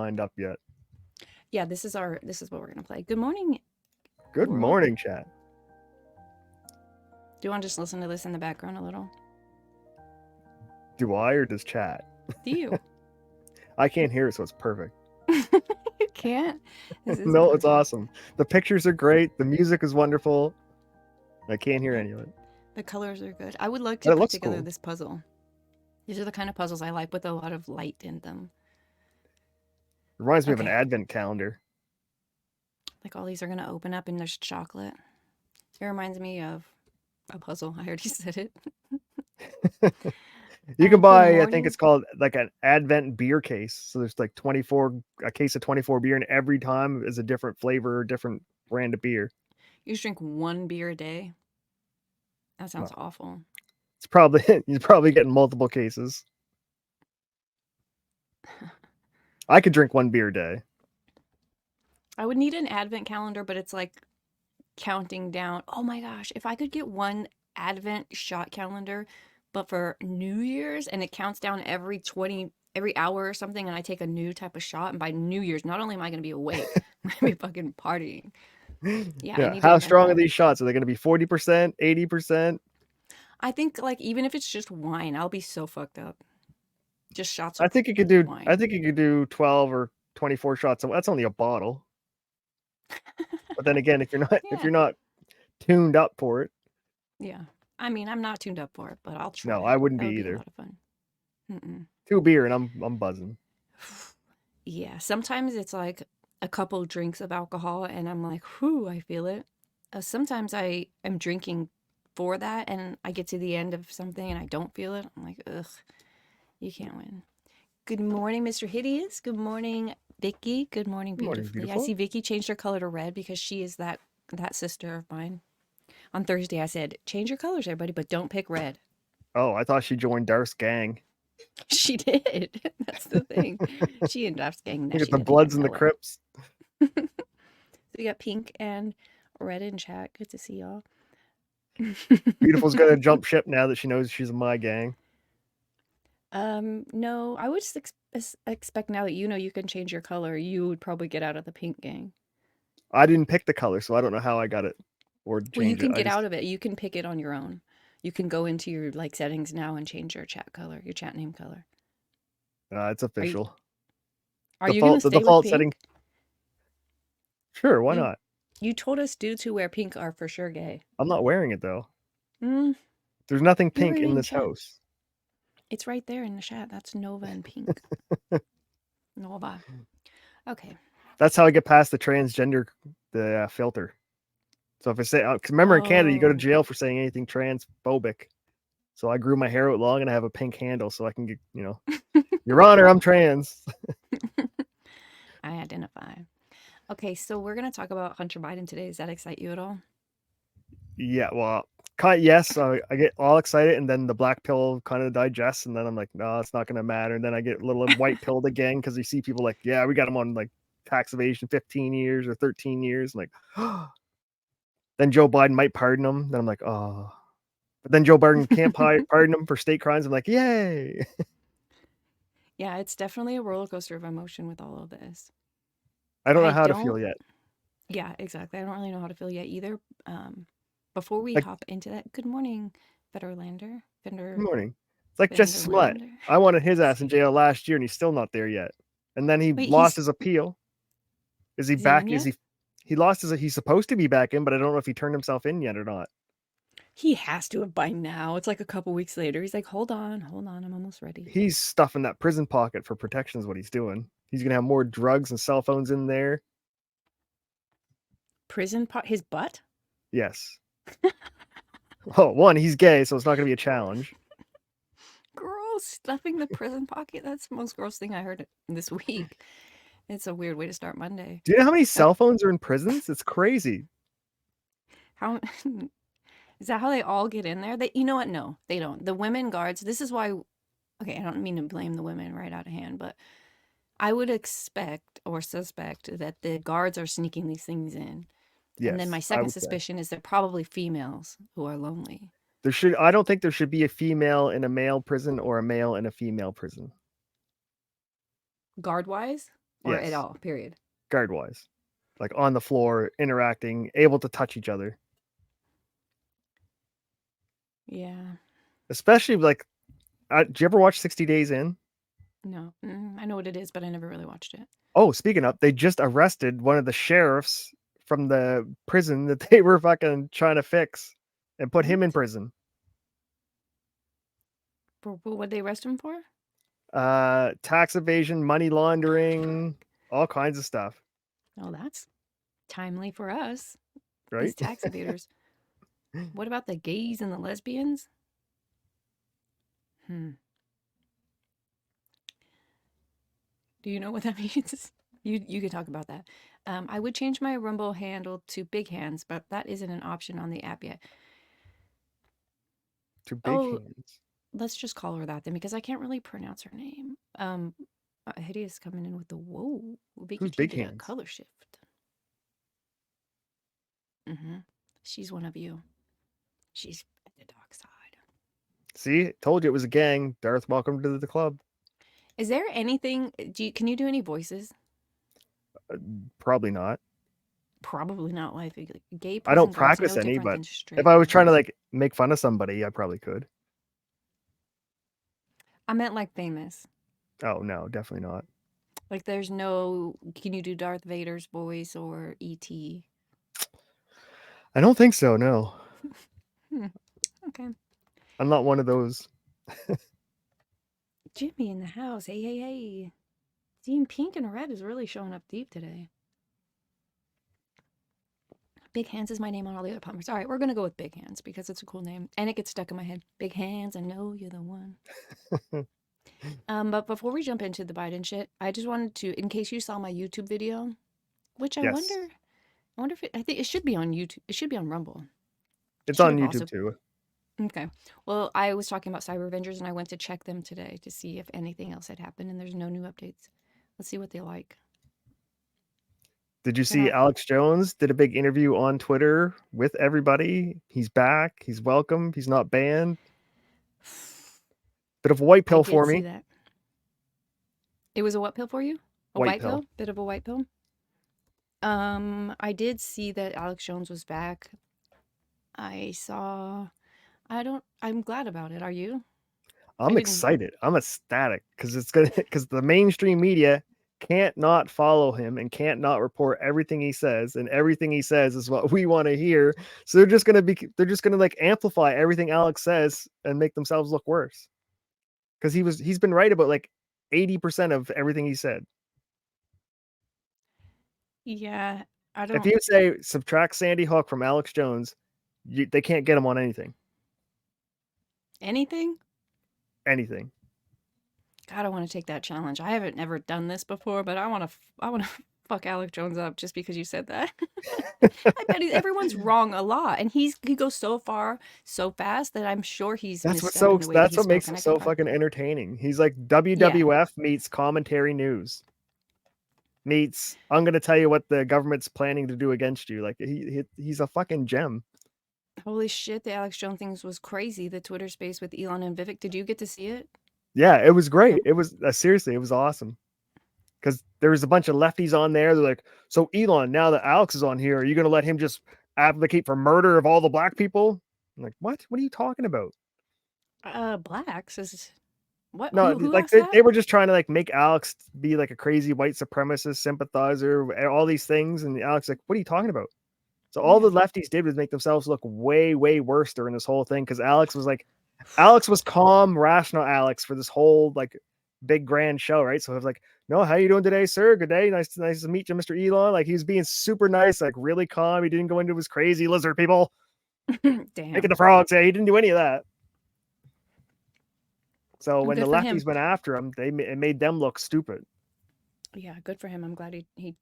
signed up yet. Yeah, this is what we're gonna play. Good morning, Good world. morning, chat. Do you want to just listen to this in the background a little? Do I or does chat? Do you? I can't hear it, so it's perfect. You can't? This is No, it's perfect. awesome. The pictures are great. The music is wonderful. I can't hear Yeah, any of it. the colors are good. I would like But to it put looks together cool. this puzzle. These are the kind of puzzles I like with a lot of light in them. It reminds me of an Okay, advent calendar. like all these are gonna open up and there's chocolate. It reminds me of a puzzle. I already said it. You can Good buy, I think morning. it's called like an advent beer case. So there's like a case of 24 beer, and every time is a different flavor, different brand of beer. You just drink one beer a day. That sounds Well, awful. it's probably you're probably getting multiple cases. I could drink one beer a day. I would need an advent calendar, but it's like counting down. Oh my gosh, if I could get one advent shot calendar, but for New Year's and it counts down every hour or something, and I take a new type of shot, and by New Year's, not only am I gonna be awake, I'm gonna be fucking partying. Yeah, I Yeah. need to How invent strong are that. these shots? Are they going to be 40%, 80%? I think like even if it's just wine, I'll be so fucked up. Just shots I of think you could do. I wine. think you could do 12 or 24 shots. That's only a bottle. But then again, if Yeah. you're not tuned up for it, Yeah. I mean, I'm not tuned up for it, but I'll no, try. I wouldn't That be would be a either. lot of fun. Mm-mm. 2 beer and I'm buzzing. Yeah, sometimes it's like a couple drinks of alcohol and I'm like, whew, I feel it. Sometimes I am drinking for that and I get to the end of something and I don't feel it. I'm like, ugh, you can't win. Good morning, Mr. Hideous. Good morning, Vicky. Good morning, Good morning, beautifully. I beautiful. see Vicky changed her color to red because she is that sister of mine. On Thursday, I said, change your colors, everybody, but don't pick red. Oh, I thought she joined Darth's gang. She did. That's the thing. She ended up getting You that. get She the didn't even Bloods and the know it. Crips. So we got pink and red in chat. Good to see y'all. Beautiful's gonna jump ship now that she knows she's in my gang. No, I would just expect now that you know you can change your color, you would probably get out of the pink gang. I didn't pick the color, so I don't know how I got it or Well, you change it. can I get just out of it. You can pick it on your own. You can go into your like settings now and change your chat color, your chat name color. it's Are you official. are you gonna The stay with default setting. pink? Sure, why You not? you told us dudes who wear pink are for sure gay. I'm not wearing it though. Mm, There's nothing you pink already in in this chat. house. It's right there in the chat. That's Nova and pink. Nova. Okay. That's how I get past the transgender filter. So if I say, 'cause remember in Canada, you go to Oh. jail for saying anything transphobic. So I grew my hair out long and I have a pink handle so I can get, Your Honor, I'm trans. I identify. Okay, so we're gonna talk about Hunter Biden today. Does that excite you at all? Yeah, well, yes, I get all excited and then the black pill kind of digests and then I'm like, no, it's not going to matter. And then I get a little white pilled again because you see people like, yeah, we got him on like tax evasion 15 years or 13 years. I'm like, then Joe Biden might pardon him. Then I'm like, oh. But then Joe Biden can't pardon him for state crimes. I'm like, yay. Yeah, it's definitely a roller coaster of emotion with all of this. I don't know I how to don't, feel yet. yeah, exactly. I don't really know how to feel yet either. Before we Like, hop into that, good morning, good morning. It's like Jesse Smollett. Fenderlander. I wanted his ass in jail last year and he's still not there yet. And then he Wait, lost his appeal. Is he is he in back? yet? He lost his, he's supposed to be back in, but I don't know if he turned himself in yet or not. He has to have by now. It's like a couple weeks later. He's like, hold on, I'm almost ready. He's stuffing that prison pocket for protection is what he's doing. He's going to have more drugs and cell phones in there. Prison pot, his butt? Yes. Oh, one, he's gay, so it's not going to be a challenge. Gross, stuffing the prison pocket. That's the most gross thing I heard this week. It's a weird way to start Monday. Do you know how many cell phones are in prisons? It's crazy. How is that how they all get in there? You know what? No, they don't. The women guards, this is why, okay, I don't mean to blame the women right out of hand, but I would expect or suspect that the guards are sneaking these things in. And then my Yes, I second would say. suspicion is they're probably females who are lonely. I don't think there should be a female in a male prison or a male in a female prison. Guard wise? or at Yes, all, period. guard wise, like on the floor, interacting, able to touch each other. Yeah. Especially like, do you ever watch 60 Days In? No. I know what it is, but I never really watched it. Oh, speaking of, they just arrested one of the sheriffs from the prison that they were fucking trying to fix and put him in What? prison. For what they arrest him for? Tax evasion, money laundering, all kinds of stuff, Oh, that's timely for us as right? tax evaders. What about the gays and the lesbians? Hmm. Do you know what that means? You can talk about that. I would change my Rumble handle to Big Hands, but that isn't an option on the app yet. Two big Oh, hands. let's just call her that then, because I can't really pronounce her name. Hideous coming in with the whoa. Vicky Who's T big did a hands? color shift. Mm-hmm. She's one of you. She's at the dark side. See, told you it was a gang. Darth, welcome to the club. Is there anything? Can you do any voices? Probably not. Probably not. Like gay I don't prison guards practice no any, different but than if straight I was trying to guards. like make fun of somebody, I probably could. I meant like famous. Oh no, definitely not. Like there's no. Can you do Darth Vader's voice or E.T.? I don't think so. No, Hmm. Okay. I'm not one of those. Jimmy in the house. Hey, hey, hey. Seeing pink and red is really showing up deep today. Big Hands is my name on all the other plumbers. All right, we're gonna go with Big Hands because it's a cool name and it gets stuck in my head. Big Hands, I know you're the one. But before we jump into the Biden shit, I just wanted to, in case you saw my YouTube video, which Yes, I wonder if I think it should be on YouTube. It should be on Rumble. It it's should on have YouTube also. too. Okay. Well, I was talking about Cyber Avengers and I went to check them today to see if anything else had happened, and there's no new updates. Let's see what they like. Did you They're see not. Alex Jones did a big interview on Twitter with everybody? He's back. He's welcome. He's not banned. Bit of a white I pill did for see me. that. It was a what pill for you? A White white pill. pill? Bit of a white pill? I did see that Alex Jones was back. I saw. I'm glad about it. Are you? I I'm didn't. excited. I'm ecstatic because it's gonna because the mainstream media can't not follow him and can't not report everything he says, and everything he says is what we want to hear. So they're just gonna like amplify everything Alex says and make themselves look worse. Because he's been right about like 80% of everything he said. Yeah, I If don't. you say subtract Sandy Hook from Alex Jones, they can't get him on anything. Anything? Anything. God, I want to take that challenge. I haven't ever done this before, but I want to. I want to fuck Alex Jones up just because you said that. I bet everyone's wrong a lot, and he goes so far so fast that I'm sure he's misstep in the way that That's he's what makes spoken. him I could so probably. fucking entertaining. He's like Yeah. WWF meets commentary news meets I'm gonna tell you what the government's planning to do against you. Like he's a fucking gem. Holy shit, the Alex Jones things was crazy. The Twitter space with Elon and Vivek. Did you get to see it? Yeah, it was Yep. great. It was seriously, it was awesome. Because there was a bunch of lefties on there. They're like, so Elon, now that Alex is on here, are you gonna let him just advocate for murder of all the black people? I'm like, what? What are you talking about? Blacks is what? No, Who like asked that? they were just trying to like make Alex be like a crazy white supremacist sympathizer, all these things, and Alex like, what are you talking about? So all Yeah. the lefties did was make themselves look way, way worse during this whole thing because Alex was calm, rational Alex for this whole like big grand show, right? So I was like, no, how you doing today, sir? Good day. Nice to meet you, Mr. Elon. Like he was being super nice, like really calm. He didn't go into his crazy lizard people making Damn. the frogs. He didn't do any of that. So when the Good for him. lefties went after him, it made them look stupid. Yeah, good for him. I'm glad he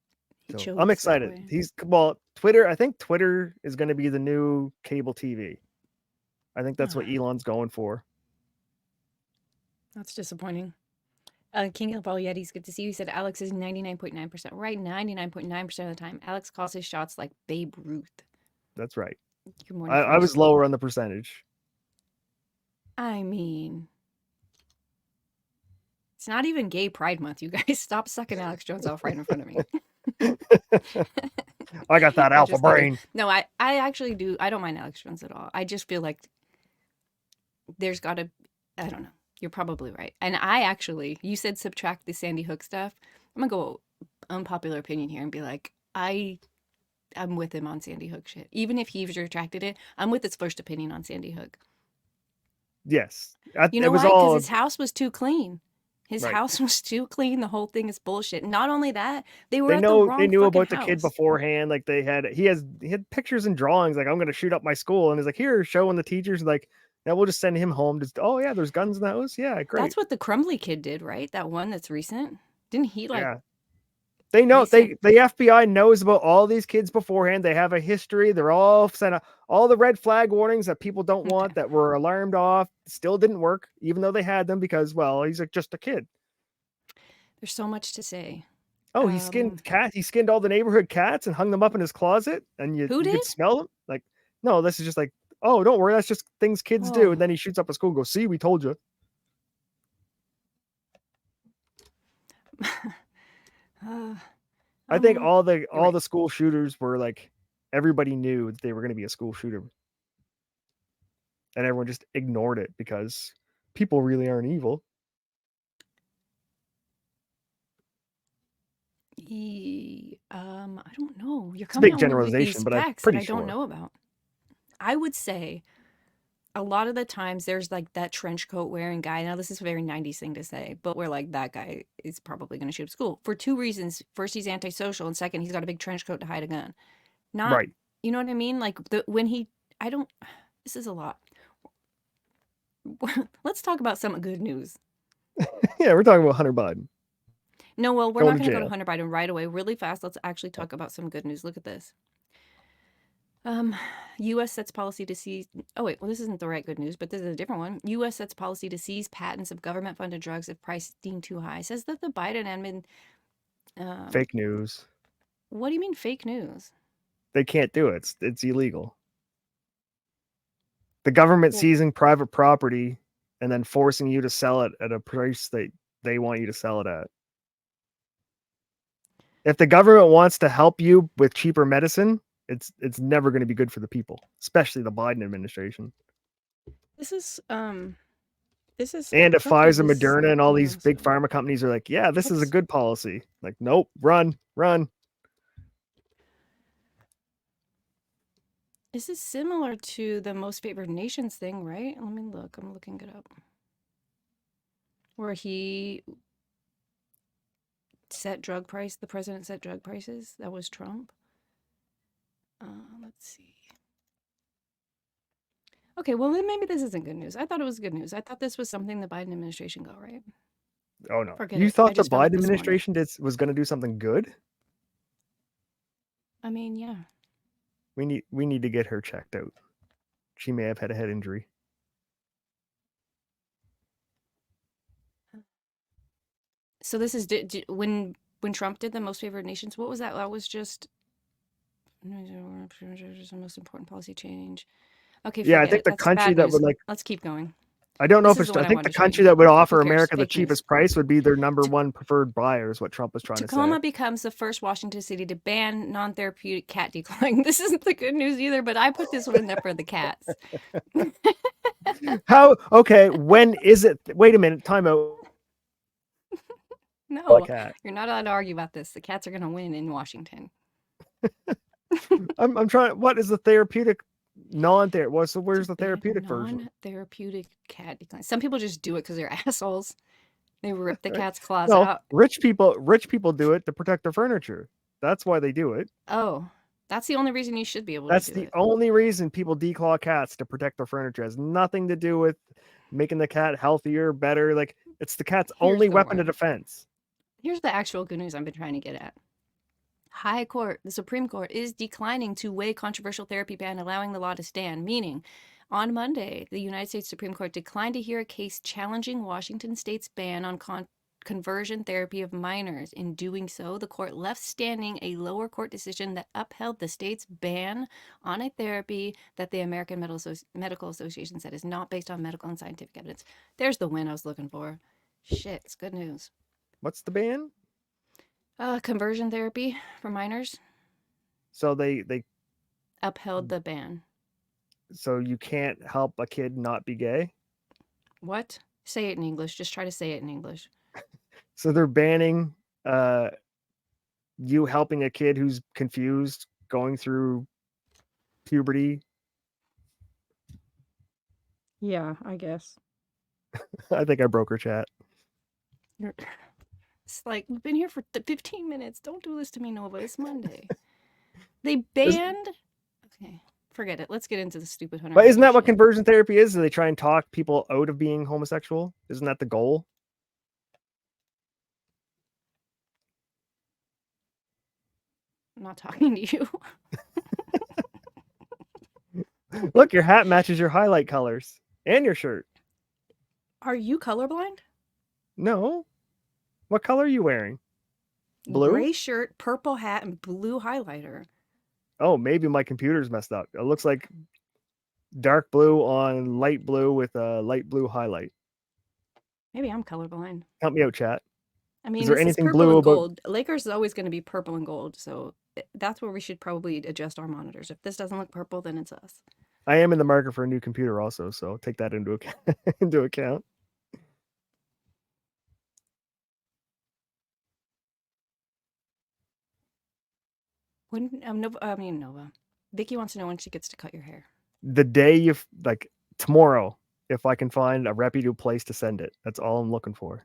So I'm chose that excited. way. Twitter. I think Twitter is going to be the new cable TV. I think that's what Ah, Elon's going for. that's disappointing. King of all Yetis, good to see you. He said Alex is 99.9% right. 99.9% of the time. Alex calls his shots like Babe Ruth. That's right. Good morning, I was Fierce. lower on the percentage. I mean, It's not even Gay Pride Month, you guys. Stop sucking Alex Jones off right in front of me. I got that I alpha just love it. brain. No, I actually do. I don't mind Alex Jones at all. I just feel like there's got to, I don't know. You're probably right. And I actually, you said subtract the Sandy Hook stuff. I'm gonna go unpopular opinion here and be like, I'm with him on Sandy Hook shit. Even if he's retracted it, I'm with his first opinion on Sandy Hook. Yes, You it know was why? Because all his house was too clean. His right. house was too clean. The whole thing is bullshit. Not only that, they were They at the know they wrong knew fucking about the kid house. beforehand. Like he had pictures and drawings. Like I'm gonna shoot up my school, and he's like, here, showing the teachers. Like, now we'll just send him home. Just oh yeah, there's guns in the house. Yeah, great. That's what the Crumbly kid did, right? That one that's recent. Didn't he like Yeah, they know they sent the FBI knows about all these kids beforehand. They have a history. They're all sent out all the red flag warnings that people don't okay. want that were alarmed off. Still didn't work, even though they had them because well, he's like just a kid. There's so much to say. Oh, he skinned all the neighborhood cats and hung them up in his closet, and Who you could did? smell them. Like, no, this is just like, oh, don't worry, that's just things kids do. Oh. And then he shoots up a school and goes, see, we told you. I think You're all right. the school shooters were like everybody knew that they were going to be a school shooter, and everyone just ignored it because people really aren't evil. I don't know. You're It's a coming big at me with generalization, these but I'm facts that pretty I don't sure. know about. I would say a lot of the times there's like that trench coat wearing guy. Now, this is a very 90s thing to say, but we're like, that guy is probably going to shoot up school for two reasons. First, he's antisocial, and second, he's got a big trench coat to hide a gun. Not, Right. you know what I mean? Like, I don't, this is a lot. Let's talk about some good news. Yeah, we're talking about Hunter Biden No, well, we're going not to going to go to jail. Hunter Biden right away. Really fast, let's actually talk about some good news. Look at this. U.S. sets policy to seize. Oh wait, well this isn't the right good news, but this is a different one. U.S. sets policy to seize patents of government-funded drugs if price deemed too high. Says that the Biden admin. Fake news. What do you mean fake news? They can't do it. It's illegal. The government Well, seizing private property and then forcing you to sell it at a price that they want you to sell it at. If the government wants to help you with cheaper medicine, it's never going to be good for the people, especially the Biden administration. this is And if Trump did Pfizer, this. Moderna, and all Hold on these a big second. pharma companies are like, yeah, this is a Whoops. good policy. Like, nope, run, run. This is similar to the most favored nations thing, right? Let me look. I'm looking it up. Where he set drug price. The president set drug prices. That was Trump. Let's see. Okay, well then maybe this isn't good news. I thought it was good news. I thought this was something the Biden administration got right. Oh no, Forget you it. I thought the just found it Biden this morning. administration was going to do something good? I mean, yeah. We need to get her checked out. She may have had a head injury. So this is when Trump did the most favored nations. What was that? That was just the most important policy change. Okay, Yeah, I forget think it. the That's country bad that news. would like Let's keep going. I don't know This if is it's the one I I think wanted the to show country you. that would Who offer cares? America the Fake news. cheapest price would be their number one preferred buyer, is what Trump was trying to say. Tacoma becomes the first Washington city to ban non-therapeutic cat declawing. This isn't the good news either, but I put this one in there for the cats. How okay, when is it wait a minute, time out. A No, cat. you're not allowed to argue about this. The cats are going to win in Washington. I'm trying what is the therapeutic non-therapeutic where's the Ban therapeutic version? non-therapeutic cat decline. Some people just do it because they're assholes. They rip the Right? cat's claws No, out. rich people do it to protect their furniture. That's why they do it. Oh, that's the only reason you should be able to That's do the it. only reason people declaw cats, to protect their furniture. It has nothing to do with making the cat healthier, better. Like it's the cat's Here's only the weapon of one. defense. Here's the actual good news I've been trying to get at. High Court, the Supreme Court, is declining to weigh controversial therapy ban, allowing the law to stand. Meaning, on Monday, the United States Supreme Court declined to hear a case challenging Washington state's ban on conversion therapy of minors. In doing so, the court left standing a lower court decision that upheld the state's ban on a therapy that the American Medical Association said is not based on medical and scientific evidence. There's the win I was looking for. Shit, it's good news. What's the ban? Conversion therapy for minors So they upheld the ban. so you can't help a kid not be gay. What? Say it in English. Just try to say it in English. So they're banning uh you helping a kid who's confused going through puberty. Yeah, I guess. I think I broke her chat. It's like, we've been here for 15 minutes. Don't do this to me, Nova. It's Monday. They Is- banned. Okay, forget it. Let's get into the stupid Hunter But isn't ID that what shit. conversion therapy is? They try and talk people out of being homosexual? Isn't that the goal? I'm not talking to you. Look, your hat matches your highlight colors and your shirt. Are you colorblind? No. What color are you wearing? Blue? Gray shirt, purple hat, and blue highlighter. Oh, maybe my computer's messed up. It looks like dark blue on light blue with a light blue highlight. Maybe I'm colorblind. Help me out, chat. I Is mean, there this is anything purple blue and about? gold. Lakers is always going to be purple and gold, so that's where we should probably adjust our monitors. If this doesn't look purple, then it's us. I am in the market for a new computer also, so take that into account. into account. When Nova. Vicky wants to know when she gets to cut your hair. The day you like tomorrow, if I can find a reputable place to send it, that's all I'm looking for.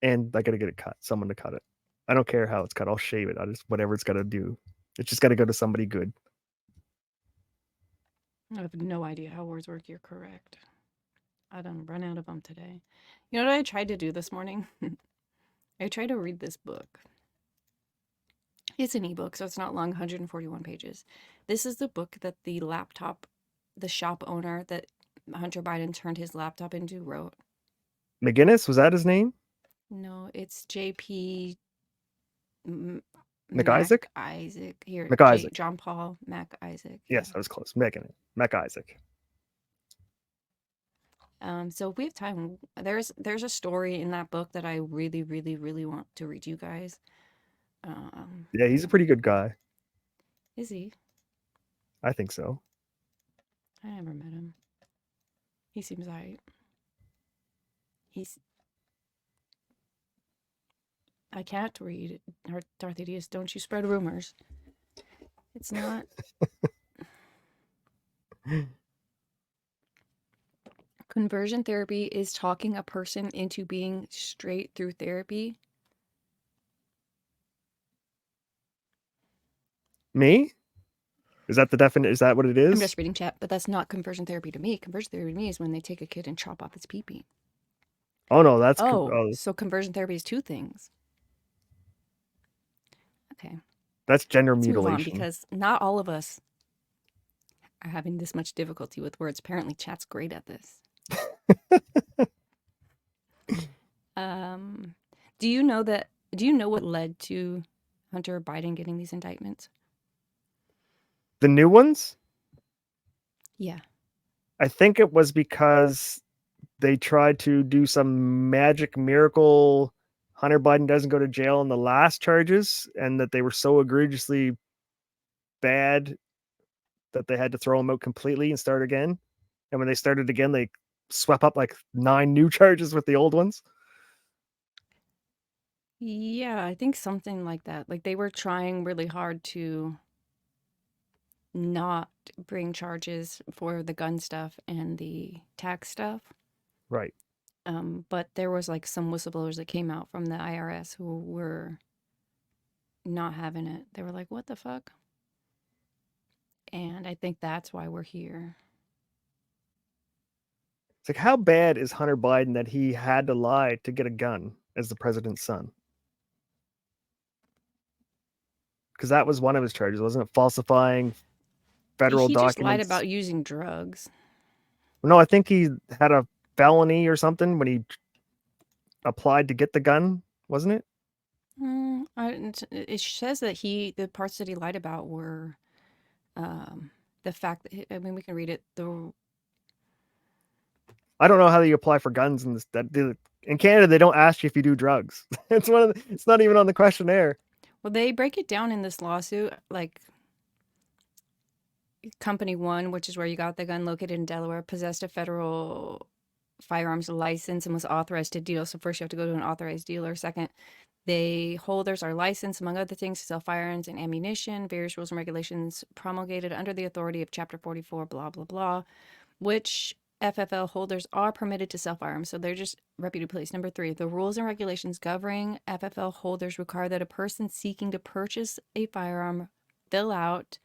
And I gotta get it cut. Someone to cut it. I don't care how it's cut. I'll shave it. I just whatever it's got to do. It's just got to go to somebody good. I have no idea how words work. You're correct. I done run out of them today. You know what I tried to do this morning? I tried to read this book. It's an ebook, so it's not long, 141 pages. This is the book that the shop owner that Hunter Biden turned his laptop into wrote. McGinnis, was that his name? No, it's J.P. McIsaac? Isaac. Here, McIsaac. John Paul Mac Isaac. Yes, I was close. McIsaac. So if we have time, there's a story in that book that I really, really, really want to read you guys. Yeah, he's a pretty good guy. Is he? I think so. I never met him. He seems alright. I can't read Darth Idiot. Don't you spread rumors. It's not. Conversion therapy is talking a person into being straight through therapy. Me? Is that the definition? Is that what it is? I'm just reading chat, but that's not conversion therapy to me. Conversion therapy to me is when they take a kid and chop off its pee-pee. Oh no, that's so conversion therapy is two things. Okay. That's gender Let's mutilation. move on because not all of us are having this much difficulty with words. Apparently, chat's great at this. Do you know what led to Hunter Biden getting these indictments? The new ones? Yeah. I think it was because they tried to do some magic miracle. Hunter Biden doesn't go to jail on the last charges, and that they were so egregiously bad that they had to throw him out completely and start again. And when they started again, they swept up like 9 new charges with the old ones. Yeah, I think something like that. Like they were trying really hard to not bring charges for the gun stuff and the tax stuff. Right. But there was like some whistleblowers that came out from the IRS who were not having it. They were like, "What the fuck?" And I think that's why we're here. It's like, how bad is Hunter Biden that he had to lie to get a gun as the president's son? Because that was one of his charges, wasn't it? Falsifying federal He documents. just lied about using drugs. No, I think he had a felony or something when he applied to get the gun, wasn't it? It says that the parts that he lied about were the fact that, I mean, we can read it. I don't know how you apply for guns in this. In Canada, they don't ask you if you do drugs. It's it's not even on the questionnaire. Well, they break it down in this lawsuit, like Company One, which is where you got the gun, located in Delaware, possessed a federal firearms license and was authorized to deal. So first you have to go to an authorized dealer. Second, they holders are licensed, among other things, to sell firearms and ammunition, various rules and regulations promulgated under the authority of Chapter 44, blah, blah, blah, which FFL holders are permitted to sell firearms. So they're just reputed police. Number 3, the rules and regulations governing FFL holders require that a person seeking to purchase a firearm fill out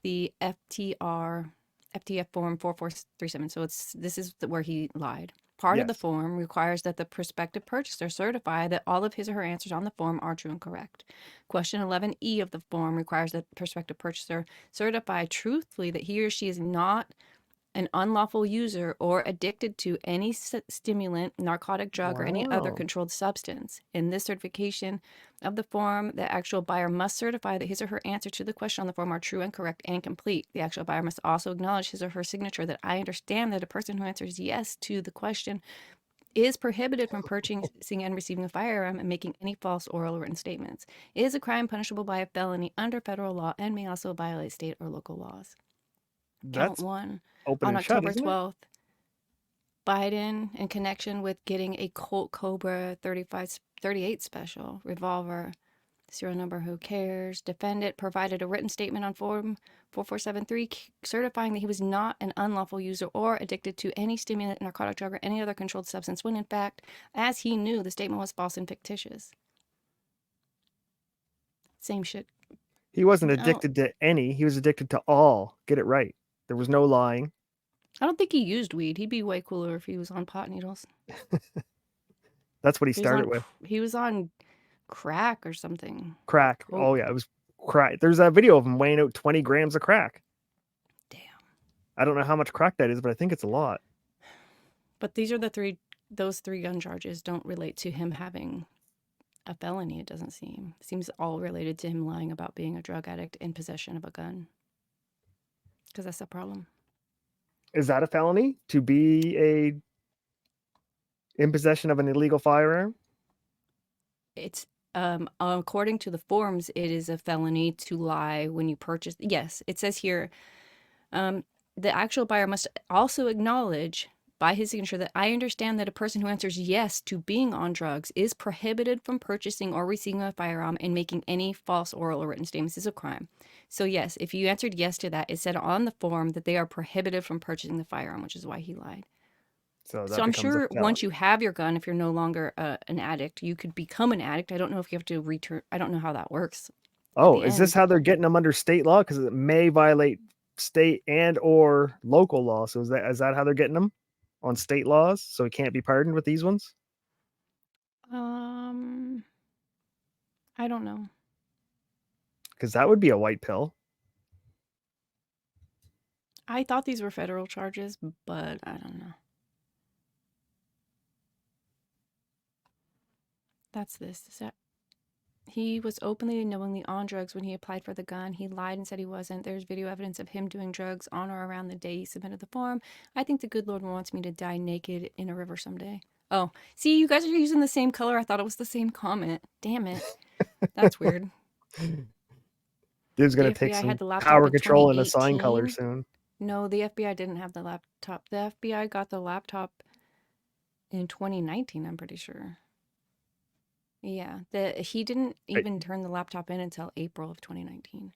the FTF form 4437. So this is where he lied. Part of the Yes. form requires that the prospective purchaser certify that all of his or her answers on the form are true and correct. Question 11E of the form requires that the prospective purchaser certify truthfully that he or she is not an unlawful user or addicted to any stimulant, narcotic drug, or any other Wow. controlled substance. In this certification of the form, the actual buyer must certify that his or her answer to the question on the form are true and correct and complete. The actual buyer must also acknowledge his or her signature that I understand that a person who answers yes to the question is prohibited from purchasing and receiving a firearm and making any false oral or written statements. It is a crime punishable by a felony under federal law and may also violate state or local laws. Count That's 1. open On and shut, October isn't it? 12th, Biden, in connection with getting a Colt Cobra 38 special revolver, serial number who cares, defendant provided a written statement on Form 4473 certifying that he was not an unlawful user or addicted to any stimulant, narcotic drug, or any other controlled substance, when in fact, as he knew, the statement was false and fictitious. Same shit. He wasn't No, addicted to any. He was addicted to all. Get it right. There was no lying. I don't think he used weed. He'd be way cooler if he was on pot needles. That's what he He was started on with. he was on crack or something. Crack. Oh Coke. yeah, it was crack. There's a video of him weighing out 20 grams of crack. Damn. I don't know how much crack that is, but I think it's a lot. But those three gun charges don't relate to him having a felony, it doesn't seem. It seems all related to him lying about being a drug addict in possession of a gun. Because that's the problem. Is that a felony to be in possession of an illegal firearm? It's according to the forms, it is a felony to lie when you purchase. Yes, it says here, the actual buyer must also acknowledge by his signature that I understand that a person who answers yes to being on drugs is prohibited from purchasing or receiving a firearm and making any false oral or written statements is a crime. So yes, if you answered yes to that, it said on the form that they are prohibited from purchasing the firearm, which is why he lied. So So that I'm becomes a sure felony. once you have your gun, if you're no longer an addict, you could become an addict. I don't know if you have to return. I don't know how that works at Oh, the is this end. how they're getting them under state law? Because it may violate state and or local law. So is that how they're getting them on state laws? So he can't be pardoned with these ones? Um, I don't know. Because that would be a white pill. I thought these were federal charges, but I don't know. That's this. Is that he was openly and knowingly on drugs when he applied for the gun. He lied and said he wasn't. There's video evidence of him doing drugs on or around the day he submitted the form. I think the good Lord wants me to die naked in a river someday. Oh, see, you guys are using the same color. I thought it was the same comment. Damn it. That's weird. Dude's The gonna take FBI had some the laptop power in control and a sign color 2018. soon. No, the FBI didn't have the laptop. The FBI got the laptop in 2019, I'm pretty sure. Yeah, he didn't Right. even turn the laptop in until April of 2019.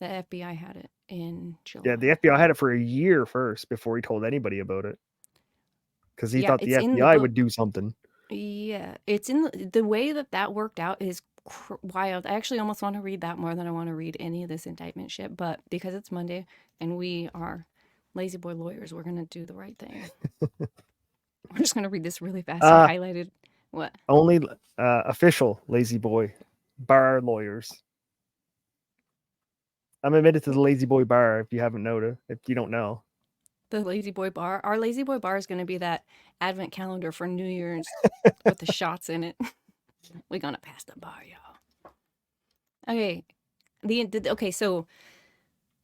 The FBI had it in Yeah, the July. FBI had it for a year first before he told anybody about it. Because he Yeah, thought the it's in the FBI book. would do something. Yeah, it's in the way that worked out is wild. I actually almost want to read that more than I want to read any of this indictment shit, but because it's Monday and we are lazy boy lawyers, we're gonna do the right thing. We're just gonna read this really fast. I Uh highlighted what? only official lazy boy bar lawyers. I'm admitted to the lazy boy bar if you haven't noticed, if you don't know. The lazy boy bar. Our lazy boy bar is gonna be that advent calendar for New Year's with the shots in it. We're gonna pass the bar, y'all. Okay. Okay, so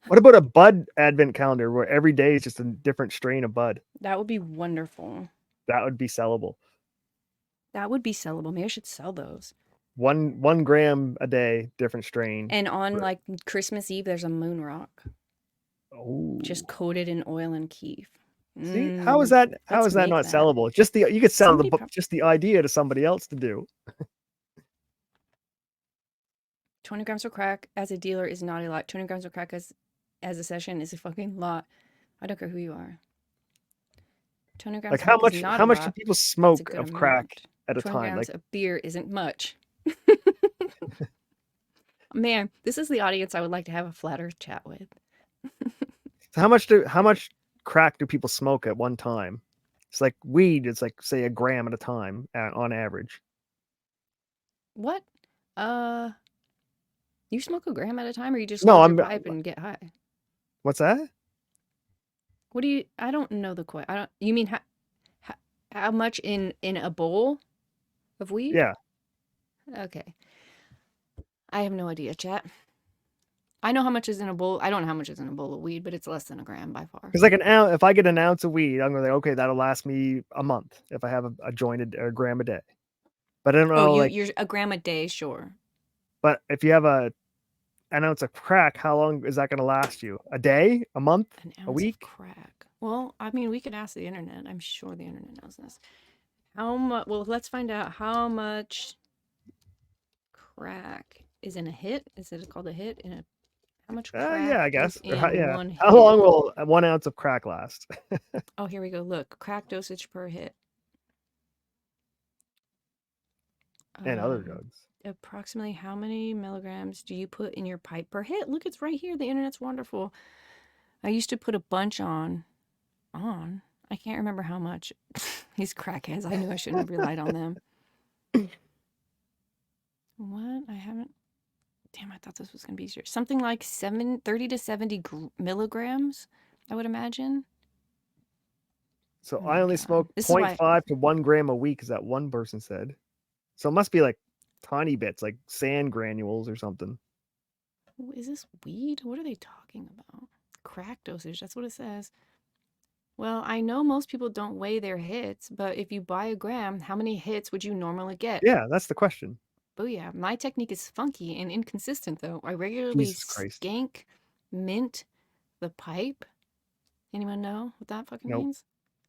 What about a bud advent calendar where every day is just a different strain of bud? that would be wonderful. That would be sellable. That would be sellable. Maybe I should sell those. 1 gram a day, different strain. And on But- like Christmas Eve, there's a moon rock Oh, just coated in oil and keef. see, how is that? How Let's is that make not that. sellable? Just the you could sell the Somebody book, just the idea to somebody else to do. 20 grams of crack as a dealer is not a lot. 20 grams of crack as a session is a fucking lot. I don't care who you are. 20 grams Like of crack is not how a much lot. do people It's a smoke good of crack amount. at a 20 time? grams Like, of beer isn't much. Man, this is the audience I would like to have a flat earth chat with. so how much crack do people smoke at one time? It's like weed. It's like say 1 gram at a time on average. What? You smoke a gram at a time, or you just No, load your I'm. pipe and get high? What's that? What do you? I don't know the question. I don't. You mean how much in a bowl of weed? Yeah, Okay. I have no idea, chat. I know how much is in a bowl. I don't know how much is in a bowl of weed, but it's less than a gram by far. because like an ounce. If I get an ounce of weed, I'm gonna like, okay, that'll last me a month if I have a joint a gram a day. But I don't know, like, you're a gram a day, sure. but if you have an ounce of crack, how long is that gonna last you? A day? A month? An A ounce week? of crack. Well, I mean, we could ask the internet. I'm sure the internet knows this. How much? Well, let's find out how much crack is in a hit. Is it called a hit? How much crack Yeah, I is guess. in Yeah. one How hit? long will 1 ounce of crack last? Oh, here we go. Look, crack dosage per hit. And other drugs. Approximately how many milligrams do you put in your pipe per hit? Look, it's right here. The internet's wonderful. I used to put a bunch on. I can't remember how much. These crackheads. I knew I shouldn't have relied on them. What? I haven't. Damn, I thought this was going to be easier. Something like 30 to 70 milligrams, I would imagine. So Oh I my only God. smoke This is why. 0.5 to 1 gram a week, as that one person said. So it must be like tiny bits, like sand granules or something. Is this weed? What are they talking about? Crack dosage. That's what it says. Well, I know most people don't weigh their hits, but if you buy a gram, how many hits would you normally get? Yeah, that's the question. Booyah. My technique is funky and inconsistent, though. I regularly Jesus Christ. skank mint the pipe. Anyone know what that fucking Nope. means?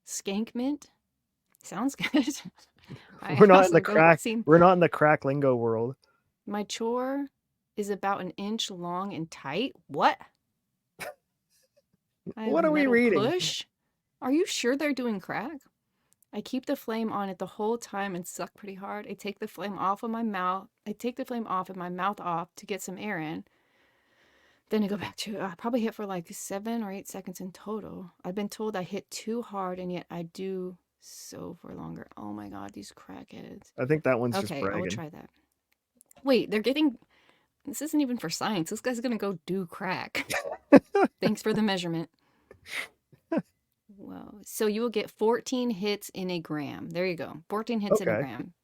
Skank mint? Sounds good. We're not in also the don't crack. seem. We're not in the crack lingo world. My chore is about an inch long and tight. What? I have What are we metal reading? push? Are you sure they're doing crack? I keep the flame on it the whole time and suck pretty hard. I take the flame off of my mouth. I take the flame off and my mouth off to get some air in. Then I go back to it. I probably hit for like 7 or 8 seconds in total. I've been told I hit too hard and yet I do so for longer. Oh my God, these crackheads. I think that one's just Okay, I will bragging. try that. Wait, they're getting. This isn't even for science. This guy's gonna go do crack. Thanks for the measurement. Whoa. So you will get 14 hits in a gram. There you go. 14 hits in a Okay. gram.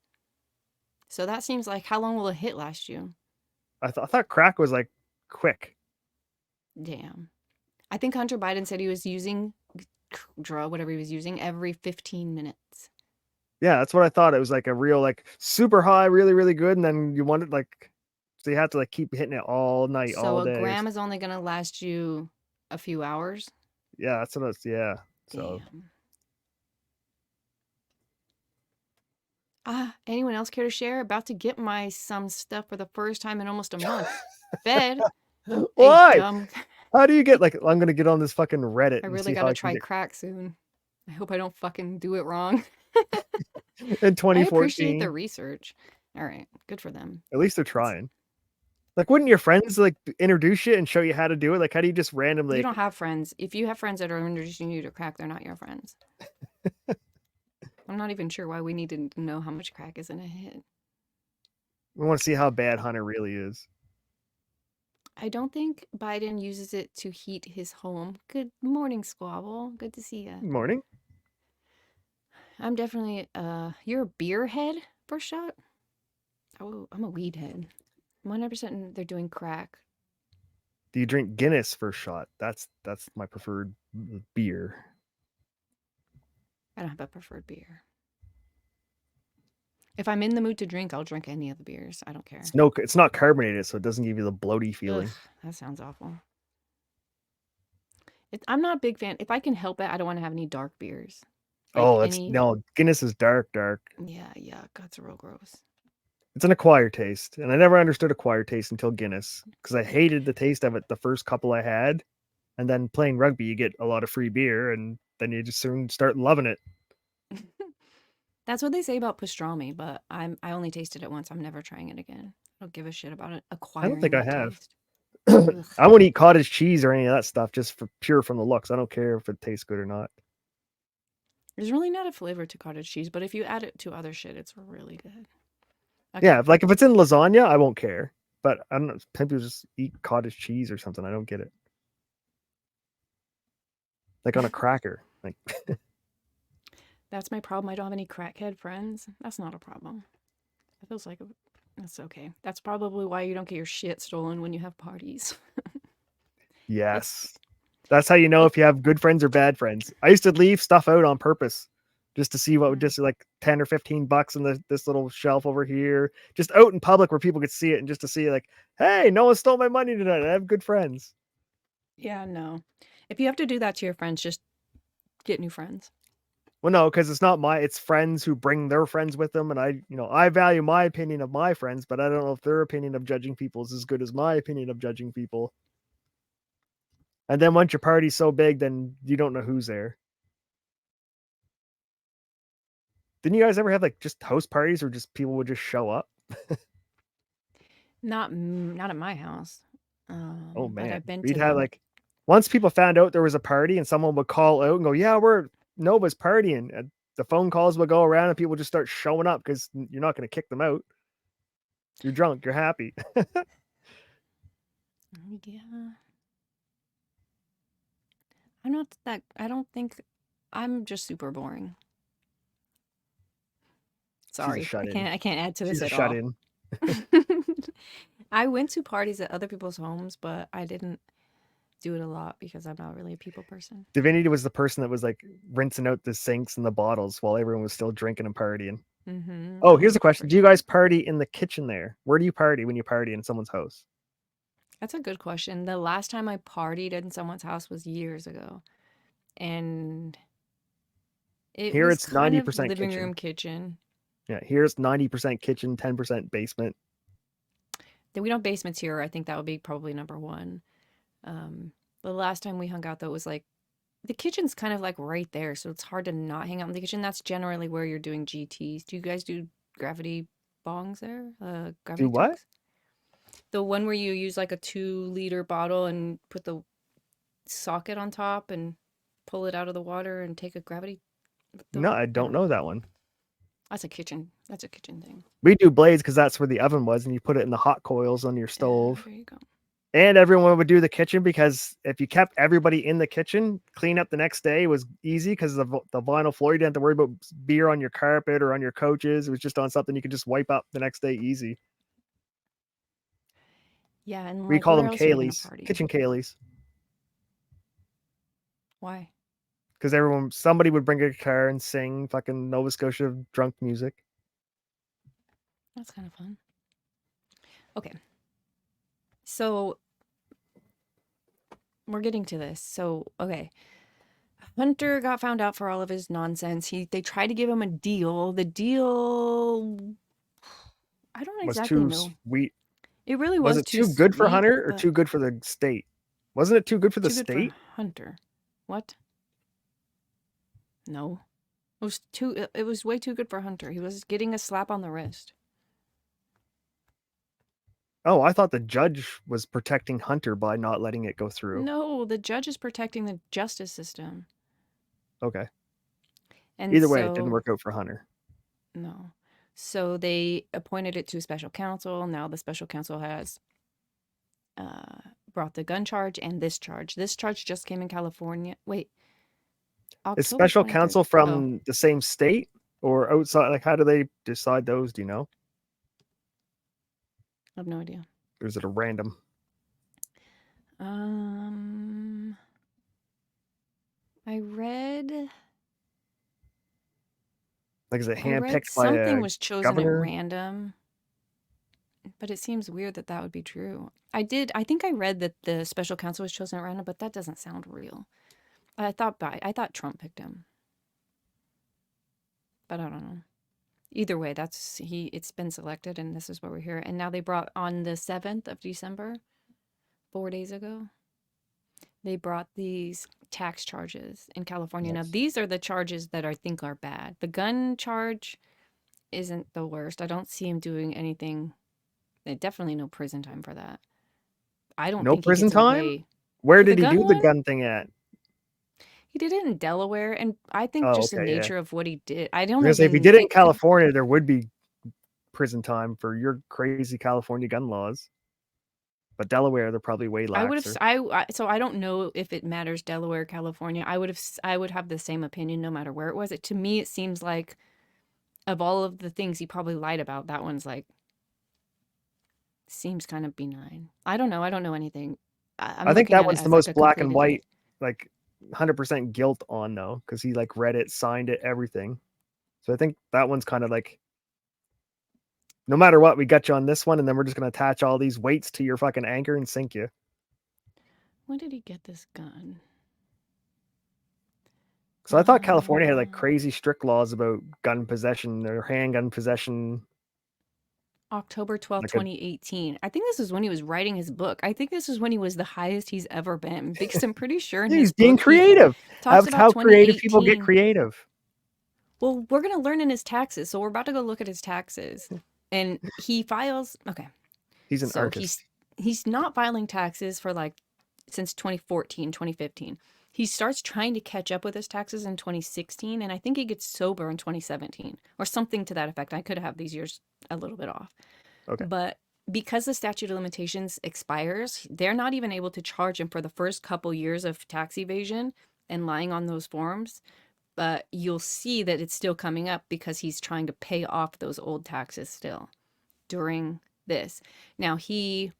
So that seems like how long will a hit last you? I thought crack was like quick. Damn. I think Hunter Biden said he was using whatever he was using, every 15 minutes. Yeah, that's what I thought. It was like a real, like super high, really, really good. And then you wanted like, so you have to like keep hitting it all night, So all a day. gram is only going to last you a few hours. Yeah, that's what it's, yeah. So Damn. Anyone else care to share? About to get my some stuff for the first time in almost a month. Fed. why? Dumb. How do you get like, I'm gonna get on this fucking Reddit I and really see got how to I can try get crack soon. I hope I don't fucking do it wrong. in I appreciate 2014. the research. All right, good for them. At least they're trying. Like, wouldn't your friends like introduce you and show you how to do it? Like, how do you just randomly? You don't have friends. If you have friends that are introducing you to crack, they're not your friends. I'm not even sure why we need to know how much crack is in a hit. We want to see how bad Hunter really is. I don't think Biden uses it to heat his home. Good morning, Squabble. Good to see you. Good morning. I'm definitely you're a beer head for shot? Oh, I'm a weed head. 100% they're doing crack. Do you drink Guinness first shot? That's my preferred beer. I don't have a preferred beer. If I'm in the mood to drink, I'll drink any of the beers. I don't care. It's not carbonated, so it doesn't give you the bloaty Ugh, feeling. that sounds awful. I'm not a big fan. If I can help it, I don't want to have any dark beers. Like Oh, any, no, Guinness is dark. yeah, yuck. That's real gross. It's an acquired taste, and I never understood acquired taste until Guinness because I hated the taste of it the first couple I had, and then playing rugby, you get a lot of free beer, and then you just soon start loving it. That's what they say about pastrami, but I only tasted it once. I'm never trying it again. I don't give a shit about it I don't acquiring think I that have. taste. Ugh. I won't eat cottage cheese or any of that stuff just for pure from the looks. I don't care if it tastes good or not. There's really not a flavor to cottage cheese, but if you add it to other shit, it's really good. Okay. Yeah, if it's in lasagna, I won't care. But I don't know. People just eat cottage cheese or something. I don't get it. Like on a cracker. Like That's my problem. I don't have any crackhead friends. That's not a problem. It feels like that's okay. That's probably why you don't get your shit stolen when you have parties. yes. That's how you know It, if you have good friends or bad friends. I used to leave stuff out on purpose just to see what would just like 10 or 15 bucks in this little shelf over here, just out in public where people could see it and just to see like, hey, no one stole my money tonight. I have good friends. yeah, no. If you have to do that to your friends, just get new friends. Well, no, because it's friends who bring their friends with them. And I value my opinion of my friends, but I don't know if their opinion of judging people is as good as my opinion of judging people. And then once your party's so big, then you don't know who's there. Didn't you guys ever have like just house parties or just people would just show up? Not at my house. Oh But man, I've been we'd to have them. like once people found out there was a party and someone would call out and go, "Yeah, we're Nova's partying." And the phone calls would go around and people would just start showing up because you're not going to kick them out. You're drunk. You're happy. Yeah. I'm not that. I don't think. I'm just super boring. She's a Sorry, shut in. I can't add to She's this a at shut all. in. I went to parties at other people's homes, but I didn't do it a lot because I'm not really a people person. Divinity was the person that was like rinsing out the sinks and the bottles while everyone was still drinking and partying. Oh, I was here's a a people question. Do you person. guys party in the kitchen there? Where do you party when you party in someone's house? That's a good question. The last time I partied in someone's house was years ago, and it Here was it's kind of 90% living kitchen. room kitchen. Yeah, here's 90% kitchen, 10% basement. Then we don't have basements here. I think that would be probably number one. The last time we hung out though was like the kitchen's kind of like right there, so it's hard to not hang out in the kitchen. That's generally where you're doing GTs. Do you guys do gravity bongs there? Do Gravity what? jugs? The one where you use like a 2-liter bottle and put the socket on top and pull it out of the water and take a gravity. No, I I don't don't know. know that one. That's a kitchen. That's a kitchen thing. We do blades because that's where the oven was, and you put it in the hot coils on your stove. There you go. And everyone would do the kitchen because if you kept everybody in the kitchen, clean up the next day was easy because the vinyl floor, you didn't have to worry about beer on your carpet or on your couches. It was just on something you could just wipe up the next day easy. Yeah, and We like call where them else are you gonna Kayleys, party? kitchen Kayleys, Why? because somebody would bring a guitar and sing fucking Nova Scotia drunk music. That's kind of fun. Okay. So we're getting to this. So, okay. Hunter got found out for all of his nonsense. They tried to give him a deal. The deal I don't Was exactly too know. sweet. It really Was was it too too good for sweet, Hunter or but too good for the state? Wasn't it too good for the too good for state? Hunter. What? No. It was way too good for Hunter. He was getting a slap on the wrist. Oh, I thought the judge was protecting Hunter by not letting it go through. No, the judge is protecting the justice system. Okay. And Either way, it didn't so work out for Hunter. no. So they appointed it to a special counsel. Now the special counsel has brought the gun charge and this charge. This charge just came in California. Wait, Is October special 23rd. counsel Oh, from the same state or outside? Like, how do they decide those? Do you know? I have no idea. Or is it a random? I read Like, is it I read handpicked by something a was chosen at governor? random, but it seems weird that that would be true. I think I read that the special counsel was chosen at random, but that doesn't sound real. I thought Trump picked him, but I don't know. Either way, it's been selected and this is what we're here. And now they brought on the 7th of December, 4 days ago, they brought these tax charges in California. Now, Yes. these are the charges that I think are bad. The gun charge isn't the worst. I don't see him doing anything. Definitely no prison time for that. I don't No think he prison gets time? away Where for the did he gun do the one. gun thing at? He did it in Delaware, and I think Oh, just the okay, yeah. nature of what he did. I I don't was gonna say, if he even did it in think California, there would be prison time for your crazy California gun laws. But Delaware, they're probably way I would have. laxer. So I don't know if it matters Delaware, California. I would have the same opinion no matter where it was. To me, it seems like of all of the things he probably lied about, that one's like seems kind of benign. I don't know. I don't know anything. I'm I think looking that at it one's the as like most a black and completed white, thing. like 100% guilt on though, because he like read it, signed it, everything. So I think that one's kind of like, no matter what, we got you on this one, and then we're just gonna attach all these weights to your fucking anchor and sink you. When did he get this gun? So I thought California had like Uh, crazy strict laws about gun possession or handgun possession. October 12th, Like a 2018. I think this is when he was writing his book. I think this is when he was the highest he's ever been because I'm pretty sure in he's his being book he creative. talks That's about how creative people get 2018. creative. Well, we're going to learn in his taxes. So we're about to go look at his taxes. And he files, okay. He's an So artist. he's not filing taxes for like since 2014, 2015. He starts trying to catch up with his taxes in 2016 and I think he gets sober in 2017 or something to that effect. I could have these years a little bit off. Okay. But because the statute of limitations expires, they're not even able to charge him for the first couple years of tax evasion and lying on those forms. But you'll see that it's still coming up because he's trying to pay off those old taxes still during this. Now, he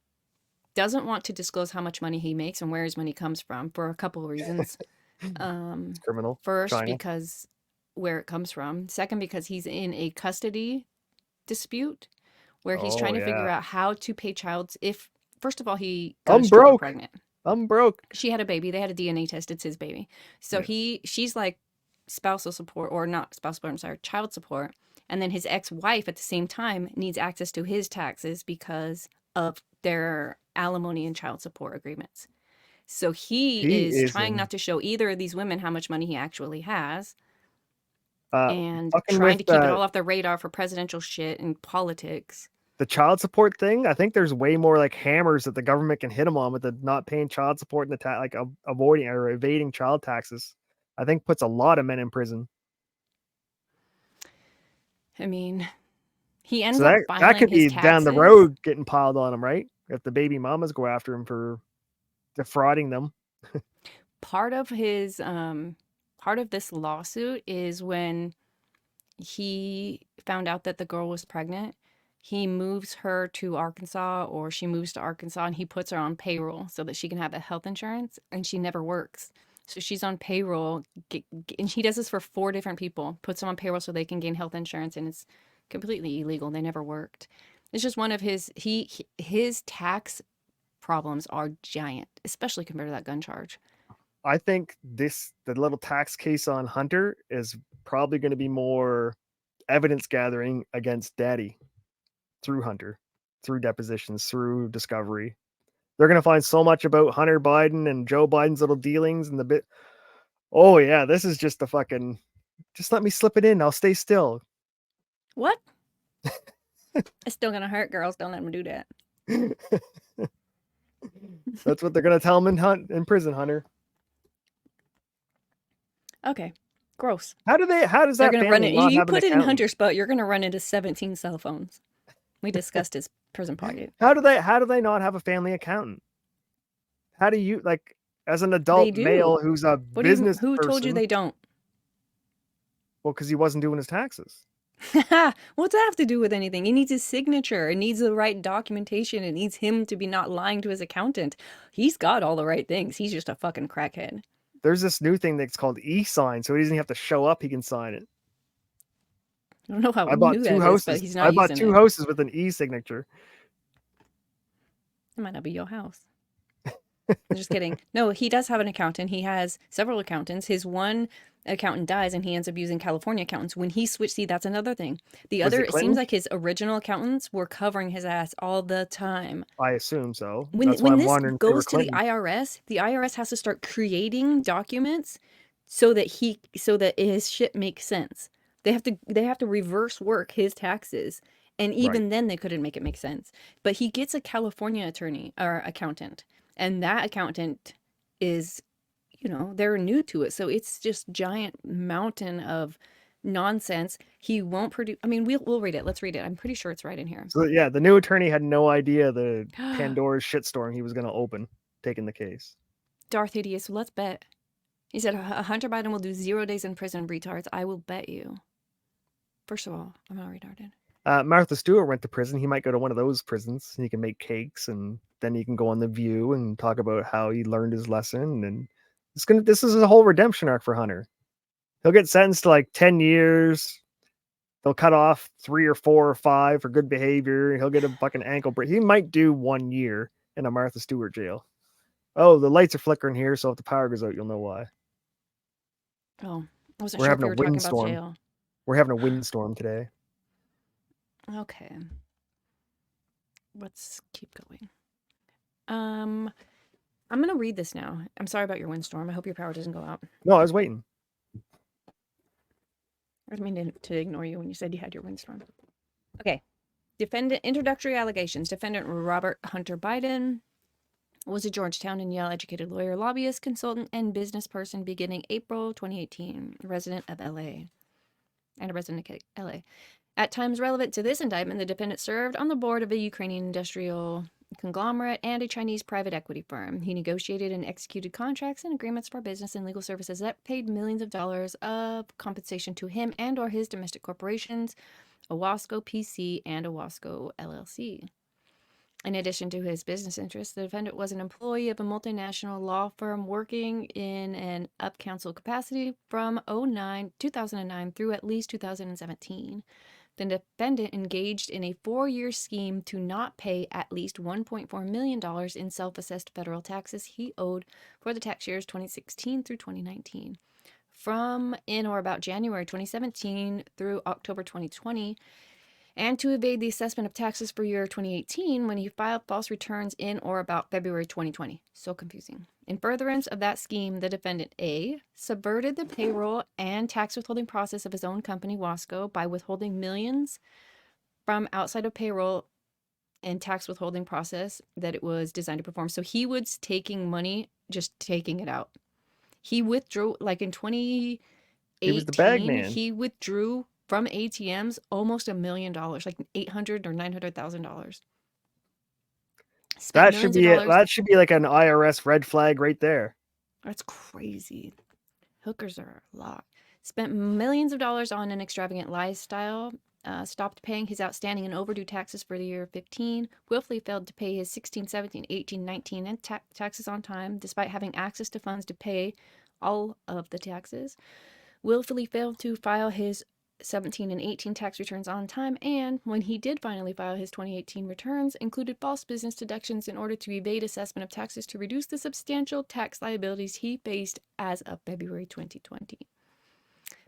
doesn't want to disclose how much money he makes and where his money comes from for a couple of reasons. It's criminal. First, China. because where it comes from. Second, because he's in a custody dispute where he's Oh trying to figure yeah. out how to pay if first of all he got a I'm stripper broke. pregnant. I'm broke. She had a baby. They had a DNA test. It's his baby. So Yeah. she's like spousal support or not spousal support, I'm sorry, child support. And then his ex-wife at the same time needs access to his taxes because of their alimony and child support agreements. So he He is is trying in not to show either of these women how much money he actually has uh and fucking trying with to keep it all off the radar for presidential shit and politics. the child support thing. I think there's way more like hammers that the government can hit him on with the not paying child support and the like avoiding or evading child taxes. I think puts a lot of men in prison. I mean, he ends So up that filing could his be down the taxes. road getting piled on him, right? If the baby mamas go after him for defrauding them. Part of his part of this lawsuit is when he found out that the girl was pregnant, he moves her to Arkansas or she moves to Arkansas and he puts her on payroll so that she can have a health insurance and she never works. So she's on payroll and he does this for 4 different people, puts them on payroll so they can gain health insurance and it's completely illegal. They never worked. It's just one of his tax problems are giant, especially compared to that gun charge. I think the little tax case on Hunter is probably going to be more evidence gathering against Daddy through Hunter, through depositions, through discovery. They're going to find so much about Hunter Biden and Joe Biden's little dealings and the bit. Oh yeah, this is just the fucking. Just let me slip it in. I'll stay still. What? It's still gonna hurt, girls. Don't let them do that. That's what they're gonna tell him in prison, Hunter. Okay. Gross. How does They're that gonna run family it. not You have an put it in accountant? Hunter's boat, you're gonna run into 17 cell phones. We discussed his prison pocket. How do they not have a family accountant? How do you like as an They adult do. male who's a What do you? business Who told you person? they don't? Well, because he wasn't doing his taxes. What's that have to do with anything? It needs his signature. It needs the right documentation. It needs him to be not lying to his accountant. He's got all the right things. He's just a fucking crackhead. There's this new thing that's called e-sign, so he doesn't have to show up. He can sign it. I don't know I bought who two that is, but houses. he's I not bought using two it. houses with an E signature. It might not be your house. I'm just kidding. No, he does have an accountant. He has several accountants. His one accountant dies and he ends up using California accountants. When he switched, see, that's another thing. The Was other, it it seems Clinton? like his original accountants were covering his ass all the time. I assume so. When That's why I'm this wondering if they were goes to Clinton. the IRS has to start creating documents so that his shit makes sense. They have to reverse work his taxes, and Right. even then they couldn't make it make sense. But he gets a California attorney or accountant, and that accountant is, they're new to it, so it's just giant mountain of nonsense. He won't produce. I mean, we'll read it. Let's read it. I'm pretty sure it's right in here. So yeah, the new attorney had no idea the Pandora's shitstorm he was going to open taking the case. Darth Hideous, so let's bet. He said, Hunter Biden will do 0 days in prison, retards. I will bet you. First of all, I'm not retarded. Martha Stewart went to prison. He might go to one of those prisons. He can make cakes, and then he can go on The View and talk about how he learned his lesson. And this is a whole redemption arc for Hunter. He'll get sentenced to like 10 years. They'll cut off 3 or 4 or 5 for good behavior. He'll get a fucking ankle break. He might do 1 year in a Martha Stewart jail. Oh, the lights are flickering here, so if the power goes out, you'll know why. Oh, I wasn't We're sure if having we a were talking about windstorm. jail. We're having a windstorm today. Okay. Let's keep going. I'm going to read this now. I'm sorry about your windstorm. I hope your power doesn't go out. No, I was waiting. I didn't mean to ignore you when you said you had your windstorm. Okay. Defendant introductory allegations. Defendant Robert Hunter Biden was a Georgetown and Yale educated lawyer, lobbyist, consultant, and business person beginning April 2018, resident of LA. And a resident of LA. At times relevant to this indictment, the defendant served on the board of a Ukrainian industrial conglomerate and a Chinese private equity firm. He negotiated and executed contracts and agreements for business and legal services that paid millions of dollars of compensation to him and or his domestic corporations, Owasco PC and Owasco LLC. In addition to his business interests, the defendant was an employee of a multinational law firm working in an up-counsel capacity from 2009 through at least 2017. The defendant engaged in a 4-year scheme to not pay at least $1.4 million in self-assessed federal taxes he owed for the tax years 2016 through 2019. From in or about January 2017 through October 2020, and to evade the assessment of taxes for year 2018 when he filed false returns in or about February 2020. So confusing. In furtherance of that scheme, the defendant A subverted the payroll and tax withholding process of his own company, Wasco, by withholding millions from outside of payroll and tax withholding process that it was designed to perform. So he was taking money, just taking it out. He withdrew, like in 2018, He was the bag man. he withdrew from ATMs almost $1 million, like $800,000 or $900,000. Spent That should millions of be it. dollars. That should be like an IRS red flag right there. That's crazy. Hookers are a lot. Spent millions of dollars on an extravagant lifestyle. Stopped paying his outstanding and overdue taxes for the year 15. Willfully failed to pay his 16, 17, 18, 19, and taxes on time, despite having access to funds to pay all of the taxes. Willfully failed to file his 17 and 18 tax returns on time, and when he did finally file his 2018 returns, included false business deductions in order to evade assessment of taxes to reduce the substantial tax liabilities he faced as of February 2020.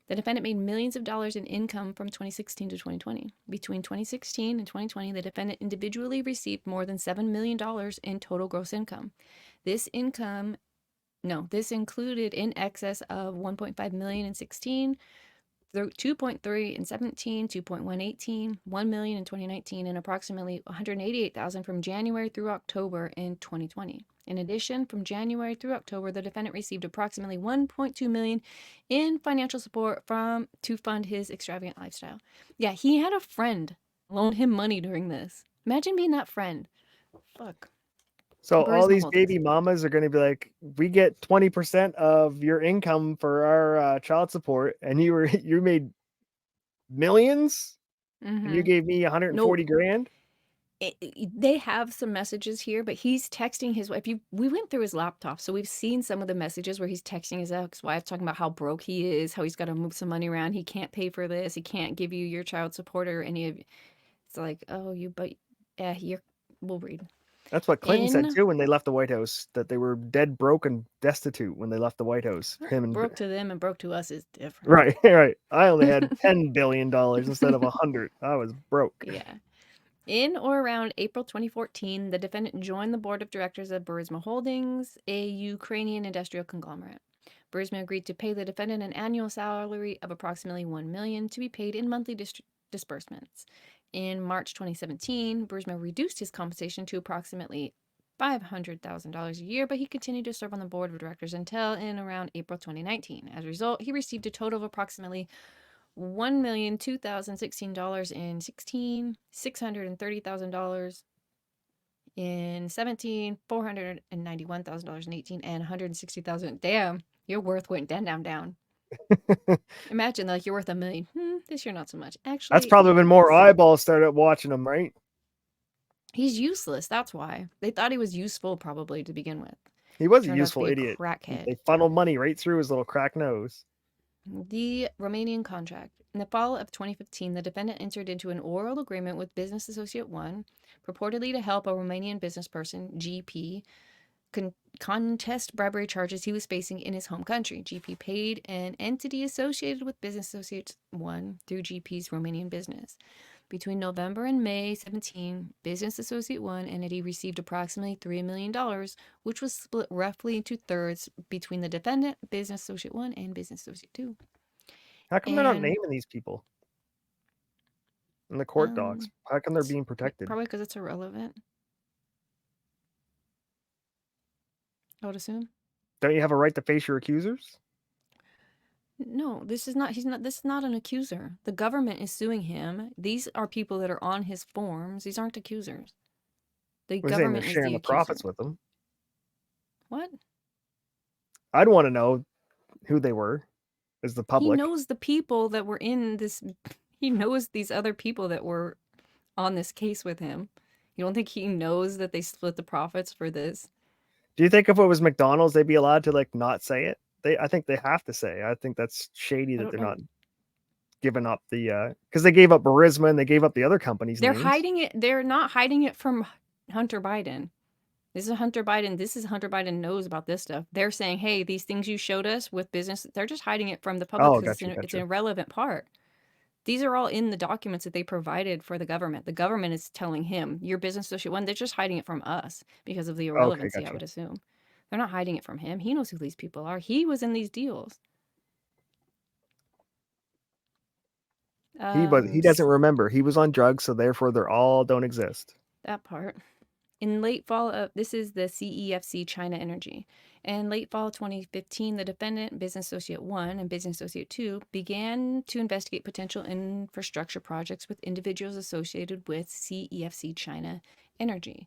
The defendant made millions of dollars in income from 2016 to 2020. Between 2016 and 2020, the defendant individually received more than $7 million in total gross income. This included in excess of $1.5 million in 16, 2.3 in 17, 2.1 18, 1 million in 2019, and approximately 188,000 from January through October in 2020. In addition, from January through October, the defendant received approximately 1.2 million in financial support to fund his extravagant lifestyle. Yeah, he had a friend loan him money during this. Imagine being that friend. Fuck. So Where's all my these whole baby mamas are going to be like, we get 20% of your income for our child support, and you made millions, and you Mm-hmm. gave me No, 140 grand. They have some messages here, but he's texting his wife. We went through his laptop, so we've seen some of the messages where he's texting his ex-wife, talking about how broke he is, how he's got to move some money around. He can't pay for this. He can't give you your child support or any of. It's like, oh, but yeah, we'll read. That's what Clinton said In too when they left the White House, that they were dead broke and destitute when they left the White House. well, Him and broke to them and broke to us is different. right, right. I only had $10 billion instead of 100. I was broke. Yeah. In or around April 2014, the defendant joined the board of directors of Burisma Holdings, a Ukrainian industrial conglomerate. Burisma agreed to pay the defendant an annual salary of approximately $1 million to be paid in monthly disbursements. In March 2017, Burisma reduced his compensation to approximately $500,000 a year, but he continued to serve on the board of directors until in around April 2019. As a result, he received a total of approximately $1,002,016 in 16, $630,000 in 17, $491,000 in 18, and $160,000. Damn, your worth went down. Imagine like you're worth $1 million. This year not so much. Actually, That's probably when more eyeballs started watching him, right? he's useless. That's why they thought he was useful, probably to begin with. He was a Turned out to useful be a idiot. crackhead. They funneled money right through his little crack nose. The Romanian contract. In the fall of 2015, the defendant entered into an oral agreement with Business Associate 1, purportedly to help a Romanian businessperson, GP, contest bribery charges he was facing in his home country. GP paid an entity associated with Business Associate 1 through GP's Romanian business. Between November and May 17, Business Associate 1 entity received approximately $3 million, which was split roughly into thirds between the defendant, Business Associate 1, and Business Associate 2. How come they're not naming these people in the court docs? How come they're being protected? Probably because it's irrelevant, I would assume. Don't you have a right to face your accusers? No, this is not an accuser. The government is suing him. These are people that are on his forms. These aren't accusers. The We're saying they're government is sharing the the accuser. profits with them. What? I'd want to know who they were as the public. He knows the people that were in this. He knows these other people that were on this case with him. You don't think he knows that they split the profits for this? Do you think if it was McDonald's, they'd be allowed to like not say it? I think they have to say. I think that's shady that they're not giving up the because they gave up Burisma and they gave up the other companies. They're names. hiding it. They're not hiding it from Hunter Biden. This is Hunter Biden knows about this stuff. They're saying, hey, these things you showed us with business, they're just hiding it from the public because it's an irrelevant part. These are all in the documents that they provided for the government. The government is telling him, your Business Associate 1, they're just hiding it from us because of the irrelevancy, I would assume. They're not hiding it from him. He knows who these people are. He was in these deals. He doesn't remember. He was on drugs, so therefore they all don't exist. That part. In late fall of, this is the CEFC China Energy. In late fall 2015, the defendant, Business Associate 1 and Business Associate 2, began to investigate potential infrastructure projects with individuals associated with CEFC China Energy,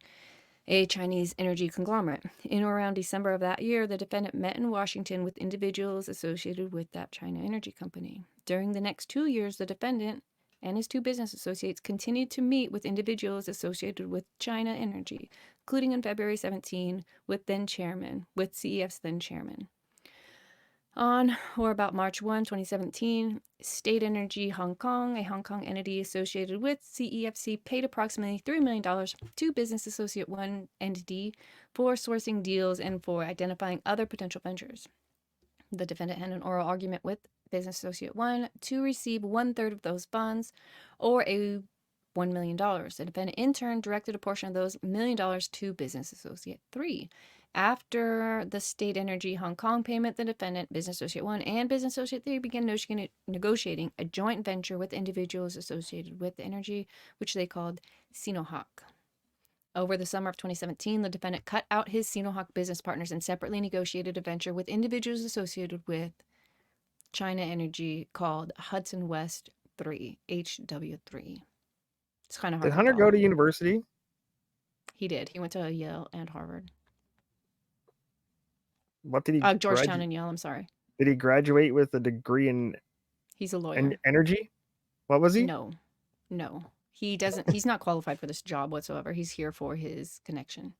a Chinese energy conglomerate. In or around December of that year, the defendant met in Washington with individuals associated with that China energy company. During the next 2 years, the defendant and his two business associates continued to meet with individuals associated with China Energy, including on February 17 with CEF's then chairman. On or about March 1, 2017, State Energy Hong Kong, a Hong Kong entity associated with CEFC, paid approximately $3 million to Business Associate 1 entity for sourcing deals and for identifying other potential ventures. The defendant had an oral argument with Business Associate 1 to receive 1/3 of those funds, or $1 million. The defendant in turn directed a portion of those $1 million to Business Associate 3. After the State Energy Hong Kong payment, the defendant, Business Associate 1 and Business Associate 3 began negotiating a joint venture with individuals associated with the energy, which they called Sinohawk. Over the summer of 2017, the defendant cut out his Sinohawk business partners and separately negotiated a venture with individuals associated with China Energy called Hudson West 3, HW3. It's kind of hard. Did Hunter go to university? He did. He went to Yale and Harvard. What did he? Georgetown and Yale. I'm sorry. Did he graduate with a degree in? He's a lawyer. Energy. What was he? No. He's not qualified for this job whatsoever. He's here for his connection.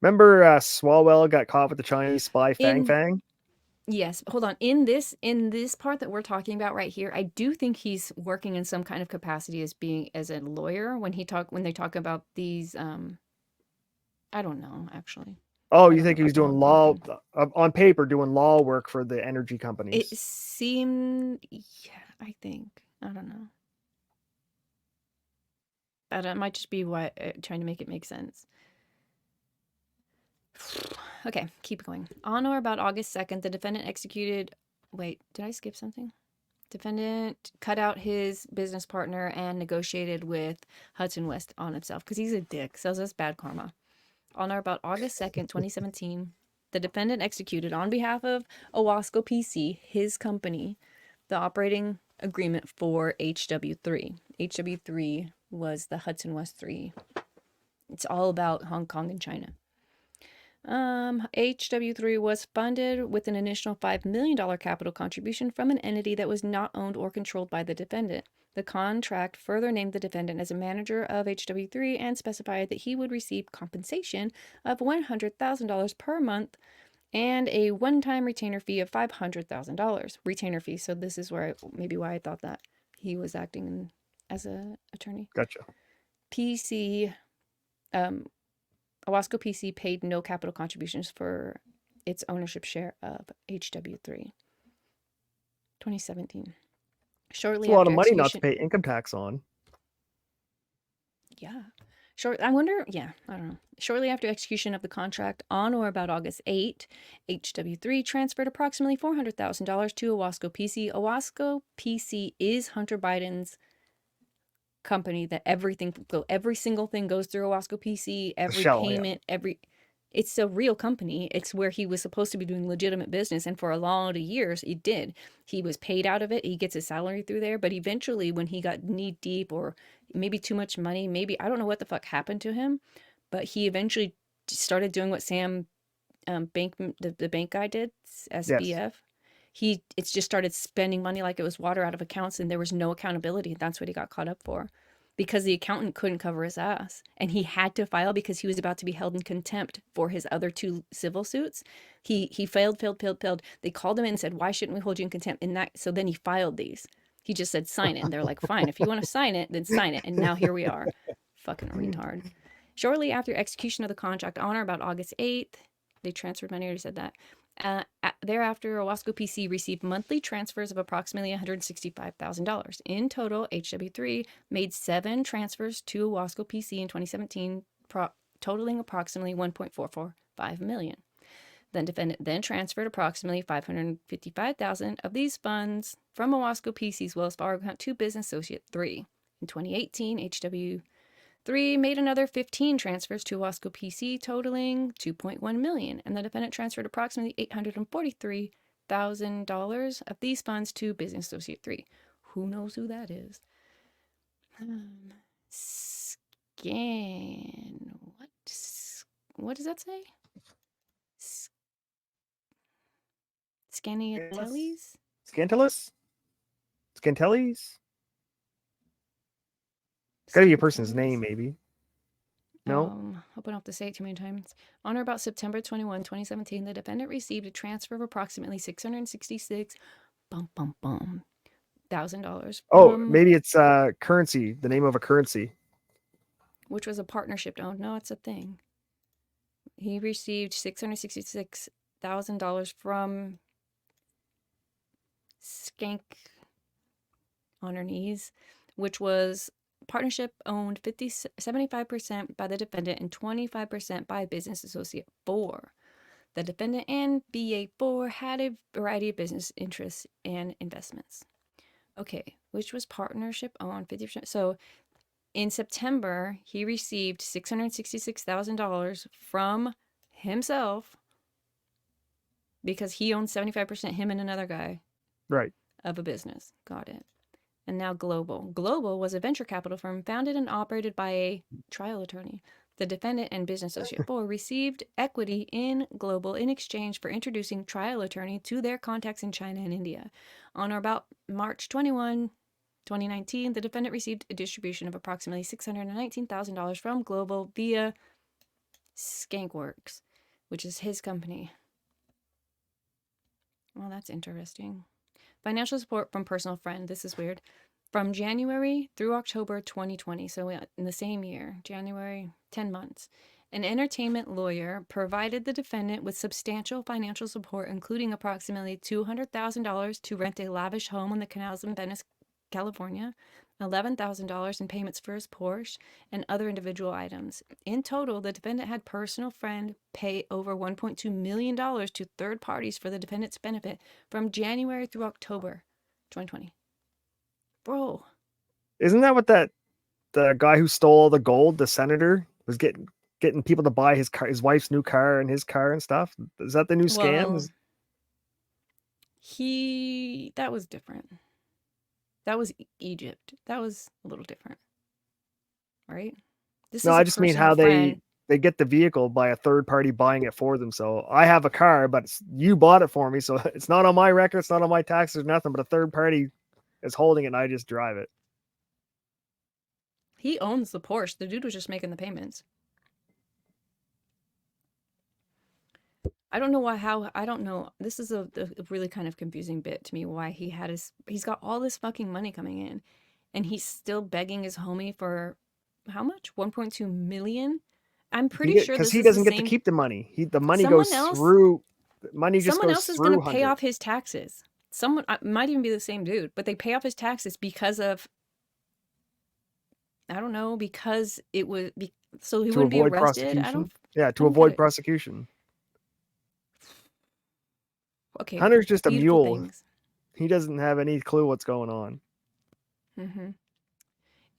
Remember Swalwell got caught with the Chinese spy Fang In Fang? Yes, hold on. In this part that we're talking about right here, I do think he's working in some kind of capacity as being as a lawyer when they talk about these I don't know actually. Oh, I you don't know think he was about the doing whole law thing. on paper, doing law work for the energy It companies? seemed, yeah, I think. I don't know. That might just be why trying to make it make sense. Okay, keep going. On or about August 2nd, the defendant executed. Wait, did I skip something? Defendant cut out his business partner and negotiated with Hudson West on himself because he's a dick. So that's bad karma. On or about August 2nd, 2017, the defendant executed on behalf of Owasco PC, his company, the operating agreement for HW3. HW3 was the Hudson West 3. It's all about Hong Kong and China. HW3 was funded with an initial $5 million capital contribution from an entity that was not owned or controlled by the defendant. The contract further named the defendant as a manager of HW3 and specified that he would receive compensation of $100,000 per month and a one-time retainer fee of $500,000. Retainer fee. So this is where maybe why I thought that he was acting as an attorney. Gotcha. PC, Owasco PC paid no capital contributions for its ownership share of HW3. 2017. It's Shortly a lot after of money not to execution. pay income tax on. Yeah. I wonder, yeah, I don't know. Shortly after execution of the contract, on or about August 8, HW3 transferred approximately $400,000 to Owasco PC. Owasco PC is Hunter Biden's company that every single thing goes through Owasco PC, The every shell, yeah. payment, it's a real company. It's where he was supposed to be doing legitimate business, and for a lot of years he did. He was paid out of it. He gets his salary through there, but eventually when he got knee deep or maybe too much money, maybe I don't know what the fuck happened to him, but he eventually started doing what Sam the bank guy did, Yes. SBF. It's just started spending money like it was water out of accounts, and there was no accountability. That's what he got caught up for, because the accountant couldn't cover his ass, and he had to file because he was about to be held in contempt for his other two civil suits. He failed. They called him in and said, "Why shouldn't we hold you in contempt?" So then he filed these. He just said sign it, and they're like, "Fine, if you want to sign it, then sign it." And now here we are, fucking retard. Shortly after execution of the contract, on or about August 8th, they transferred money. I already said that. Thereafter, Owasco PC received monthly transfers of approximately $165,000. In total, HW3 made 7 transfers to Owasco PC in 2017, totaling approximately $1.445 million. The defendant then transferred approximately $555,000 of these funds from Owasco PC's Wells Fargo account to Business Associate 3. In 2018, HW3 made another 15 transfers to Owasco PC, totaling $2.1 million, and the defendant transferred approximately $843,000 of these funds to Business Associate 3. Who knows who that is? Scan. What does that say? Scaniatellis? Scantellis? Scantellis? It's gotta be a person's name, maybe. No? Hope I don't have to say it too many times. On or about September 21, 2017, the defendant received a transfer of approximately $666,000 Oh, from, maybe it's currency, the name of a currency. which was a partnership. Oh, no, it's a thing. He received $666,000 from Skank on her knees, which was partnership owned 75% by the defendant and 25% by Business Associate 4. The defendant and BA4 had a variety of business interests and investments. Okay, which was partnership owned 50%. So in September, he received $666,000 from himself because he owned 75%, him and another guy, Right. of a business. Got it. And now Global. Global was a venture capital firm founded and operated by a trial attorney. The defendant and Business Associate 4 received equity in Global in exchange for introducing trial attorney to their contacts in China and India. On or about March 21, 2019, the defendant received a distribution of approximately $619,000 from Global via Skankworks, which is his company. Well, that's interesting. Financial support from personal friend. This is weird. From January through October 2020, so in the same year, January, 10 months, an entertainment lawyer provided the defendant with substantial financial support, including approximately $200,000 to rent a lavish home on the canals in Venice, California, $11,000 in payments for his Porsche, and other individual items. In total, the defendant had personal friend pay over $1.2 million to third parties for the defendant's benefit from January through October 2020. Bro, Isn't that what the guy who stole all the gold, the senator, was getting people to buy his car, his wife's new car, and his car and stuff? Is that the new scam? well, that was different. That was Egypt. That was a little different, right? This No, is I a just mean personal how friend. they get the vehicle by a third party buying it for them. So I have a car, but you bought it for me, so it's not on my record, it's not on my taxes, nothing. But a third party is holding it, and I just drive it. He owns the Porsche. The dude was just making the payments. I don't know why, I don't know. This is a really kind of confusing bit to me why he's got all this fucking money coming in and he's still begging his homie for how much? 1.2 million? I'm pretty sure Because this he is the doesn't get to same. keep the money. The money Someone goes else, through. Money just someone goes else is going through to pay Hunter. off his taxes. Someone might even be the same dude, but they pay off his taxes because of, I don't know, because it was so he To wouldn't be avoid arrested. prosecution. Yeah, I to don't get avoid it. prosecution. Okay, Hunter's just a beautiful mule. things. He doesn't have any clue what's going on. Mm-hmm.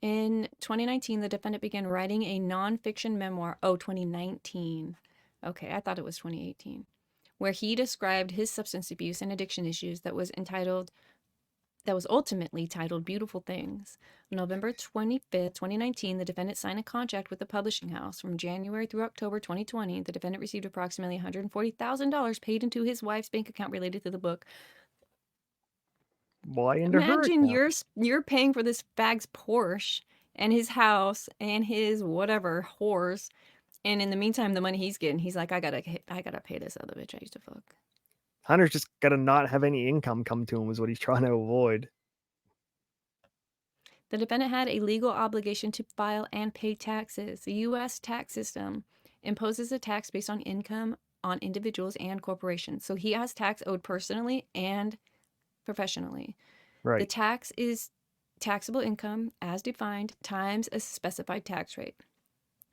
In 2019, the defendant began writing a nonfiction memoir. Oh, 2019. Okay, I thought it was 2018, where he described his substance abuse and addiction issues that was ultimately titled Beautiful Things. On November 25th, 2019, the defendant signed a contract with the publishing house. From January through October 2020, the defendant received approximately $140,000 paid into his wife's bank account related to the book. Why into her Imagine account? you're paying for this fag's Porsche and his house and his whatever horse, and in the meantime, the money he's getting, he's like, I gotta pay this other bitch I used to fuck. Hunter's just gotta not have any income come to him is what he's trying to avoid. The defendant had a legal obligation to file and pay taxes. The U.S. tax system imposes a tax based on income on individuals and corporations. So he has tax owed personally and professionally. The Right. tax is taxable income as defined times a specified tax rate.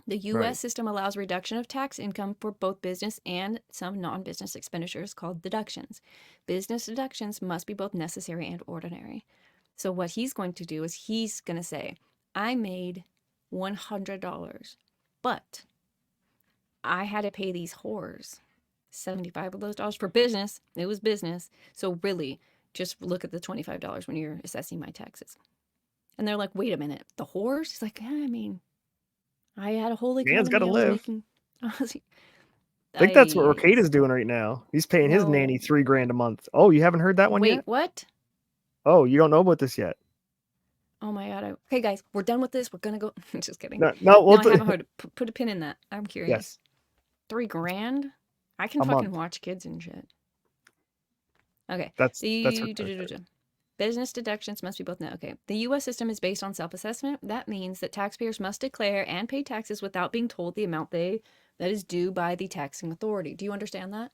The Right. U.S. system allows reduction of tax income for both business and some non business expenditures called deductions. Business deductions must be both necessary and ordinary. So, what he's going to do is he's going to say, I made $100, but I had to pay these whores 75 of those dollars for business. It was business. So, really, just look at the $25 when you're assessing my taxes. And they're like, wait a minute, the whores? He's like, yeah, I mean, I had a whole Man's gotta economy. I was live. making. I think that's what I Rocade is doing right now. He's paying his nanny no. $3,000 a month. Oh, you haven't heard that one Wait, yet? what? Oh, you don't know about this yet? Oh my god. Okay, guys, we're done with this. We're gonna go. Just kidding. No, no. No, I haven't heard. Put a pin in that. I'm curious. Yes, $3,000? I can a fucking month. watch kids and shit. Okay. That's her The character. business deductions must be both net. Okay. The U.S. system is based on self-assessment. That means that taxpayers must declare and pay taxes without being told the amount that is due by the taxing authority. Do you understand that?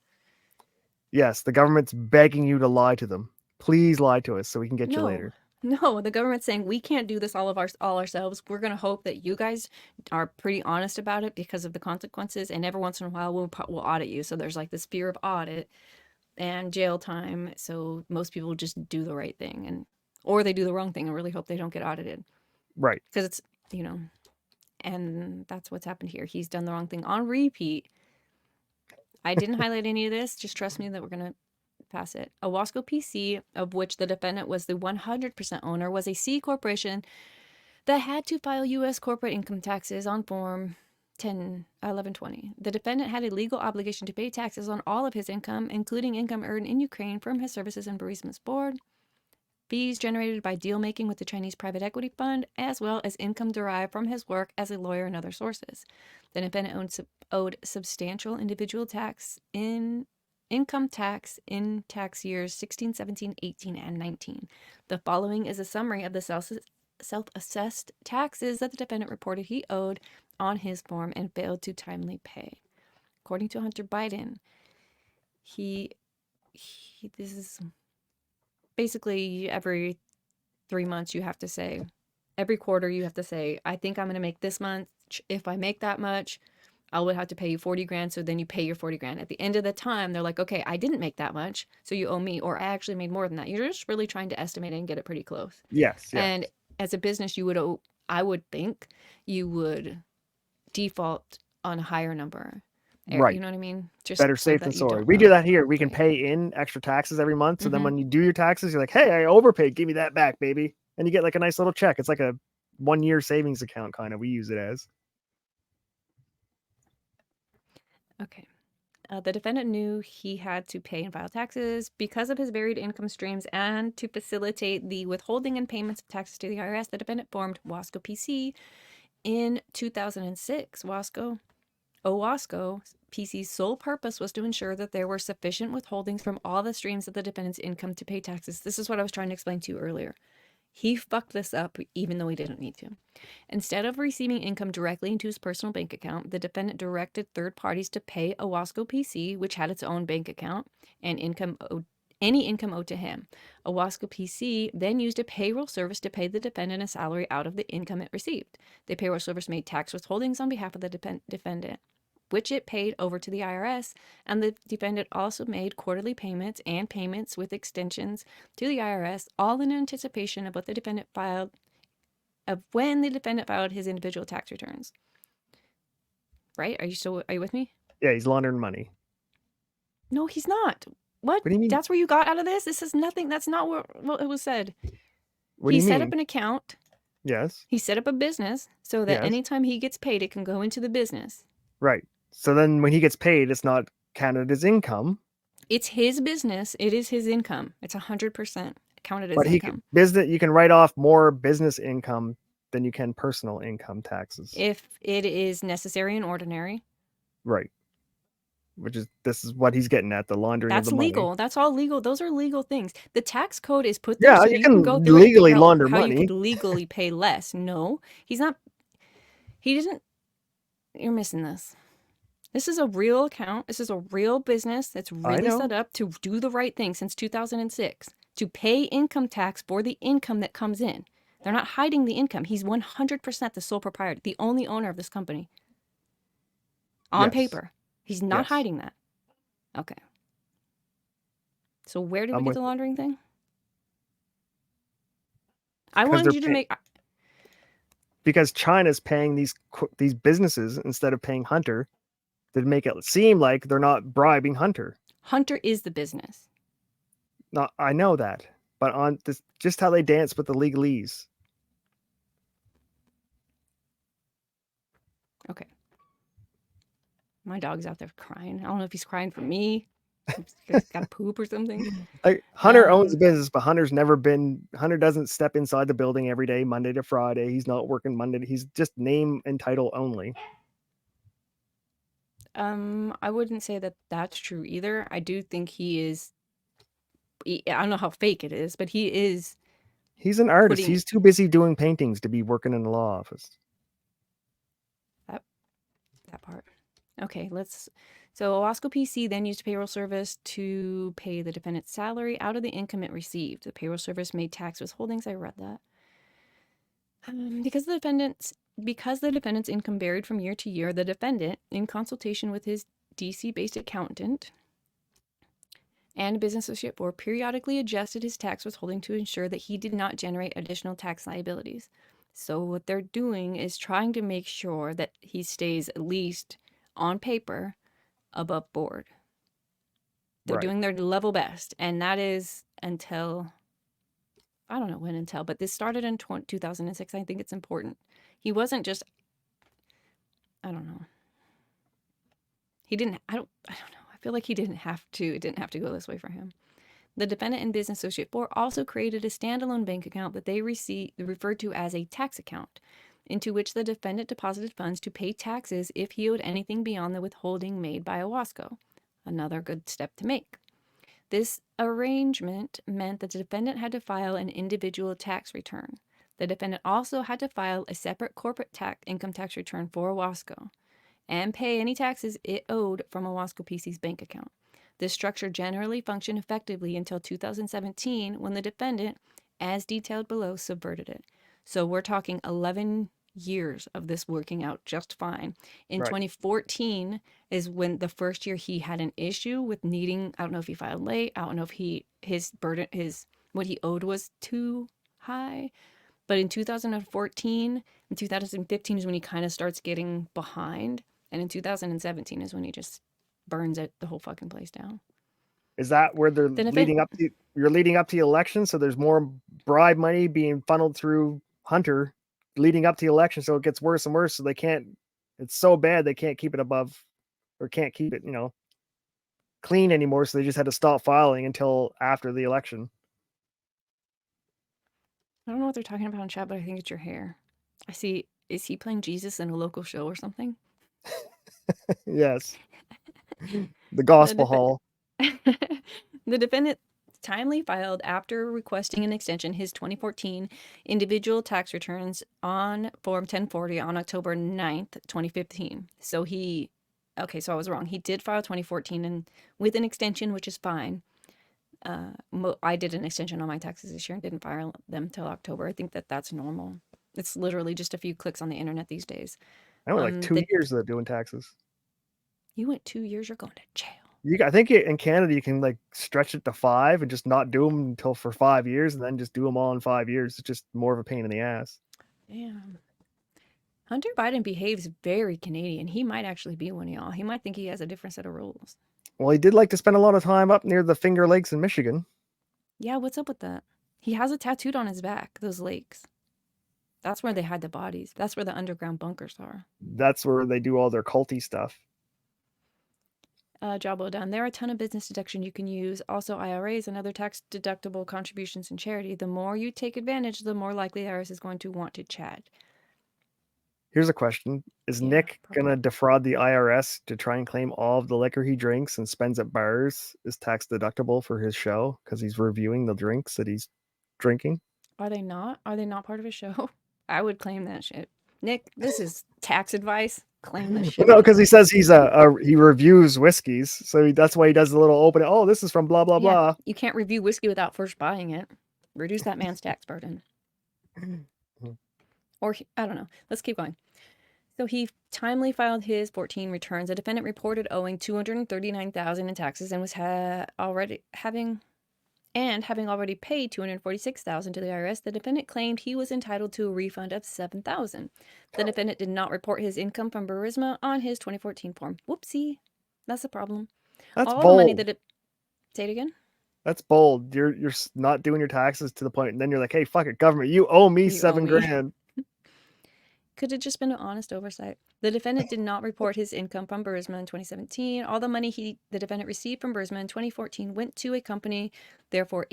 Yes, the government's begging you to lie to them. Please lie to us so we can get you No. later. No, the government's saying we can't do this all ourselves. We're going to hope that you guys are pretty honest about it because of the consequences, and every once in a while we'll audit you. So there's like this fear of audit and jail time. So most people just do the right thing, or they do the wrong thing and really hope they don't get audited Right. because it's, you know, and that's what's happened here. He's done the wrong thing on repeat. I didn't highlight any of this. Just trust me that we're going to pass it. A Wasco PC, of which the defendant was the 100% owner, was a C corporation that had to file U.S. corporate income taxes on Form 1120. The defendant had a legal obligation to pay taxes on all of his income, including income earned in Ukraine from his services and bereavements board. fees generated by deal making with the Chinese private equity fund, as well as income derived from his work as a lawyer and other sources. The defendant owed substantial individual income tax in tax years 16, 17, 18, and 19. The following is a summary of the self-assessed taxes that the defendant reported he owed on his form and failed to timely pay. According to Hunter Biden, this is basically every 3 months you have to say, every quarter you have to say, I think I'm going to make this much. If I make that much, I would have to pay you 40 grand. So then you pay your 40 grand. At the end of the time, they're like, okay, I didn't make that much, so you owe me, or I actually made more than that. You're just really trying to estimate it and get it pretty close. Yes, yes. And as a business, I would think you would default on a higher number. Right. You know what I mean? Just better so safe that than you sorry. don't We know. do that here. We can Right. pay in extra taxes every month. So then Mhm. when you do your taxes, you're like, hey, I overpaid. Give me that back, baby. And you get like a nice little check. It's like a 1 year savings account kind of. We use it as. Okay. The defendant knew he had to pay and file taxes because of his varied income streams, and to facilitate the withholding and payments of taxes to the IRS, the defendant formed Wasco PC in 2006. Wasco PC's sole purpose was to ensure that there were sufficient withholdings from all the streams of the defendant's income to pay taxes. This is what I was trying to explain to you earlier. He fucked this up even though he didn't need to. Instead of receiving income directly into his personal bank account, the defendant directed third parties to pay Owasco PC, which had its own bank account, and any income owed to him. Owasco PC then used a payroll service to pay the defendant a salary out of the income it received. The payroll service made tax withholdings on behalf of the defendant, which it paid over to the IRS, and the defendant also made quarterly payments and payments with extensions to the IRS, all in anticipation of when the defendant filed his individual tax returns. Right? Are you with me? Yeah, he's laundering money. No, he's not. What? What do you mean? That's where you got out of this? This is nothing. That's not what it was said. What do He you set mean? up an account. Yes. He set up a business so that Yes. anytime he gets paid, it can go into the business. Right. So then when he gets paid, it's not counted as income. It's his business. It is his income. It's 100% counted as But income. you can write off more business income than you can personal income taxes. If it is necessary and ordinary. Right. This is what he's getting at, the laundering of That's the money. legal. That's all legal. Those are legal things. The tax code is put there Yeah, so you you can go can through it and legally figure out launder how you money. could legally pay less. No, he's not. He didn't. You're missing this. This is a real account. This is a real business that's really set up to do the right thing since 2006, to pay income tax for the income that comes in. They're not hiding the income. He's 100% the sole proprietor, the only owner of this company. On paper. He's not hiding that. Okay. So where did we get the laundering thing? I wanted you to make... Because China's paying these businesses instead of paying Hunter to make it seem like they're not bribing Hunter. Hunter is the business. No, I know that. But on this, just how they dance with the legalese. Okay. My dog's out there crying. I don't know if he's crying for me. He's got to poop or something. Like Hunter owns a business, but Hunter doesn't step inside the building every day, Monday to Friday. He's not working Monday. He's just name and title only. I wouldn't say that that's true either. I do think he is. I don't know how fake it is, but he is. He's an artist. He's too busy doing paintings to be working in the law office. That part. Okay, so Owasco PC then used a payroll service to pay the defendant's salary out of the income it received. The payroll service made tax withholdings. I read that. Because the defendant's income varied from year to year, the defendant, in consultation with his DC-based accountant and business associate board, periodically adjusted his tax withholding to ensure that he did not generate additional tax liabilities. So what they're doing is trying to make sure that he stays at least on paper above board. They're doing their level best, and that is until, I don't know when until, but this started in 2006. I think it's important. He wasn't just, I don't know. I don't know. I feel like it didn't have to go this way for him. The defendant and business associate 4 also created a standalone bank account that they referred to as a tax account, into which the defendant deposited funds to pay taxes if he owed anything beyond the withholding made by Owasco. Another good step to make. This arrangement meant that the defendant had to file an individual tax return. The defendant also had to file a separate corporate income tax return for Owasco and pay any taxes it owed from Owasco PC's bank account. This structure generally functioned effectively until 2017 when the defendant, as detailed below, subverted it. So we're talking 11 years of this working out just fine. In 2014 is when the first year he had an issue with needing, I don't know if he filed late, I don't know if what he owed was too high. But in 2014 and 2015 is when he kind of starts getting behind. And in 2017 is when he just burns the whole fucking place down. Is that where they're leading up to? You're leading up to the election, so there's more bribe money being funneled through Hunter, leading up to the election, so it gets worse and worse. So they can't. It's so bad they can't keep it above, or can't keep it, clean anymore. So they just had to stop filing until after the election. I don't know what they're talking about in chat, but I think it's your hair. I see. Is he playing Jesus in a local show or something? Yes. The Gospel Hall. The defendant timely filed, after requesting an extension, his 2014 individual tax returns on Form 1040 on October 9th, 2015. So I was wrong. He did file 2014 and with an extension, which is fine. I did an extension on my taxes this year and didn't file them till October. I think that's normal. It's literally just a few clicks on the internet these days. I went like 2 years of doing taxes. You went 2 years, you're going to jail. I think in Canada you can like stretch it to 5 and just not do them until for 5 years, and then just do them all in 5 years. It's just more of a pain in the ass. Damn. Hunter Biden behaves very Canadian. He might actually be one of y'all. He might think he has a different set of rules. Well, he did like to spend a lot of time up near the Finger Lakes in Michigan. Yeah, what's up with that? He has it tattooed on his back, those lakes. That's where they hide the bodies. That's where the underground bunkers are. That's where they do all their culty stuff. Job well done. There are a ton of business deduction you can use. Also, IRAs and other tax deductible contributions and charity. The more you take advantage, the more likely the IRS is going to want to chat. Here's a question. Is Nick going to defraud the IRS to try and claim all of the liquor he drinks and spends at bars is tax deductible for his show because he's reviewing the drinks that he's drinking? Are they not? Are they not part of his show? I would claim that shit. Nick, this is tax advice. Claim this shit. No, because he says he reviews whiskeys, so that's why he does the little opening. Oh, this is from blah blah blah. You can't review whiskey without first buying it. Reduce that man's tax burden. Or I don't know. Let's keep going. So he timely filed his 14 returns. The defendant reported owing $239,000 in taxes and was having already paid $246,000 to the IRS. The defendant claimed he was entitled to a refund of $7,000. The defendant did not report his income from Burisma on his 2014 form. Whoopsie, that's a problem. That's all bold. The money that say it again. That's bold. You're not doing your taxes to the point, and then you're like, hey, fuck it, government, you owe me $7,000. Could have just been an honest oversight. The defendant did not report his income from Burisma in 2017. All the money the defendant received from Burisma in 2014 went to a company, therefore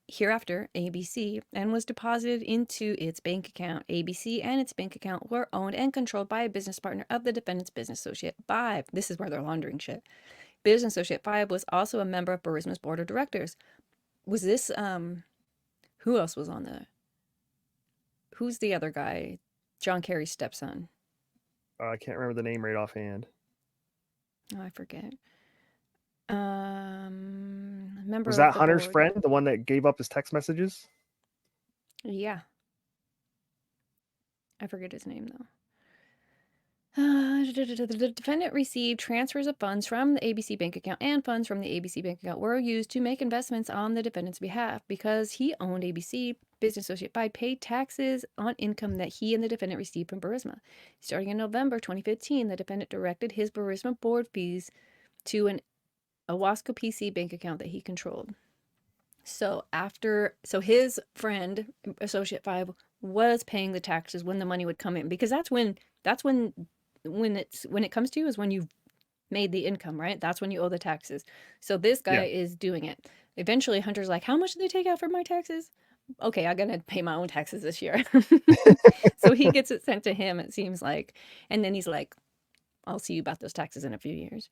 hereafter ABC, and was deposited into its bank account. ABC and its bank account were owned and controlled by a business partner of the defendant's business associate, 5. This is where they're laundering shit. Business associate 5 was also a member of Burisma's board of directors. Was this, who else was on there? Who's the other guy? John Kerry's stepson. I can't remember the name right offhand. Oh, I forget. Member was that Hunter's board. friend, the one that gave up his text messages? Yeah. I forget his name, though. The defendant received transfers of funds from the ABC bank account, and funds from the ABC bank account were used to make investments on the defendant's behalf. Because he owned ABC, business associate 5 paid taxes on income that he and the defendant received from Burisma. Starting in November 2015, the defendant directed his Burisma board fees to an Owasco PC bank account that he controlled. So his friend, associate 5, was paying the taxes when the money would come in, because that's when it comes to you is when you've made the income, right? That's when you owe the taxes. So this guy is doing it. Eventually, Hunter's like, how much do they take out for my taxes? Okay, I'm gonna pay my own taxes this year. So he gets it sent to him, it seems like. And then he's like, I'll see you about those taxes in a few years.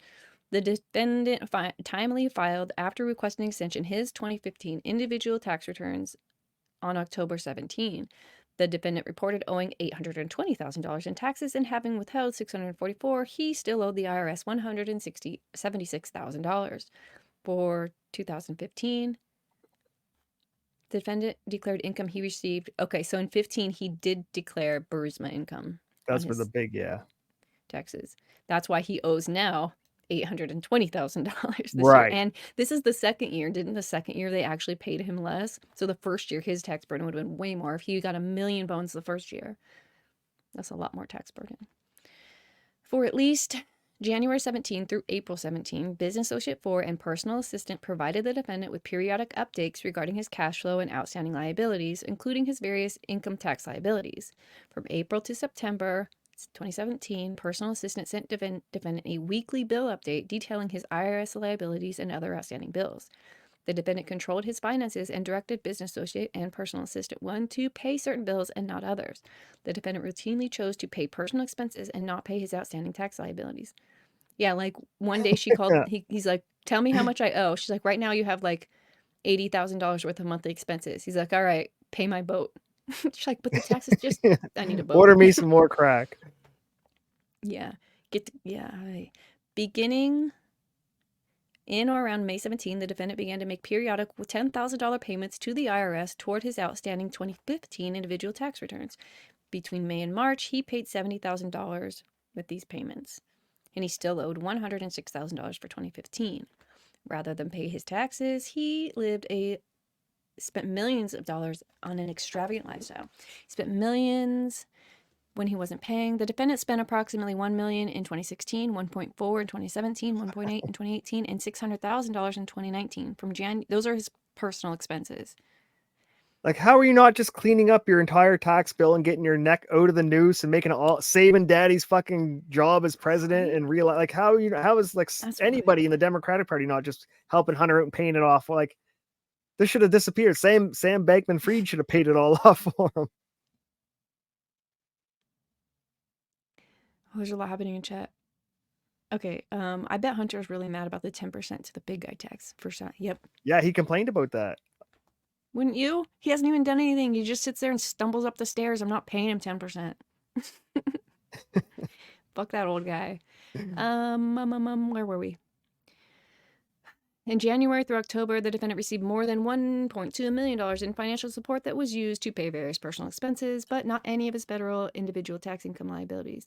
The defendant timely filed, after requesting extension, his 2015 individual tax returns on October 17. The defendant reported owing $820,000 in taxes and having withheld $644,000. He still owed the IRS $176,000. For 2015, the defendant declared income he received. Okay, so in 15, he did declare Burisma income on That's for the his big, yeah. taxes. That's why he owes now $820,000 this year. Right. And this is the second year. Didn't the second year they actually paid him less? So the first year, his tax burden would have been way more if he got $1 million bones the first year. That's a lot more tax burden. For at least January 17 through April 17, Business Associate 4 and personal assistant provided the defendant with periodic updates regarding his cash flow and outstanding liabilities, including his various income tax liabilities. From April to September 2017, personal assistant sent defendant a weekly bill update detailing his IRS liabilities and other outstanding bills. The defendant controlled his finances and directed business associate and personal assistant 1 to pay certain bills and not others. The defendant routinely chose to pay personal expenses and not pay his outstanding tax liabilities. Yeah, like one day she called, he's like, tell me how much I owe. She's like, right now you have like $80,000 worth of monthly expenses. He's like, all right, pay my boat. She's like, but the taxes just, I need a boat. Order me some more crack. Yeah. Beginning in or around May 17, the defendant began to make periodic $10,000 payments to the IRS toward his outstanding 2015 individual tax returns. Between May and March, he paid $70,000 with these payments, and he still owed $106,000 for 2015. Rather than pay his taxes, he spent millions of dollars on an extravagant lifestyle. He spent millions when he wasn't paying. The defendant spent approximately $1 million in 2016, $1.4 million in 2017, $1.8 million in 2018, and $600,000 in 2019. Those are his personal expenses. Like, how are you not just cleaning up your entire tax bill and getting your neck out of the noose and making saving daddy's fucking job as president and realize, like, how is like anybody in the Democratic Party not just helping Hunter out and paying it off? Like, this should have disappeared. Sam Bankman-Fried should have paid it all off for him. Oh, there's a lot happening in chat. Okay, I bet Hunter's really mad about the 10% to the big guy tax. Yep. Yeah, he complained about that. Wouldn't you? He hasn't even done anything. He just sits there and stumbles up the stairs. I'm not paying him 10%. Fuck that old guy. Where were we? In January through October, the defendant received more than $1.2 million in financial support that was used to pay various personal expenses, but not any of his federal individual tax income liabilities.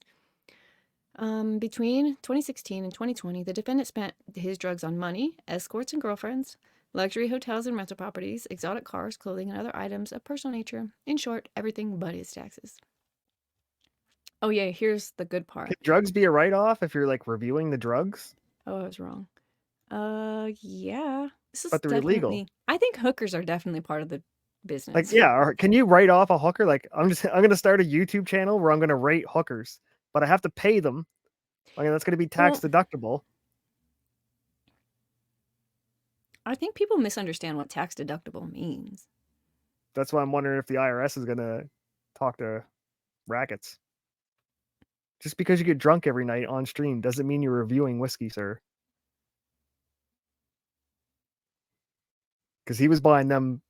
Between 2016 and 2020, the defendant spent his drugs on money, escorts and girlfriends, luxury hotels and rental properties, exotic cars, clothing, and other items of personal nature. In short, everything but his taxes. Oh yeah, here's the good part. Can drugs be a write-off if you're like reviewing the drugs? Oh, I was wrong. Yeah. But they're illegal. I think hookers are definitely part of the business. Like, yeah, or can you write off a hooker? Like, I'm gonna start a YouTube channel where I'm gonna rate hookers, but I have to pay them. I mean, that's gonna be tax deductible. I think people misunderstand what tax deductible means. That's why I'm wondering if the IRS is gonna talk to rackets. Just because you get drunk every night on stream doesn't mean you're reviewing whiskey, sir. Because he was buying them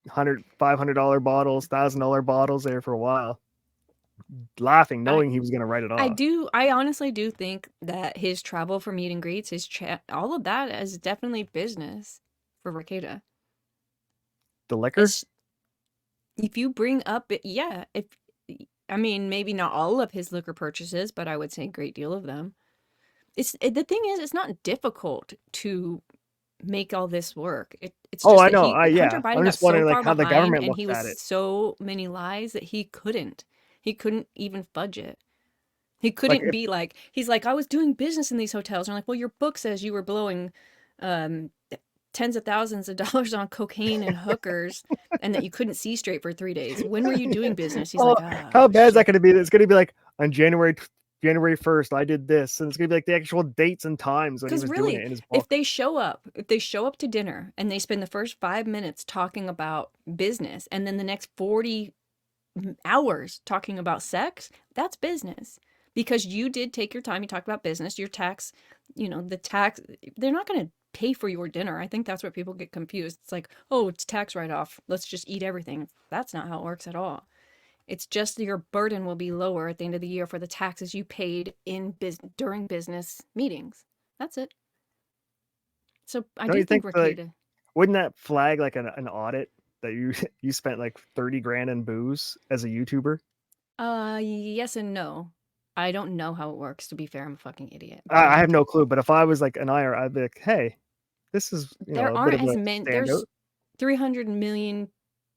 $500 bottles, $1,000 bottles there for a while, laughing, knowing he was going to write it off. I honestly do think that his travel for meet and greets, his chat, all of that is definitely business for Ricada. The liquor? If you bring up it, yeah. I mean, maybe not all of his liquor purchases, but I would say a great deal of them. The thing is, it's not difficult to make all this work. It's just I know. Hunter Biden I'm just wondering like how the government and looks he at was it. so many lies that he couldn't even fudge it. He couldn't be like, he's like, I was doing business in these hotels. And I'm like, well, your book says you were blowing tens of thousands of dollars on cocaine and hookers and that you couldn't see straight for 3 days. When were you doing business? He's like, how bad is that going to be? It's going to be like on January January 1st, I did this, and it's gonna be like the actual dates and times when he Because was doing it really, in his if book. they show up to dinner and they spend the first 5 minutes talking about business and then the next 40 hours talking about sex, that's business. Because you did take your time, you talked about business, your tax, the tax, they're not going to pay for your dinner. I think that's where people get confused. It's like, oh, it's tax write off. Let's just eat everything. That's not how it works at all. It's just your burden will be lower at the end of the year for the taxes you paid during business meetings. That's it. So I Don't do you think think like Ricada. wouldn't that flag like an audit that you you spent like 30 grand in booze as a YouTuber? Yes and no. I don't know how it works, to be fair. I'm a fucking idiot. I But have no clue, but if I was like an IR, I'd be like, hey, this is there a bit aren't of as a many. standout. There's 300 million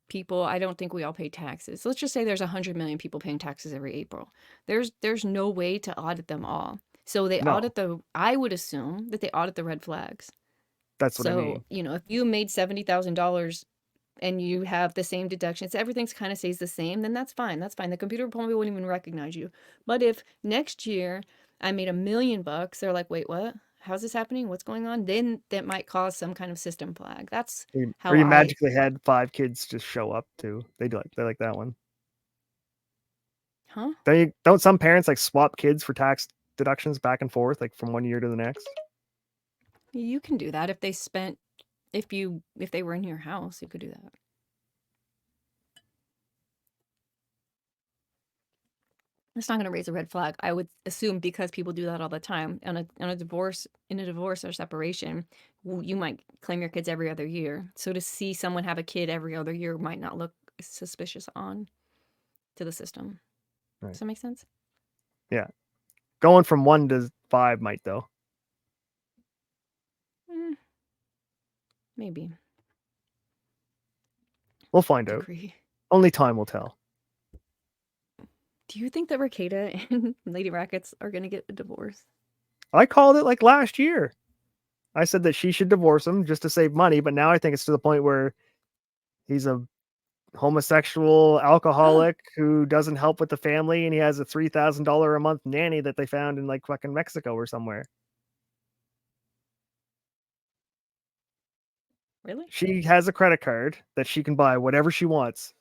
people. I don't think we all pay taxes. Let's just say there's 100 million people paying taxes every April. There's no way to audit them all. So they No, audit I would assume that they audit the red flags. that's what I So, mean. if you made $70,000 and you have the same deductions, everything's kind of stays the same, then that's fine. That's fine. The computer probably wouldn't even recognize you. But if next year I made $1 million, they're like, wait, what? How's this happening? What's going on? Then that might cause some kind of system flag. That's Or how you I, magically had 5 kids just show up too. They like that one. huh? Don't some parents like swap kids for tax deductions back and forth, like from one year to the next? You can do that if if they were in your house, you could do that. It's not going to raise a red flag. I would assume because people do that all the time on a divorce, in a divorce or separation, you might claim your kids every other year. So to see someone have a kid every other year might not look suspicious on to the system. Right. Does that make sense? Yeah. Going from 1 to 5 might though. Mm, maybe. We'll find out. Agree. Only time will tell. Do you think that Ricada and Lady Rackets are going to get a divorce? I called it like last year. I said that she should divorce him just to save money, but now I think it's to the point where he's a homosexual alcoholic who doesn't help with the family, and he has a $3,000 a month nanny that they found in like fucking Mexico or somewhere. Really? She has a credit card that she can buy whatever she wants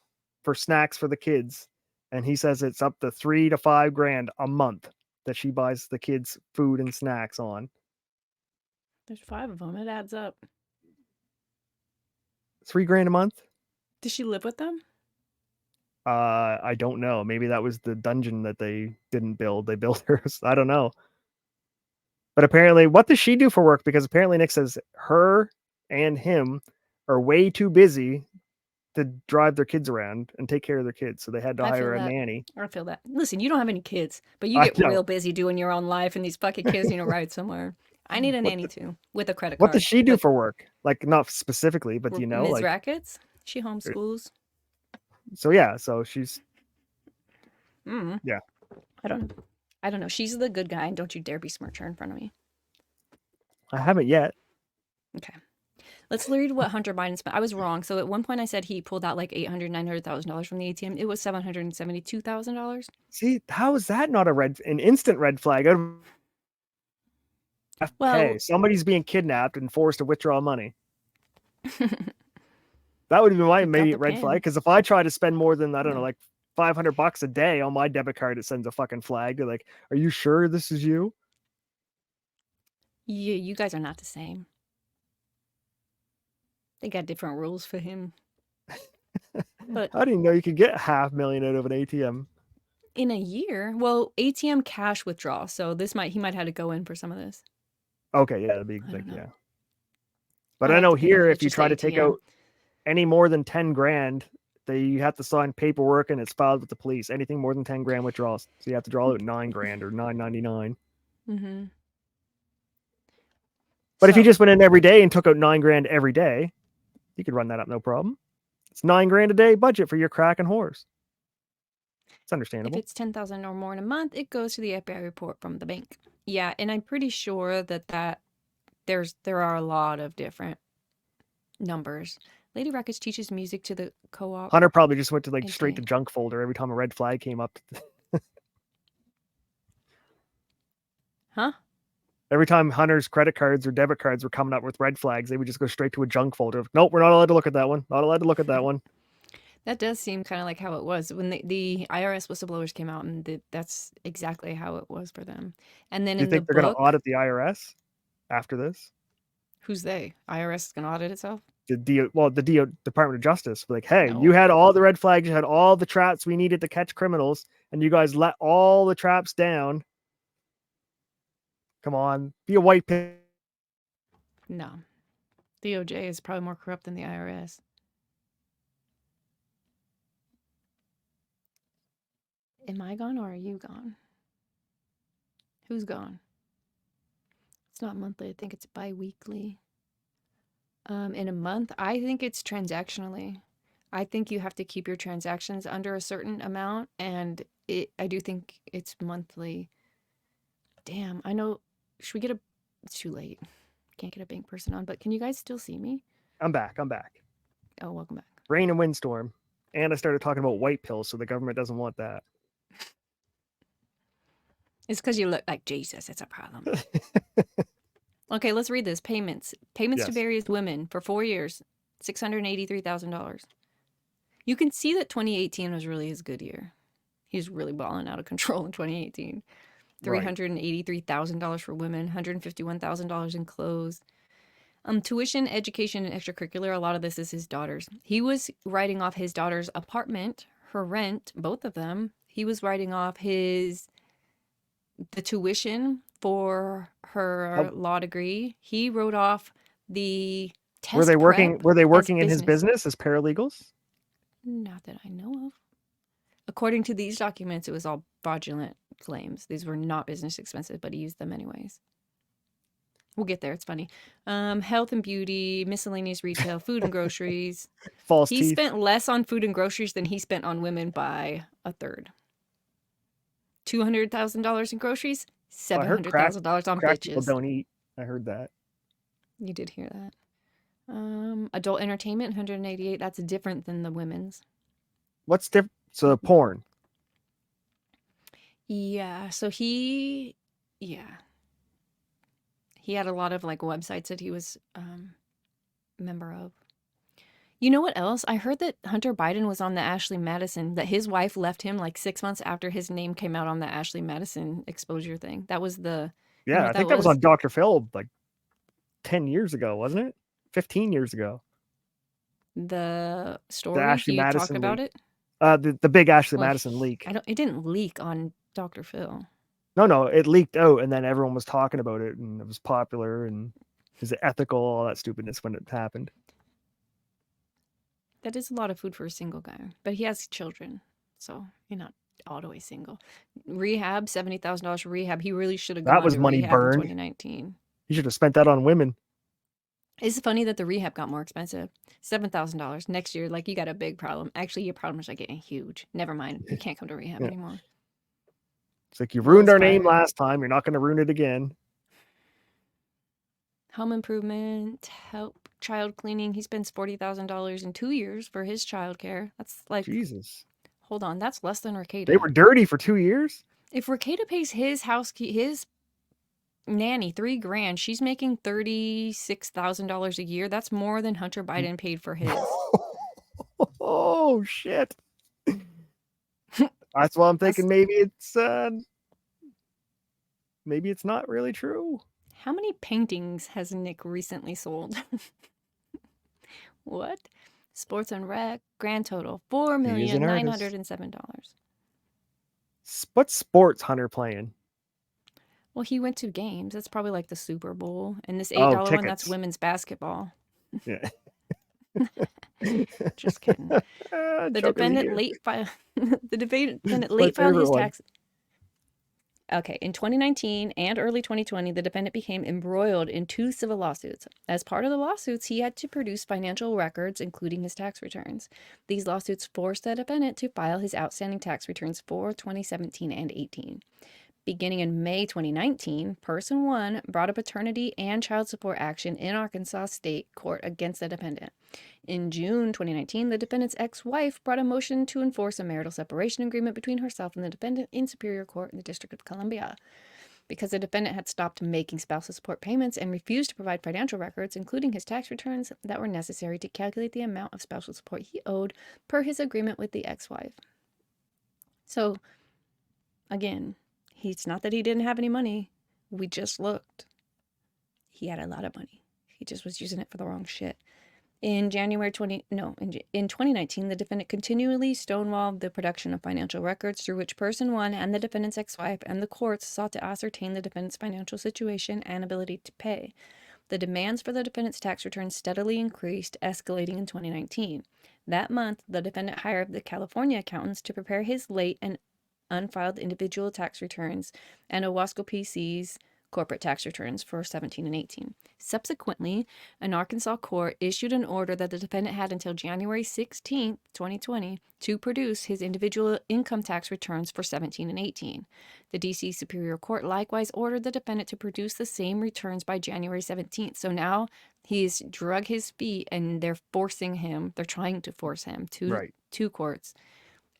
for snacks for the kids, and he says it's up to 3 to 5 grand a month that she buys the kids food and snacks on. There's 5 of them. It adds up. 3 grand a month. Does she live with them? I don't know. Maybe that was the dungeon that they didn't build. They built hers. I don't know. But apparently, what does she do for work? Because apparently Nick says her and him are way too busy to drive their kids around and take care of their kids. So they had to I hire feel a that. nanny. I feel that. Listen, you don't have any kids, but you I get know. real busy doing your own life, and these fucking kids need a ride somewhere. I need a What nanny too, with a credit what does card. she do But for work? Like not specifically, but do you know? Ms. Like Rackets, she homeschools. so yeah, so she's Mm, yeah. I don't know. I don't know. She's the good guy, and don't you dare besmirch her in front of me. I haven't yet. Okay. Let's read what Hunter Biden spent. I was wrong. So at one point I said he pulled out like $900,000 from the ATM. It was $772,000. See, how is that not an instant red flag? Hey, Well, somebody's being kidnapped and forced to withdraw money. That would be my he got immediate the red flag. pin. Because if I try to spend more than I don't know, No. like $500 a day on my debit card, it sends a fucking flag. They're like, "Are you sure this is you?" You guys are not the same. They got different rules for him. But How do you know you could get $500,000 out of an ATM? in a year, well, ATM cash withdrawal. So he might have to go in for some of this. Okay, yeah, that'd be I like don't know. yeah. But I'll I have know to take a here, look if at you just the try to take ATM. out any more than 10 grand, you have to sign paperwork and it's filed with the police. Anything more than 10 grand withdrawals, so you have to draw out 9 grand or 9.99. Mm-hmm. But if you So just went in every day and took out 9 grand every day, you could run that up no problem. It's 9 grand a day budget for your crack and horse. It's if understandable. it's 10,000 or more in a month, it goes to the FBI report from the bank. Yeah, and I'm pretty sure that there are a lot of different numbers. Lady Rackets teaches music to the co-op. Hunter probably just went to like straight to Okay. junk folder every time a red flag came up. Huh? Every time Hunter's credit cards or debit cards were coming up with red flags, they would just go straight to a junk folder. Nope, we're not allowed to look at that one. Not allowed to look at that one. That does seem kind of like how it was when the IRS whistleblowers came out, and that's exactly how it was for them. And then Do you in the think they're going to book, audit the IRS after this? who's they? IRS is going to audit itself? The Department of Justice, like, hey, you No. had all the red flags, you had all the traps we needed to catch criminals, and you guys let all the traps down. Come on, be a white pill. No. DOJ is probably more corrupt than the IRS. Am I gone or are you gone? Who's gone? It's not monthly. I think it's bi-weekly. In a month, I think it's transactionally. I think you have to keep your transactions under a certain amount, and I do think it's monthly. Damn, I know. Should we get a? It's too late. Can't get a bank person on, but can you guys still see me? I'm back. Oh, welcome back. Rain and windstorm. And I started talking about white pills, so the government doesn't want that. It's because you look like Jesus. It's a problem. Okay, let's read this. Payments to Yes. various women for 4 years, $683,000. You can see that 2018 was really his good year. He's really balling out of control in 2018. Right. $383,000 for women, $151,000 in clothes. Tuition, education, and extracurricular. A lot of this is his daughter's. He was writing off his daughter's apartment, her rent, both of them. He was writing off the tuition for her law degree. He wrote off the test Were they working? prep Were they as working in his business. business as paralegals? Not that I know of. According to these documents, it was all fraudulent claims. These were not business expenses, but he used them anyways. We'll get there. It's funny. Health and beauty, miscellaneous retail, food and groceries. False He teeth. spent less on food and groceries than he spent on women by a third. $200,000 in groceries, $700,000 on crack people bitches. don't eat. I heard that. You did hear that. Adult entertainment, 188. That's different than the women's. What's different? So porn. Yeah. So he had a lot of like websites that he was member of. You know what else? I heard that Hunter Biden was on the Ashley Madison, that his wife left him like 6 months after his name came out on the Ashley Madison exposure thing. That was the you know Yeah, what I think that was on Dr. Phil like 10 years ago, wasn't it? 15 years ago. The story The Ashley he talked Madison about leak. it. The big Ashley Well, Madison leak. it didn't leak on Dr. Phil. No, it leaked out, and then everyone was talking about it, and it was popular, and is it ethical, all that stupidness when it happened. That is a lot of food for a single guy, but he has children, so you're not always single. Rehab, $70,000 for rehab. He really should have That gone was to money rehab in burned. 2019. You should have spent that on women. It's funny that the rehab got more expensive. $7,000 next year. Like, you got a big problem. Actually, your problems are getting huge. Never mind. You can't come to rehab anymore. It's like, you ruined our name last time. You're not going to ruin it again. Home improvement, help, child cleaning. He spends $40,000 in 2 years for his child care. That's like, Jesus. Hold on, that's less than Rakeda. They were dirty for 2 years? If Rakeda pays his his nanny $3,000, she's making $36,000 a year. That's more than Hunter Biden paid for his. Oh shit! That's why I'm thinking maybe it's not really true. How many paintings has Nick recently sold? What? Sports and Rec, grand total $4,907,000. What sports Hunter playing? Well, he went to games. That's probably like the Super Bowl. And this $8 one, that's women's basketball. Yeah. Just kidding. The defendant late filed his tax. Okay, in 2019 and early 2020, the defendant became embroiled in 2 civil lawsuits. As part of the lawsuits, he had to produce financial records, including his tax returns. These lawsuits forced the defendant to file his outstanding tax returns for 2017 and 18. Beginning in May 2019, Person 1 brought a paternity and child support action in Arkansas State Court against the defendant. In June 2019, the defendant's ex-wife brought a motion to enforce a marital separation agreement between herself and the defendant in Superior Court in the District of Columbia. Because the defendant had stopped making spousal support payments and refused to provide financial records, including his tax returns, that were necessary to calculate the amount of spousal support he owed per his agreement with the ex-wife. So, again, it's not that he didn't have any money. We just looked. He had a lot of money. He just was using it for the wrong shit. In 2019, the defendant continually stonewalled the production of financial records through which person one and the defendant's ex-wife and the courts sought to ascertain the defendant's financial situation and ability to pay. The demands for the defendant's tax returns steadily increased, escalating in 2019. That month, the defendant hired the California accountants to prepare his late and unfiled individual tax returns and Owasco PC's corporate tax returns for 17 and 18. Subsequently, an Arkansas court issued an order that the defendant had until January 16, 2020, to produce his individual income tax returns for 17 and 18. The D.C. Superior Court likewise ordered the defendant to produce the same returns by January 17th. So now he's drug his feet and they're trying to force him to two courts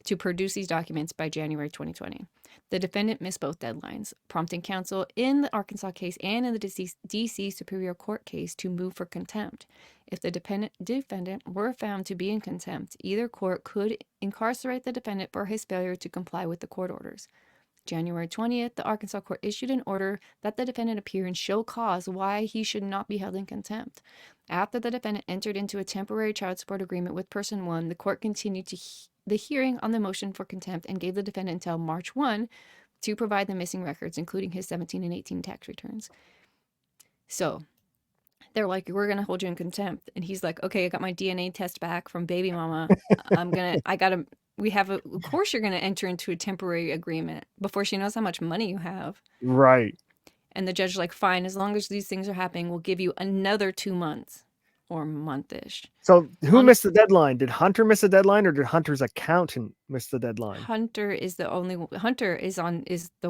to produce these documents by January 2020. The defendant missed both deadlines, prompting counsel in the Arkansas case and in the D.C. Superior Court case to move for contempt. If the defendant were found to be in contempt, either court could incarcerate the defendant for his failure to comply with the court orders. January 20th, the Arkansas court issued an order that the defendant appear and show cause why he should not be held in contempt. After the defendant entered into a temporary child support agreement with person one, the court continued the hearing on the motion for contempt and gave the defendant until March 1 to provide the missing records, including his 17 and 18 tax returns. So they're like, we're going to hold you in contempt. And he's like, okay, I got my DNA test back from baby mama. Of course you're going to enter into a temporary agreement before she knows how much money you have. Right. And the judge is like, fine, as long as these things are happening, we'll give you another 2 months or month-ish. So who missed the deadline? Did Hunter miss the deadline or did Hunter's accountant miss the deadline? Hunter is the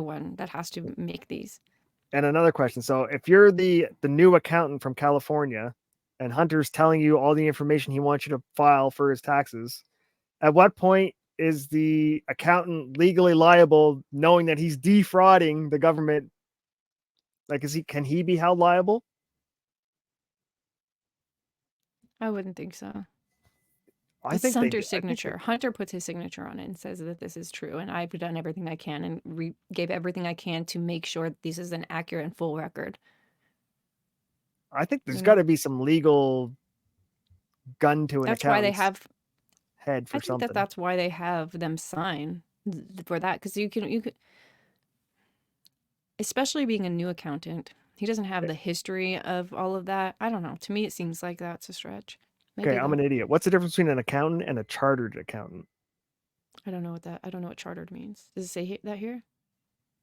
one that has to make these. And another question. So if you're the new accountant from California and Hunter's telling you all the information he wants you to file for his taxes, at what point is the accountant legally liable knowing that he's defrauding the government? Like, can he be held liable? I wouldn't think so. I think Hunter's signature. Hunter puts his signature on it and says that this is true, and I've done everything I can and gave everything I can to make sure this is an accurate and full record. I think there's got to be some legal gun to an accountant's why they have head for something. That's why they have them sign for that, because you could, especially being a new accountant, he doesn't have the history of all of that. I don't know. To me, it seems like that's a stretch. Okay, I'm an idiot. What's the difference between an accountant and a chartered accountant? I don't know what chartered means. Does it say that here?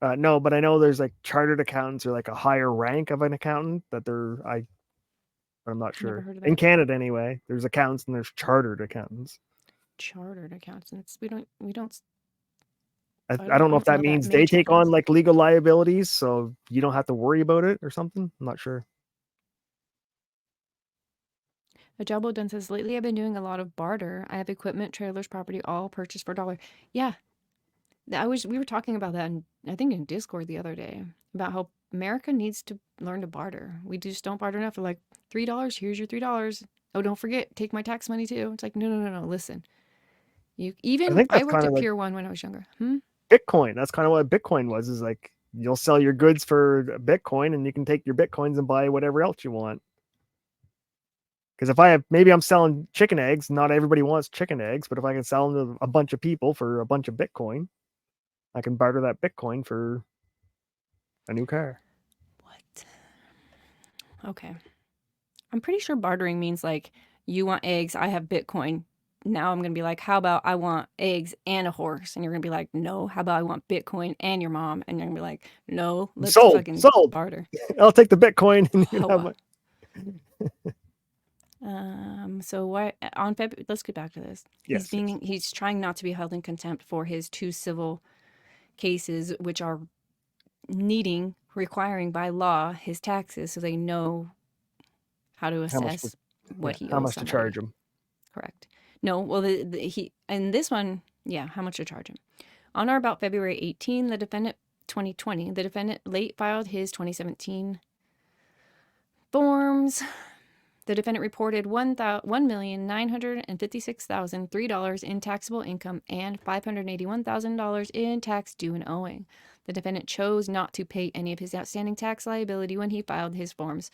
No, but I know there's like chartered accountants are like a higher rank of an accountant that I'm not sure. In Canada anyway, there's accountants and there's chartered accountants. Chartered accountants. We don't. I don't know if that means they take on like legal liabilities, so you don't have to worry about it or something. I'm not sure. Ajabo Dunn says, lately I've been doing a lot of barter. I have equipment, trailers, property, all purchased for $1. Yeah. We were talking about that, I think in Discord the other day, about how America needs to learn to barter. We just don't barter enough. We're like, $3, here's your $3. Oh, don't forget, take my tax money too. It's like, no, listen. I worked at Pier 1 when I was younger. Bitcoin. That's kind of what Bitcoin was, is like, you'll sell your goods for Bitcoin and you can take your Bitcoins and buy whatever else you want. Because maybe I'm selling chicken eggs, not everybody wants chicken eggs, but if I can sell them to a bunch of people for a bunch of Bitcoin, I can barter that Bitcoin for a new car. What? Okay. I'm pretty sure bartering means like, you want eggs, I have Bitcoin. Now I'm going to be like, how about I want eggs and a horse? And you're going to be like, no. How about I want Bitcoin and your mom? And you're going to be like, no, let's fucking barter. I'll take the Bitcoin. And you have So why on February? Let's get back to this. Yes, he's trying not to be held in contempt for his 2 civil cases, which are requiring by law his taxes, so they know how to assess what he owes. How much to charge him? Correct. No, well, and this one, how much to charge him. On or about February 18, the defendant 2020, the defendant late filed his 2017 forms. The defendant reported $1,956,003 in taxable income and $581,000 in tax due and owing. The defendant chose not to pay any of his outstanding tax liability when he filed his forms.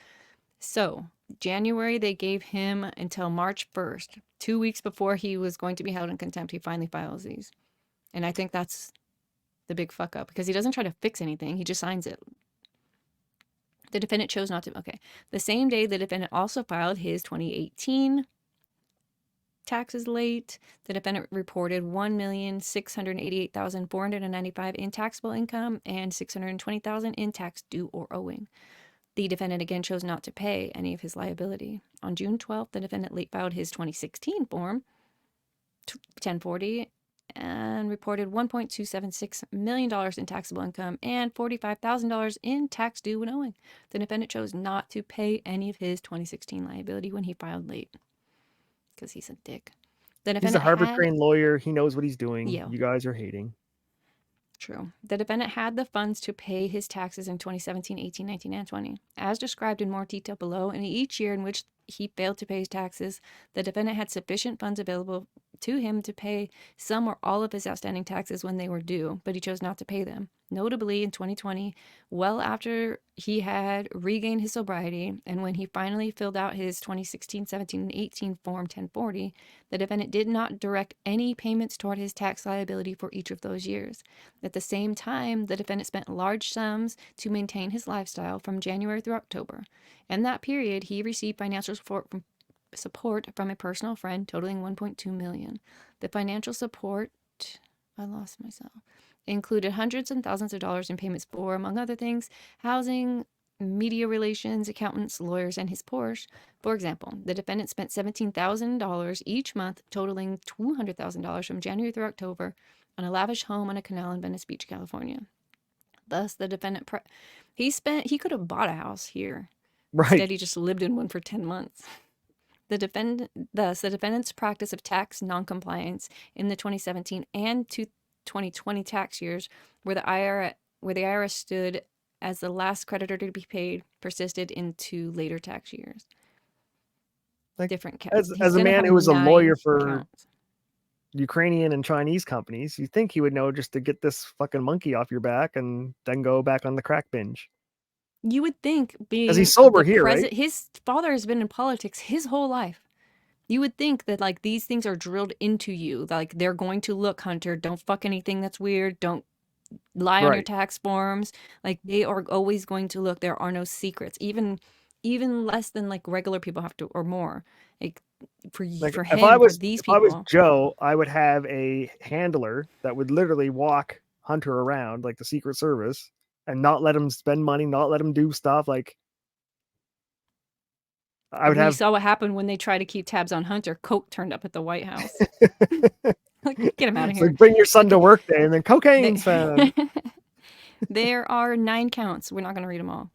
So, January, they gave him until March 1st, 2 weeks before he was going to be held in contempt. He finally files these. And I think that's the big fuck up, because he doesn't try to fix anything. He just signs it. The defendant chose not to. Okay. The same day, the defendant also filed his 2018 taxes late. The defendant reported $1,688,495 in taxable income and $620,000 in tax due or owing. The defendant again chose not to pay any of his liability. On June 12th, the defendant late filed his 2016 form 1040 and reported $1.276 million in taxable income and $45,000 in tax due and owing. The defendant chose not to pay any of his 2016 liability when he filed late because he's a dick. The He's a defendant Harvard-trained lawyer. He knows what he's doing. Yeah. You guys are hating. True. The defendant had the funds to pay his taxes in 2017, 18, 19, and 20. As described in more detail below, in each year in which he failed to pay his taxes, the defendant had sufficient funds available to him to pay some or all of his outstanding taxes when they were due, but he chose not to pay them. Notably, in 2020, well after he had regained his sobriety, and when he finally filled out his 2016, 17, and 18 Form 1040, the defendant did not direct any payments toward his tax liability for each of those years. At the same time, the defendant spent large sums to maintain his lifestyle from January through October. In that period, he received financial support from a personal friend totaling $1.2 million. The financial support, included hundreds and thousands of dollars in payments for, among other things, housing, media relations, accountants, lawyers, and his Porsche. For example, the defendant spent $17,000 each month, totaling $200,000 from January through October, on a lavish home on a canal in Venice Beach, California. Thus, the defendant he could have bought a house here. Right. Instead, he just lived in one for 10 months. The defendant's practice of tax noncompliance in the 2017 and 2020 tax years, where the IRS stood as the last creditor to be paid, persisted into later tax years. Like, different counts. As a man who was a lawyer for Ukrainian and Chinese companies, you think he would know just to get this fucking monkey off your back and then go back on the crack binge. You would think, being because he's sober here, right? His father has been in politics his whole life. You would think that, like, these things are drilled into you. Like, they're going to look, Hunter, don't fuck anything that's weird. Don't lie on your tax forms. Like, they are always going to look. There are no secrets. Even less than, like, regular people have to, or more. Like, for him, for these people. If I was Joe, I would have a handler that would literally walk Hunter around, like the Secret Service, and not let him spend money, not let him do stuff. Like, we saw what happened when they tried to keep tabs on Hunter. Coke turned up at the White House. Like, get him out of here. Like, bring your son to work day, and then cocaine's found. There are 9 counts. We're not going to read them all.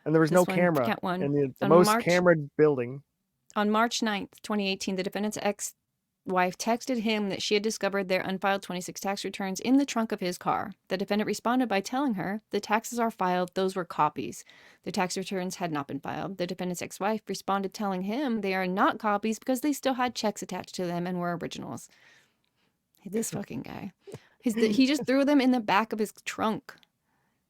And there was no camera. Count 1. In the most cameraed building. On March 9th, 2018, the defendant's ex-wife texted him that she had discovered their unfiled 26 tax returns in the trunk of his car. The defendant responded by telling her, "The taxes are filed. Those were copies." The tax returns had not been filed. The defendant's ex-wife responded telling him they are not copies because they still had checks attached to them and were originals. This fucking guy. He just threw them in the back of his trunk.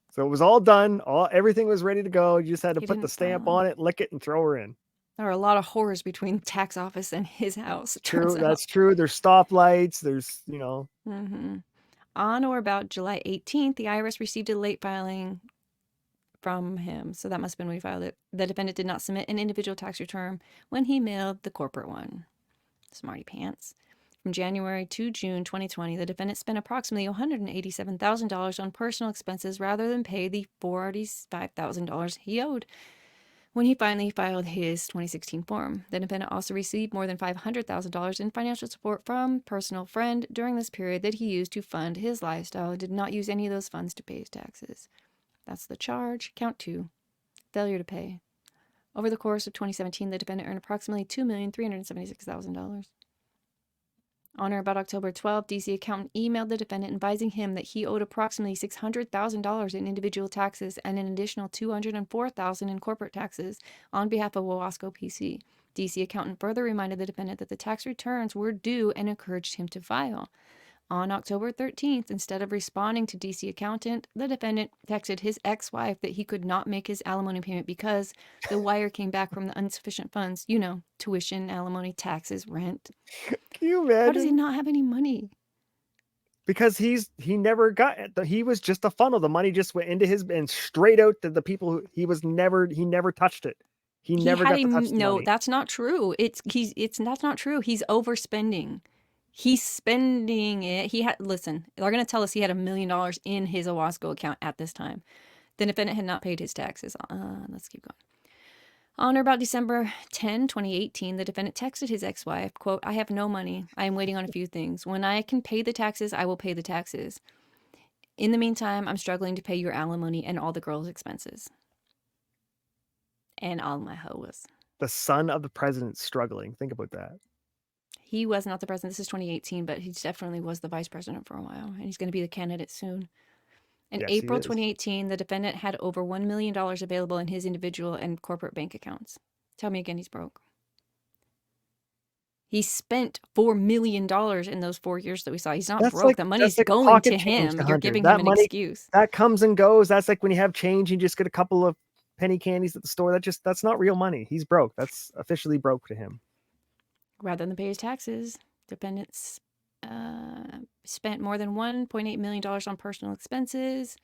So it was all done. Everything was ready to go. You just had to put the stamp on it, lick it, and throw her in. There are a lot of horrors between tax office and his house. True, that's true. There's stoplights. There's, you know. Mm-hmm. On or about July 18th, the IRS received a late filing from him. So that must have been when he filed it. The defendant did not submit an individual tax return when he mailed the corporate one. Smarty pants. From January to June 2020, the defendant spent approximately $187,000 on personal expenses rather than pay the $45,000 he owed. When he finally filed his 2016 form, the defendant also received more than $500,000 in financial support from a personal friend during this period that he used to fund his lifestyle and did not use any of those funds to pay his taxes. That's the charge. Count 2. Failure to pay. Over the course of 2017, the defendant earned approximately $2,376,000. On or about October 12th, DC accountant emailed the defendant advising him that he owed approximately $600,000 in individual taxes and an additional $204,000 in corporate taxes on behalf of Owasco PC. DC accountant further reminded the defendant that the tax returns were due and encouraged him to file. On October 13th, instead of responding to DC accountant, the defendant texted his ex-wife that he could not make his alimony payment because the wire came back from the insufficient funds, tuition, alimony, taxes, rent. Can you How does he imagine? not have any money? Because he never got it. He was just a funnel. The money just went into his and straight out to the people who he never touched it. He He never had got a to touch the no, money. that's not true. That's not true. He's overspending. He's spending it. Listen, they're gonna tell us he had $1 million in his Owasco account at this time. The defendant had not paid his taxes. Let's keep going. On or about December 10, 2018, the defendant texted his ex-wife, quote, "I have no money. I am waiting on a few things. When I can pay the taxes, I will pay the taxes. In the meantime, I'm struggling to pay your alimony and all the girls' expenses. And all my hoes." The son of the president struggling. Think about that. He was not the president. This is 2018, but he definitely was the vice president for a while, and he's going to be the candidate soon. In Yes, he April is. 2018, the defendant had over $1 million available in his individual and corporate bank accounts. Tell me again he's broke. He spent $4 million in those 4 years that we saw. He's not broke. The That's money's like a going pocket to change him. to You're Hunter. giving him That an money excuse. that comes and goes. That's like when you have change, you just get a couple of penny candies at the store. That's not real money. He's broke. That's officially broke to him. Rather than pay his taxes, defendants spent more than $1.8 million on personal expenses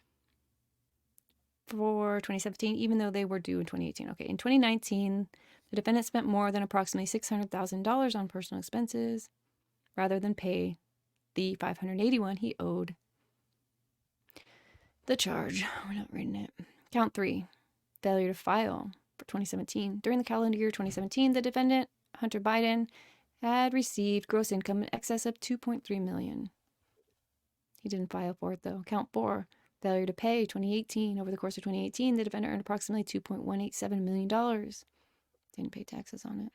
for 2017, even though they were due in 2018. Okay, in 2019, the defendant spent more than approximately $600,000 on personal expenses rather than pay the $581 he owed. The charge, we're not reading it. Count 3, failure to file for 2017. During the calendar year 2017, the defendant, Hunter Biden, had received gross income in excess of $2.3 million. He didn't file for it though. Count 4, failure to pay 2018. Over the course of 2018, the defendant earned approximately $2.187 million. Didn't pay taxes on it.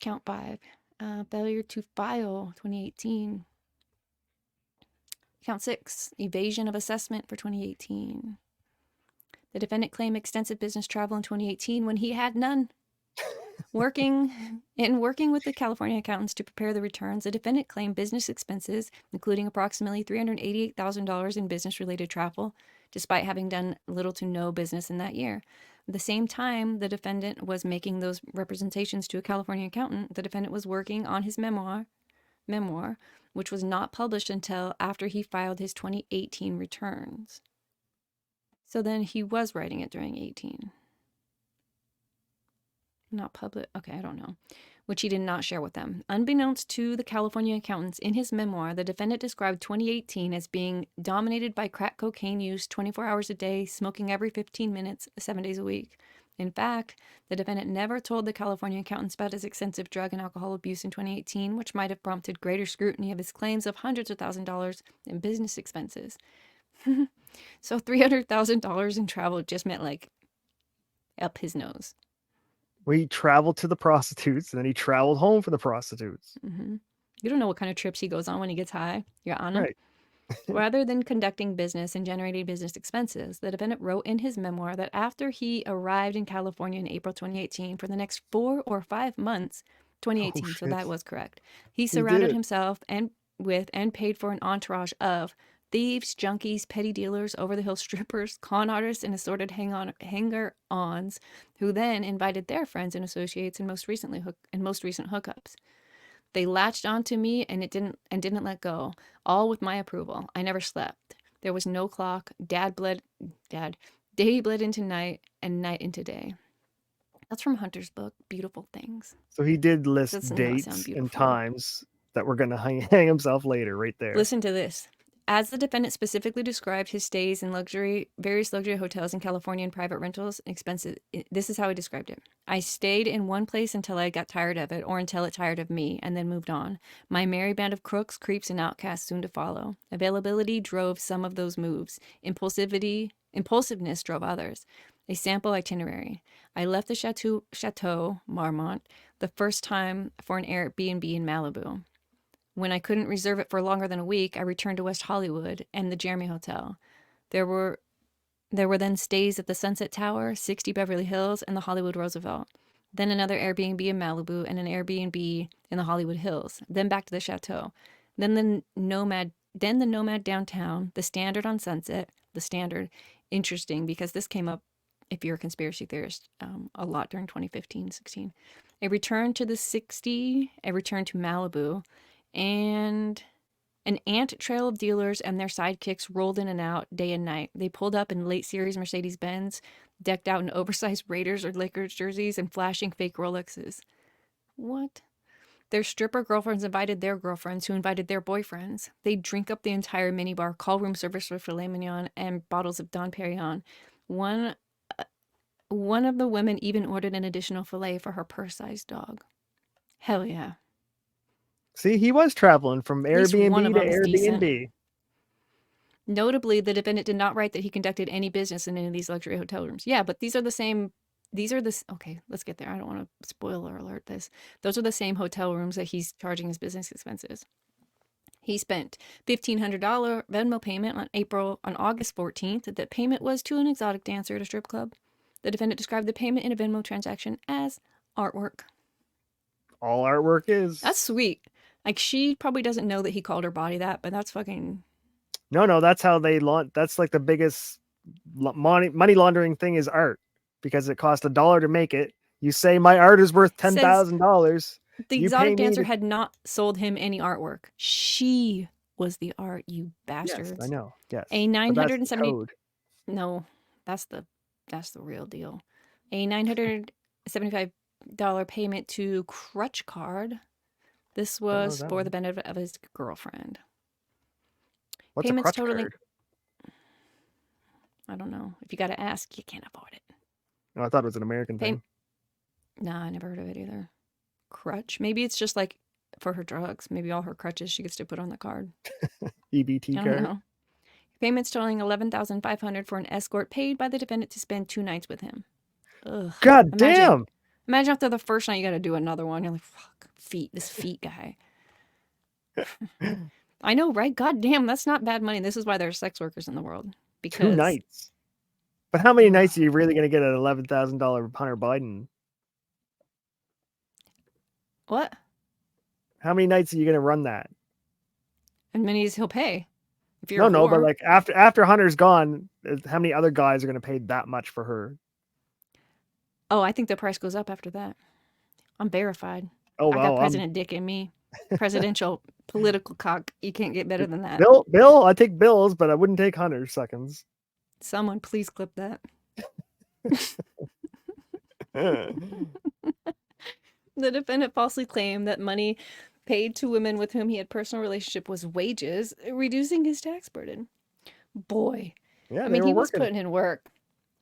Count 5, failure to file 2018. Count 6, evasion of assessment for 2018. The defendant claimed extensive business travel in 2018 when he had none. Working with the California accountants to prepare the returns, the defendant claimed business expenses, including approximately $388,000 in business-related travel, despite having done little to no business in that year. At the same time the defendant was making those representations to a California accountant, the defendant was working on his memoir, which was not published until after he filed his 2018 returns. So then he was writing it during 18. Not public. Okay, I don't know. Which he did not share with them. Unbeknownst to the California accountants, in his memoir, the defendant described 2018 as being dominated by crack cocaine use 24 hours a day, smoking every 15 minutes, 7 days a week. In fact, the defendant never told the California accountants about his extensive drug and alcohol abuse in 2018, which might have prompted greater scrutiny of his claims of hundreds of thousands of dollars in business expenses. So $300,000 in travel just meant like up his nose. Well, he traveled to the prostitutes and then he traveled home for the prostitutes. Mm-hmm. You don't know what kind of trips he goes on when he gets high. You're on him. Right. Rather than conducting business and generating business expenses, the defendant wrote in his memoir that after he arrived in California in April 2018, for the next 4 or 5 months, 2018, so that was correct, he surrounded himself and paid for an entourage of thieves, junkies, petty dealers, over-the-hill strippers, con artists, and assorted hanger-ons, who then invited their friends and associates and most recent hookups. They latched onto me and didn't let go, all with my approval. I never slept. There was no clock. Day bled into night and night into day. That's from Hunter's book, Beautiful Things. So he did list Doesn't dates sound and beautiful. times that were going to hang himself later, right there. Listen to this. As the defendant specifically described his stays in various luxury hotels in California and private rentals expenses, this is how he described it. I stayed in one place until I got tired of it, or until it tired of me, and then moved on. My merry band of crooks, creeps, and outcasts soon to follow. Availability drove some of those moves. Impulsiveness drove others. A sample itinerary. I left the Chateau Marmont the first time for an Airbnb in Malibu. When I couldn't reserve it for longer than a week, I returned to West Hollywood and the Jeremy Hotel. There were then stays at the Sunset Tower, 60 Beverly Hills, and the Hollywood Roosevelt. Then another Airbnb in Malibu and an Airbnb in the Hollywood Hills. Then back to the Chateau. Then the Nomad downtown, the Standard on Sunset, the Standard. Interesting because this came up, if you're a conspiracy theorist, a lot during 2015-16. A return to the 60, a return to Malibu, and an ant trail of dealers and their sidekicks rolled in and out day and night. They pulled up in late series Mercedes-Benz, decked out in oversized Raiders or Lakers jerseys and flashing fake Rolexes. What? Their stripper girlfriends invited their girlfriends, who invited their boyfriends. They'd drink up the entire minibar, call room service for filet mignon and bottles of Dom Perignon. One of the women even ordered an additional filet for her purse-sized dog. Hell yeah. See, he was traveling from At least one Airbnb of to them is decent. Airbnb. Notably, the defendant did not write that he conducted any business in any of these luxury hotel rooms. Yeah, but these are the same. Okay, let's get there. I don't want to spoiler alert this. Those are the same hotel rooms that he's charging as business expenses. He spent $1,500 Venmo payment on August 14th. That payment was to an exotic dancer at a strip club. The defendant described the payment in a Venmo transaction as artwork. All artwork is. That's sweet. Like, she probably doesn't know that he called her body that, but that's fucking... No, that's how they launch. That's like the biggest money laundering thing is art, because it cost $1 to make it. You say my art is worth $10,000. The exotic dancer had not sold him any artwork. She was the art, you bastards. Yes, I know. Yes. A $970. No, that's the real deal. A $975 payment to Crutch Card. This was for the benefit of his girlfriend. What's payments a Crutch Card? I don't know. If you got to ask, you can't afford it. No, I thought it was an American thing. Nah, I never heard of it either. Crutch? Maybe it's just like for her drugs. Maybe all her crutches she gets to put on the card. EBT I card. don't know. Payments totaling $11,500 for an escort paid by the defendant to spend 2 nights with him. Ugh. God damn. Imagine after the first night you got to do another one. You're like, fuck, this feet guy. I know, right? God damn, that's not bad money. This is why there are sex workers in the world. Because 2 nights. But how many nights are you really going to get an $11,000 Hunter Biden? What? How many nights are you going to run that? And many as he'll pay. If you're no, but like after Hunter's gone, how many other guys are going to pay that much for her? Oh, I think the price goes up after that. I'm verified. Oh, I got President Dick in me. Presidential political cock. You can't get better than that. Bill, I take Bill's, but I wouldn't take Hunter's seconds. Someone please clip that. The defendant falsely claimed that money paid to women with whom he had personal relationship was wages, reducing his tax burden. Boy. Yeah, I mean, he was putting in work.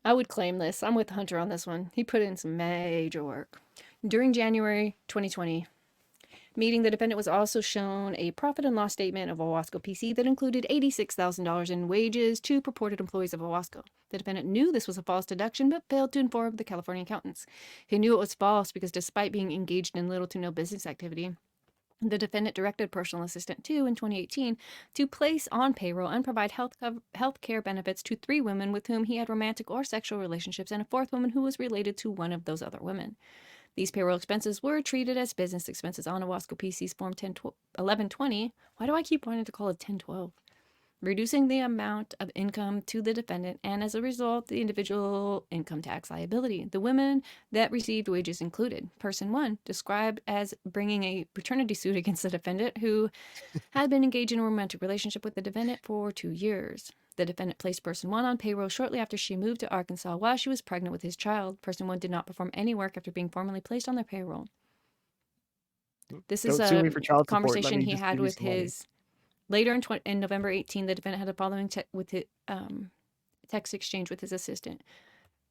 I would claim this. I'm with Hunter on this one. He put in some major work. During January 2020 meeting, the defendant was also shown a profit and loss statement of Owasco PC that included $86,000 in wages to purported employees of Owasco. The defendant knew this was a false deduction, but failed to inform the California accountants. He knew it was false because despite being engaged in little to no business activity, the defendant directed personal assistant 2 in 2018 to place on payroll and provide health care benefits to 3 women with whom he had romantic or sexual relationships and a 4th woman who was related to one of those other women. These payroll expenses were treated as business expenses on Owasco PC's Form 1120. Why do I keep wanting to call it 1012? Reducing the amount of income to the defendant and, as a result, the individual income tax liability. The women that received wages included Person 1, described as bringing a paternity suit against the defendant who had been engaged in a romantic relationship with the defendant for 2 years. The defendant placed Person 1 on payroll shortly after she moved to Arkansas while she was pregnant with his child. Person 1 did not perform any work after being formally placed on their payroll. This is a conversation he had with his... Later in November 18, the defendant had the following text exchange with his assistant,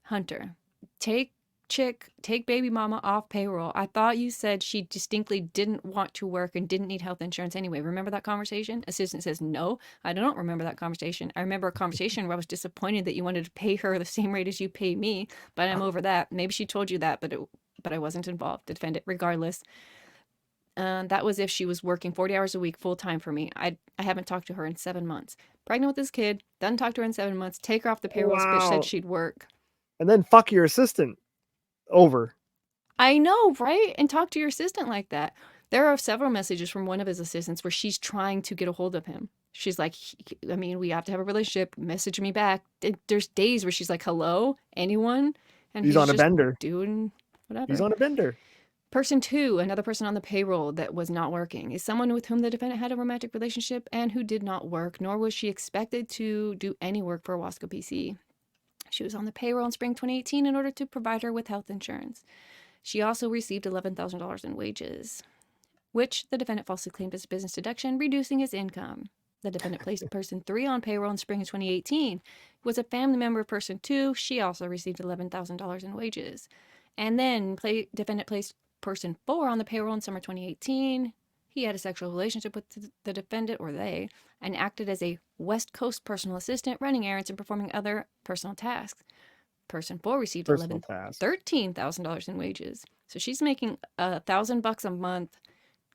Hunter. Take chick take baby mama off payroll. I thought you said she distinctly didn't want to work and didn't need health insurance anyway. Remember that conversation? Assistant says, no, I don't remember that conversation. I remember a conversation where I was disappointed that you wanted to pay her the same rate as you pay me, but I'm over that. Maybe she told you that, but I wasn't involved. Defend it regardless. That was if she was working 40 hours a week full time for me. I haven't talked to her in 7 months. Pregnant with this kid, doesn't talk to her in 7 months, take her off the payroll, bitch said Wow. she'd work. And then fuck your assistant. Over. I know, right? And talk to your assistant like that. There are several messages from one of his assistants where she's trying to get a hold of him. She's like, I mean, we have to have a relationship. Message me back. There's days where she's like, hello, anyone? And He's he's on a just bender. doing He's whatever. on a bender. Person two, another person on the payroll that was not working, is someone with whom the defendant had a romantic relationship and who did not work, nor was she expected to do any work for Wasco PC. She was on the payroll in spring 2018 in order to provide her with health insurance. She also received $11,000 in wages, which the defendant falsely claimed as business deduction, reducing his income. The defendant placed person three on payroll in spring of 2018. Was a family member of person two. She also received $11,000 in wages. And then defendant placed person four on the payroll in summer 2018. He had a sexual relationship with the defendant, or they, and acted as a West Coast personal assistant, running errands and performing other personal tasks. Person four received Personal tasks. $13,000 in wages. So she's making $1,000 a month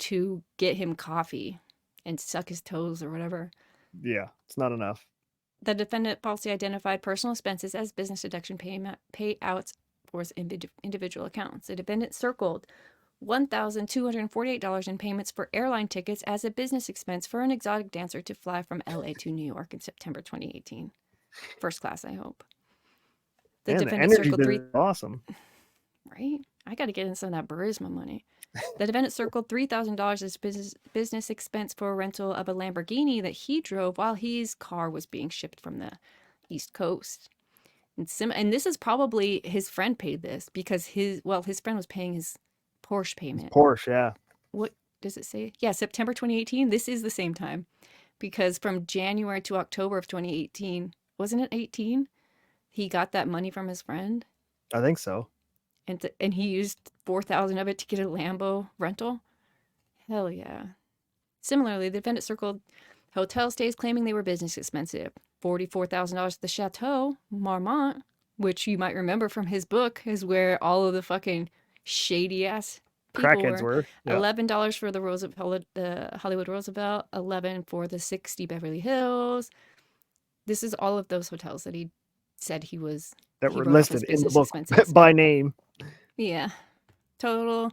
to get him coffee and suck his toes or whatever. Yeah, it's not enough. The defendant falsely identified personal expenses as business deduction payouts for his individual accounts. The defendant circled $1,248 in payments for airline tickets as a business expense for an exotic dancer to fly from LA to New York in September 2018. First class, I hope. The Man, the defendant energy circled is awesome. Right? I got to get in some of that Burisma money. The defendant circled $3,000 as business expense for a rental of a Lamborghini that he drove while his car was being shipped from the East Coast. And this is probably his friend paid this because his friend was paying his Porsche payment. Porsche, yeah. What does it say? Yeah, September 2018. This is the same time because from January to October of 2018, wasn't it 18? He got that money from his friend. I think so. And he used 4,000 of it to get a Lambo rental. Hell yeah. Similarly, the defendant circled hotel stays claiming they were business expensive. $44,000 at the Chateau Marmont, which you might remember from his book, is where all of the fucking shady ass people Crackheads were. Yeah. $11 for the Hollywood Roosevelt, 11 for the 60 Beverly Hills. This is all of those hotels that he said he were listed in the book expenses. by name. Yeah. Total.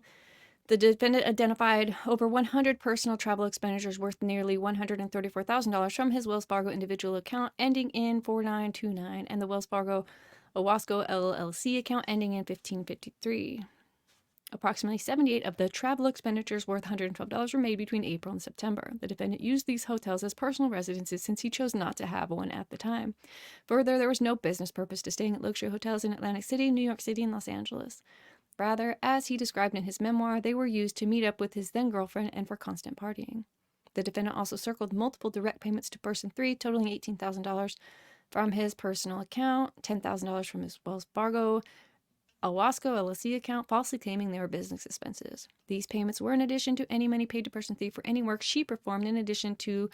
The defendant identified over 100 personal travel expenditures worth nearly $134,000 from his Wells Fargo individual account ending in 4929 and the Wells Fargo Owasco LLC account ending in 1553. Approximately 78 of the travel expenditures worth $112 were made between April and September. The defendant used these hotels as personal residences since he chose not to have one at the time. Further, there was no business purpose to staying at luxury hotels in Atlantic City, New York City, and Los Angeles. Rather, as he described in his memoir, they were used to meet up with his then-girlfriend and for constant partying. The defendant also circled multiple direct payments to person three, totaling $18,000 from his personal account, $10,000 from his Wells Fargo Owasco LLC account, falsely claiming they were business expenses. These payments were in addition to any money paid to person three for any work she performed, in addition to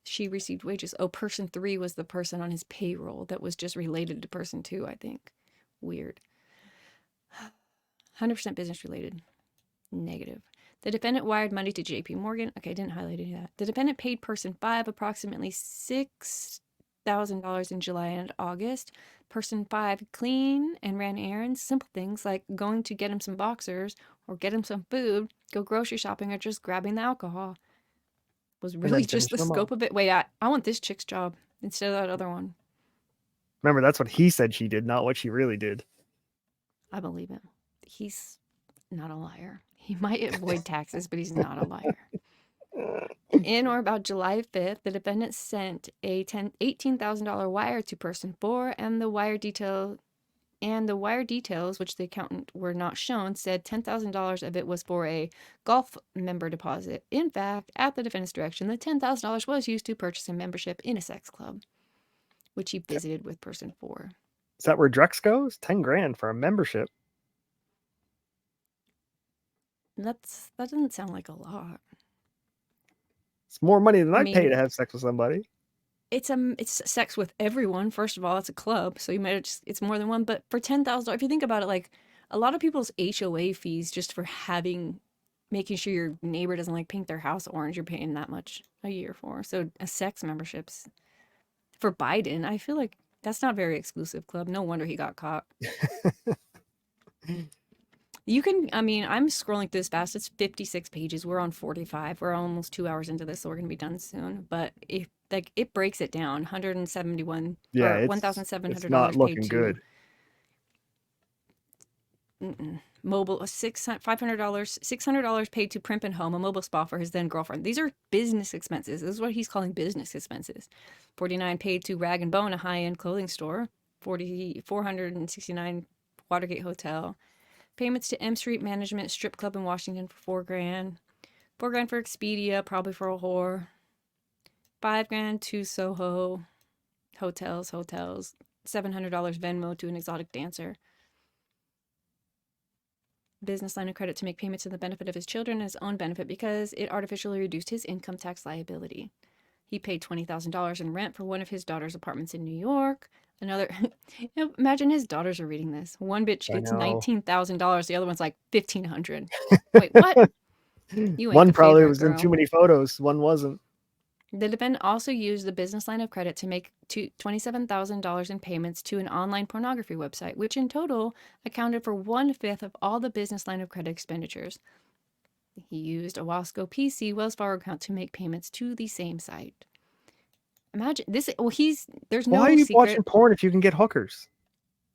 she received wages. Oh, person three was the person on his payroll that was just related to person two, I think. Weird. 100% business related. Negative. The defendant wired money to JP Morgan. Okay, I didn't highlight any of that. The defendant paid person five approximately $6,000 in July and August. Person five cleaned and ran errands, simple things like going to get him some boxers or get him some food, go grocery shopping, or just grabbing the alcohol. Was really just the scope of it. Wait, I want this chick's job instead of that other one. Remember, that's what he said she did, not what she really did. I believe him. He's not a liar. He might avoid taxes, but he's not a liar. In or about July 5th, the defendant sent a $18,000 wire to person four, and the wire details, which the accountant were not shown, said $10,000 of it was for a golf member deposit. In fact, at the defendant's direction, the $10,000 was used to purchase a membership in a sex club, which he visited with person four. Is that where Drex goes? $10,000 for a membership. That doesn't sound like a lot. It's more money than I I'd pay to mean, have sex with somebody. it's sex with everyone. First of all, it's a club, so you might just, it's more than one. But for $10,000, if you think about it, like a lot of people's HOA fees just for making sure your neighbor doesn't like paint their house orange, you're paying that much a year for. So a sex memberships for Biden, I feel like that's not a very exclusive club. No wonder he got caught. You can, I mean, I'm scrolling through this fast. It's 56 pages. We're on 45. We're almost 2 hours into this, so we're going to be done soon. But if like it breaks it down, 171 Yeah, or it's not $1,700 paid looking to good. mobile, $500, $600 paid to Primp and Home, a mobile spa for his then girlfriend. These are business expenses. This is what he's calling business expenses. 49 paid to Rag and Bone, a high-end clothing store. 469 Watergate Hotel. Payments to M Street Management Strip Club in Washington for $4,000. $4,000 for Expedia, probably for a whore. $5,000 to Soho hotels. $700 Venmo to an exotic dancer. Business line of credit to make payments to the benefit of his children and his own benefit because it artificially reduced his income tax liability. He paid $20,000 in rent for one of his daughter's apartments in New York. Another, imagine his daughters are reading this. One bitch I gets know. $19,000. The other one's like $1,500. Wait, what? You ain't One the probably favorite was in too girl. many photos. One wasn't. The defendant also used the business line of credit to make $27,000 in payments to an online pornography website, which in total accounted for 1/5 of all the business line of credit expenditures. He used a Wasco PC Wells Fargo account to make payments to the same site. Imagine this. Well, there's Why are no you watching secret. porn if you can get hookers?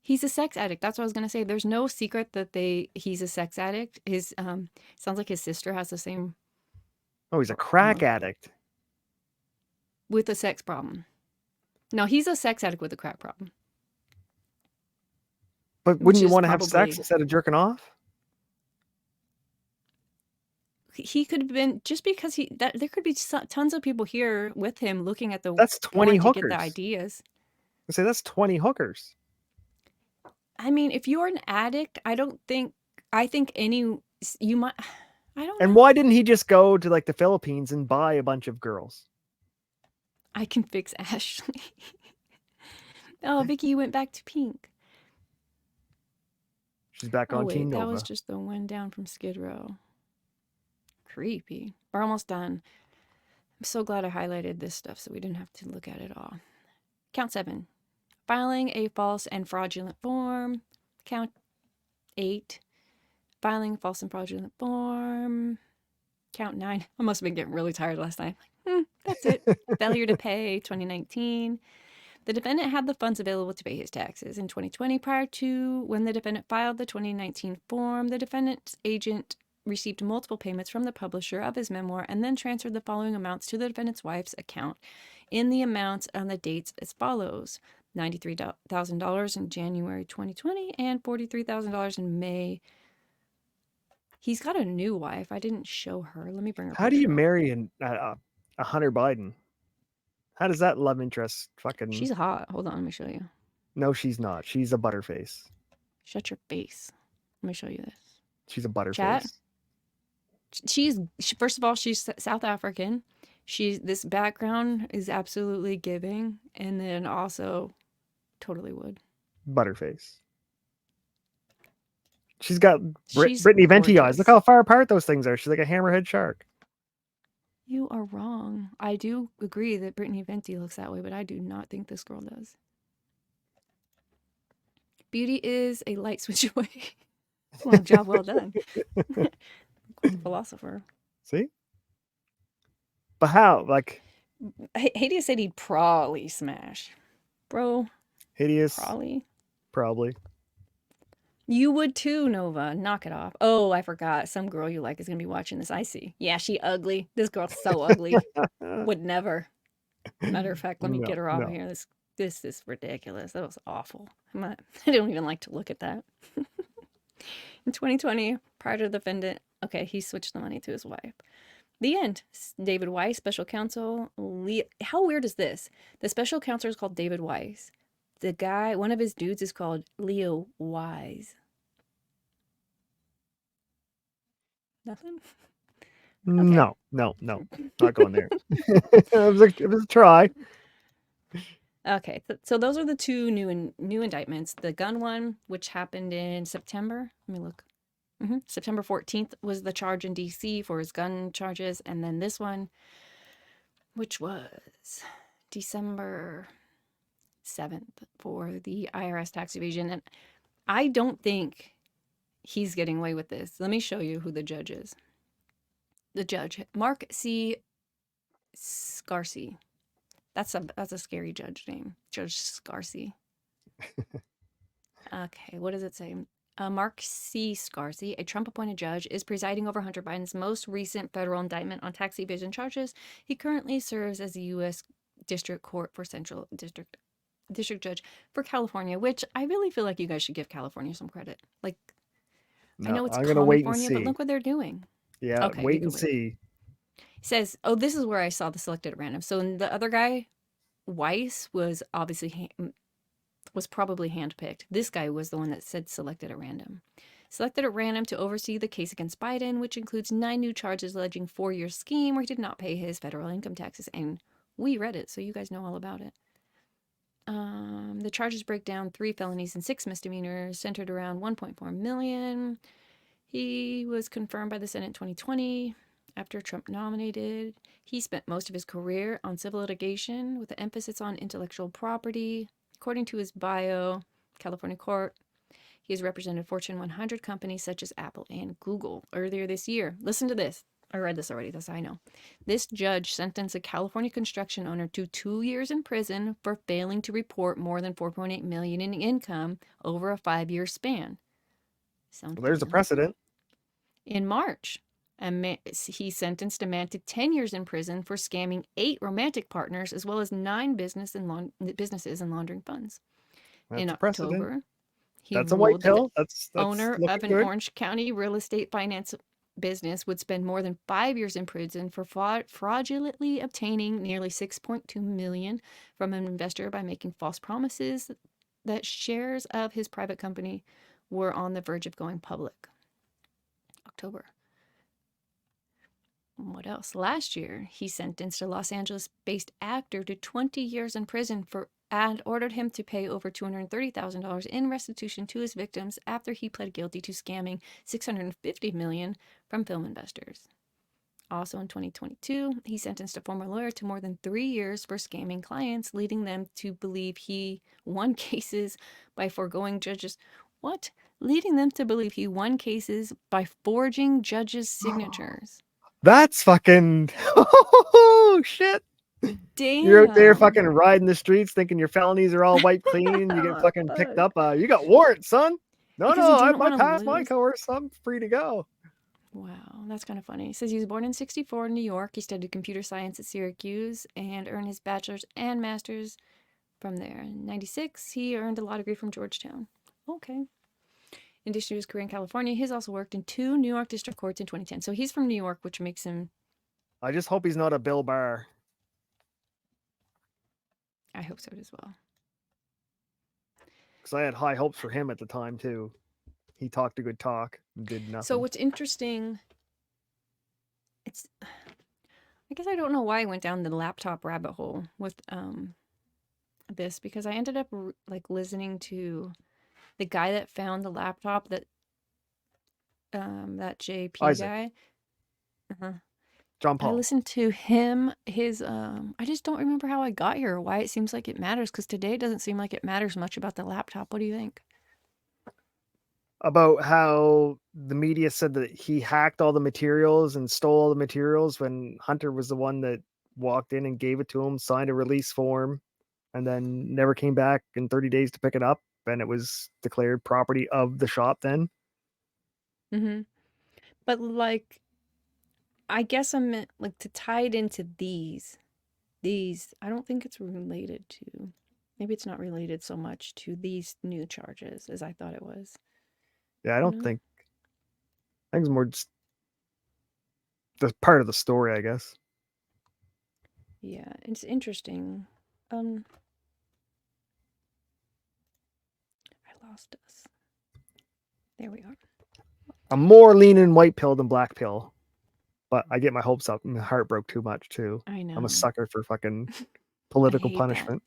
He's a sex addict. That's what I was gonna say. There's no secret that he's a sex addict. His sounds like his sister has the same Oh, he's a crack addict. with a sex problem. No, he's a sex addict with a crack problem. But Which wouldn't you is want to have sex probably, instead of jerking off? he could have been, just because there could be tons of people here with him looking at the That's 20 porn to get the hookers. ideas. I say that's 20 hookers. I mean, if you're an addict, I think you might, I don't And know. why didn't he just go to like the Philippines and buy a bunch of girls? I can fix Ashley. Oh, Vicky, you went back to pink. She's back Oh on Team wait, that was Nova. just the one down from Skid Row. Creepy. We're almost done. I'm so glad I highlighted this stuff so we didn't have to look at it all. Count 7. Filing a false and fraudulent form. Count 8. Filing a false and fraudulent form. Count 9. I must have been getting really tired last night. That's it. Failure to pay, 2019. The defendant had the funds available to pay his taxes in 2020 prior to when the defendant filed the 2019 form. The defendant's agent received multiple payments from the publisher of his memoir and then transferred the following amounts to the defendant's wife's account in the amounts on the dates as follows: $93,000 in January 2020 and $43,000 in May. He's got a new wife. I didn't show her. Let me bring her How do you picture up. marry a Hunter Biden? How does that love interest fucking... She's hot. Hold on, let me show you. No, she's not. She's a butterface. Shut your face. Let me show you this. She's a Chat. butterface. First of all, she's South African. This background is absolutely giving, and then also totally would. Butterface. She's got She's Brittany Venti eyes. Look gorgeous. how far apart those things are. She's like a hammerhead shark. You are wrong. I do agree that Brittany Venti looks that way, but I do not think this girl does. Beauty is a light switch away. Well, job well done. Philosopher. See? But how? Like, Hades said he'd probably smash. Bro, hideous? probably. Probably. You would too, Nova. Knock it off. Oh, I forgot. Some girl you like is going to be watching this. I see. Yeah, she ugly. This girl's so ugly. Would never. Matter of fact, let me get her off of here. This is ridiculous. That was awful. I don't even like to look at that. In 2020, prior to the defendant, okay, he switched the money to his wife. The end. David Weiss, special counsel. How weird is this? The special counsel is called David Weiss. The guy, one of his dudes is called Leo Wise. Nothing? No, not going there. It was a try. Okay, so those are the two new indictments. The gun one, which happened in September. Let me look. September 14th was the charge in DC for his gun charges, and then this one, which was December 7th for the IRS tax evasion. And I don't think he's getting away with this. Let me show you who the judge is. The judge, Mark C. Scarcy. That's a scary judge name, Judge Scarcy. Okay, what does it say? Mark C. Scarcy, a Trump-appointed judge, is presiding over Hunter Biden's most recent federal indictment on tax evasion charges. He currently serves as the U.S. District Court for Central District Judge for California, which I really feel like you guys should give California some credit. Like, I No, know it's I'm gonna wait and California, but see. look what they're doing. Yeah, Okay, you wait can and wait. see. Says, oh, this is where I saw the selected at random. So the other guy, Weiss, was obviously was probably handpicked. This guy was the one that said selected at random. Selected at random to oversee the case against Biden, which includes 9 new charges alleging 4-year scheme where he did not pay his federal income taxes. And we read it, so you guys know all about it. The charges break down 3 felonies and 6 misdemeanors, centered around $1.4 million. He was confirmed by the Senate in 2020 after Trump nominated. He spent most of his career on civil litigation with an emphasis on intellectual property. According to his bio, California court, he has represented Fortune 100 companies such as Apple and Google. Earlier this year, listen to this. I read this already, that's how I know. This judge sentenced a California construction owner to 2 years in prison for failing to report more than $4.8 million in income over a 5-year span. Sound Well, there's a familiar? precedent. In March, he sentenced a man to 10 years in prison for scamming 8 romantic partners as well as 9 businesses and laundering funds. In That's a precedent. October, he That's a white ruled that the pill. That's owner looking of an good. Orange County real estate finance business would spend more than 5 years in prison for fraudulently obtaining nearly $6.2 million from an investor by making false promises that shares of his private company were on the verge of going public. October. What else? Last year, he sentenced a Los Angeles-based actor to 20 years in prison and ordered him to pay over $230,000 in restitution to his victims after he pled guilty to scamming $650 million from film investors. Also in 2022, he sentenced a former lawyer to more than 3 years for scamming clients, leading them to believe he won cases by forging judges. What? Leading them to believe he won cases by forging judges' signatures. That's fucking oh shit. Damn. You're out there fucking riding the streets thinking your felonies are all wiped clean. You get fucking picked up. You got warrants, son. No, Because he no, didn't I want to passed my lose. course. I'm free to go. Wow, that's kind of funny. He says he was born in 1964 in New York. He studied computer science at Syracuse and earned his bachelor's and master's from there. In 1996, he earned a law degree from Georgetown. Okay. In addition to his career in California, he's also worked in 2 New York district courts in 2010. So he's from New York, which makes him... I just hope he's not a Bill Barr. I hope so as well. Because I had high hopes for him at the time, too. He talked a good talk and did nothing. So what's interesting... It's... I guess I don't know why I went down the laptop rabbit hole with this, because I ended up like listening to the guy that found the laptop, that JP Isaac. guy. John Paul. I listened to him, his I just don't remember how I got here or why it seems like it matters, because today it doesn't seem like it matters much about the laptop. What do you think? About how the media said that he hacked all the materials and stole all the materials when Hunter was the one that walked in and gave it to him, signed a release form, and then never came back in 30 days to pick it up, and it was declared property of the shop then. But like, I guess I meant like to tie it into these, I don't think it's related to, maybe it's not related so much to these new charges as I thought it was. Yeah, I don't think, I think it's more just the part of the story, I guess. Yeah, it's interesting. I lost us. There we are. I'm more leaning white pill than black pill, but I get my hopes up. My heart broke too much too. I I'm a know. sucker for fucking I political hate that. punishment.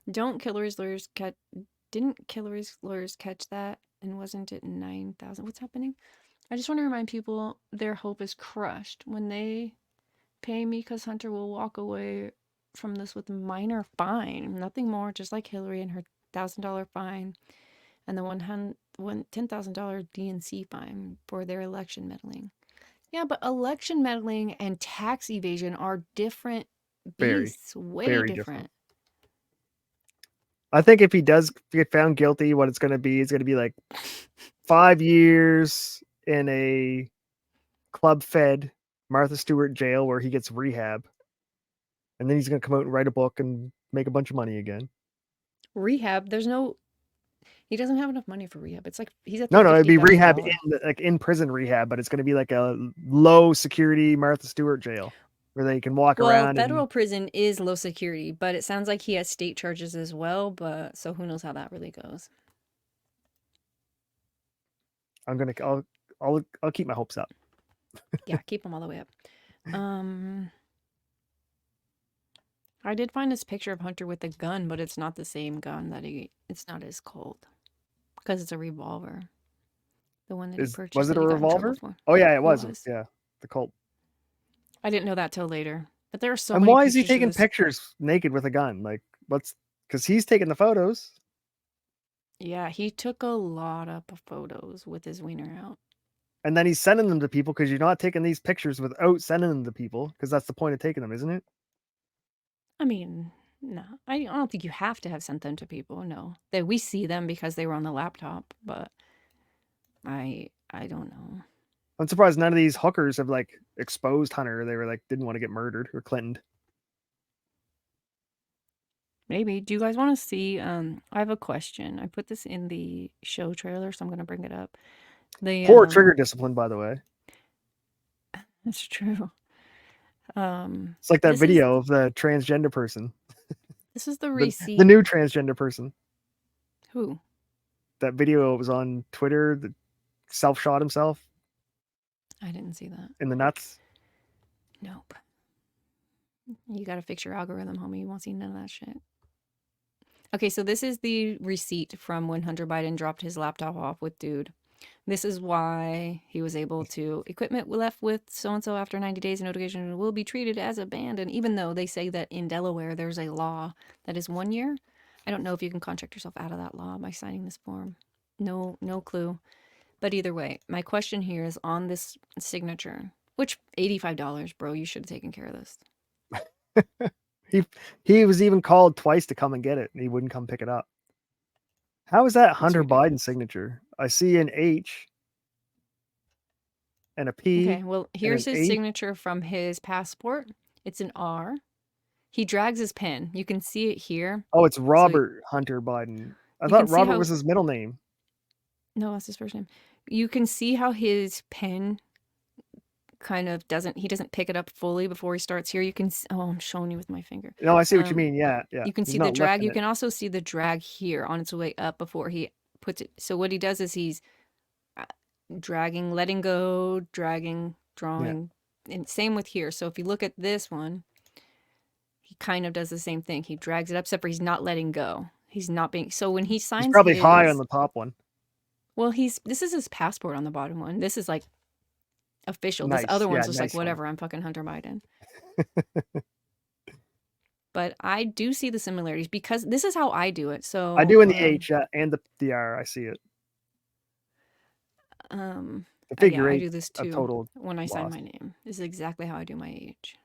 Don't Killer's lawyers catch? Didn't Killer's lawyers catch that? And wasn't it 9,000? What's happening? I just want to remind people their hope is crushed when they pay me because Hunter will walk away from this with a minor fine, nothing more, just like Hillary and her $1,000 fine and the $10,000 DNC fine for their election meddling. Yeah, but election meddling and tax evasion are different Very, beasts, way very different. different. I think if he does get found guilty, what it's going to be like 5 years in a club-fed Martha Stewart jail where he gets rehab, and then he's going to come out and write a book and make a bunch of money again. Rehab, he doesn't have enough money for rehab. It's like he's at the No, it'd be rehab $50,000. in prison rehab, but it's going to be like a low security Martha Stewart jail where they can walk Well, around federal and prison is low security, but it sounds like he has state charges as well, but so who knows how that really goes. I'll keep my hopes up. Yeah, keep them all the way up. I did find this picture of Hunter with a gun, but it's not the same gun it's not as cold because it's a revolver. The one that he purchased Was it that a he got in trouble revolver? for. Oh yeah, it It was. was. Yeah, the Colt. I didn't know that till later. But there are so And many why is he pictures of taking this. pictures naked with a gun? Like, because he's taking the photos. Yeah, he took a lot of photos with his wiener out. And then he's sending them to people because you're not taking these pictures without sending them to people because that's the point of taking them, isn't it? I mean, no, I don't think you have to have sent them to people. No, that we see them because they were on the laptop, but I don't know. I'm surprised none of these hookers have like exposed Hunter. They were like didn't want to get murdered or Clinton. Maybe. Do you guys want to see? I have a question. I put this in the show trailer, so I'm gonna bring it up. Poor trigger discipline, by the way. That's true. It's like that This is video of the transgender person, the the receipt. new transgender person. Who? That video was on Twitter. That self shot himself I didn't see that. in the nuts. Nope. You gotta fix your algorithm, homie. You won't see none of that shit. Okay, so this is the receipt from when Hunter Biden dropped his laptop off with Dude. This is why he was able to equipment left with so-and-so after 90 days notification will be treated as abandoned, even though they say that in Delaware there's a law that is 1 year. I don't know if you can contract yourself out of that law by signing this form. No clue. But either way, my question here is on this signature, which $85, bro, you should have taken care of this. He was even called twice to come and get it, and he wouldn't come pick it up. How is that Hunter Biden signature? I see an H and a P. Okay, well, here's his signature from his passport. It's an R. He drags his pen. You can see it here. Oh, it's Robert Hunter Biden. I thought Robert was his middle name. No, that's his first name. You can see how his pen kind of doesn't pick it up fully before he starts here. You can I'm showing you with my finger. No, I see what you mean. Yeah. You can see the drag. You can also see the drag here on its way up before he puts it. So what he does is he's dragging, letting go, dragging, drawing, and same with here. So if you look at this one, he kind of does the same thing. He drags it up, except for he's not letting go. He's not being, so when he signs, he's probably high on the top one. Well, this is his passport on the bottom one. This is like official. Nice. This other one's just nice, like whatever. I'm fucking Hunter Biden. But I do see the similarities because this is how I do it. So I do in the H and the R. I see it. The figure eight. I do this too. When I sign my name, this is exactly how I do my H.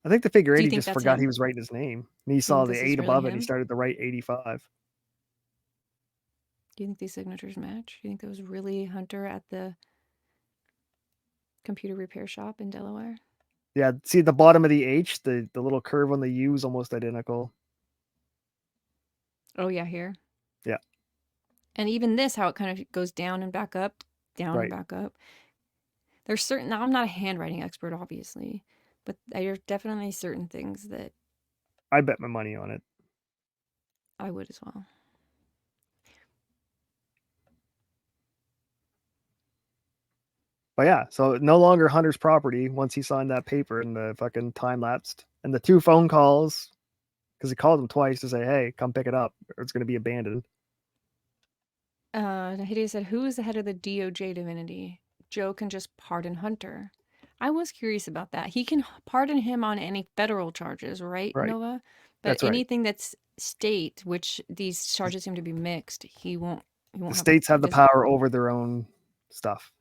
I think the figure eight, he just forgot he was writing his name. And he saw the 8 above it, and he started to write 85. Do you think these signatures match? Do you think that was really Hunter at the computer repair shop in Delaware? Yeah, see the bottom of the H, the little curve on the U is almost identical. Oh, yeah, here? Yeah. And even this, how it kind of goes down and back up, down and back up. There's certain, now I'm not a handwriting expert, obviously, but there are definitely certain things that I bet my money on it. I would as well. But yeah, so no longer Hunter's property once he signed that paper and the fucking time lapsed. And the 2 phone calls, because he called him twice to say, hey, come pick it up or it's going to be abandoned. Hideo said, "Who is the head of the DOJ Divinity? Joe can just pardon Hunter." I was curious about that. He can pardon him on any federal charges, right, Right. Nova? But That's right. anything that's state, which these charges seem to be mixed, he won't. He The won't have. states have the This power over their own stuff.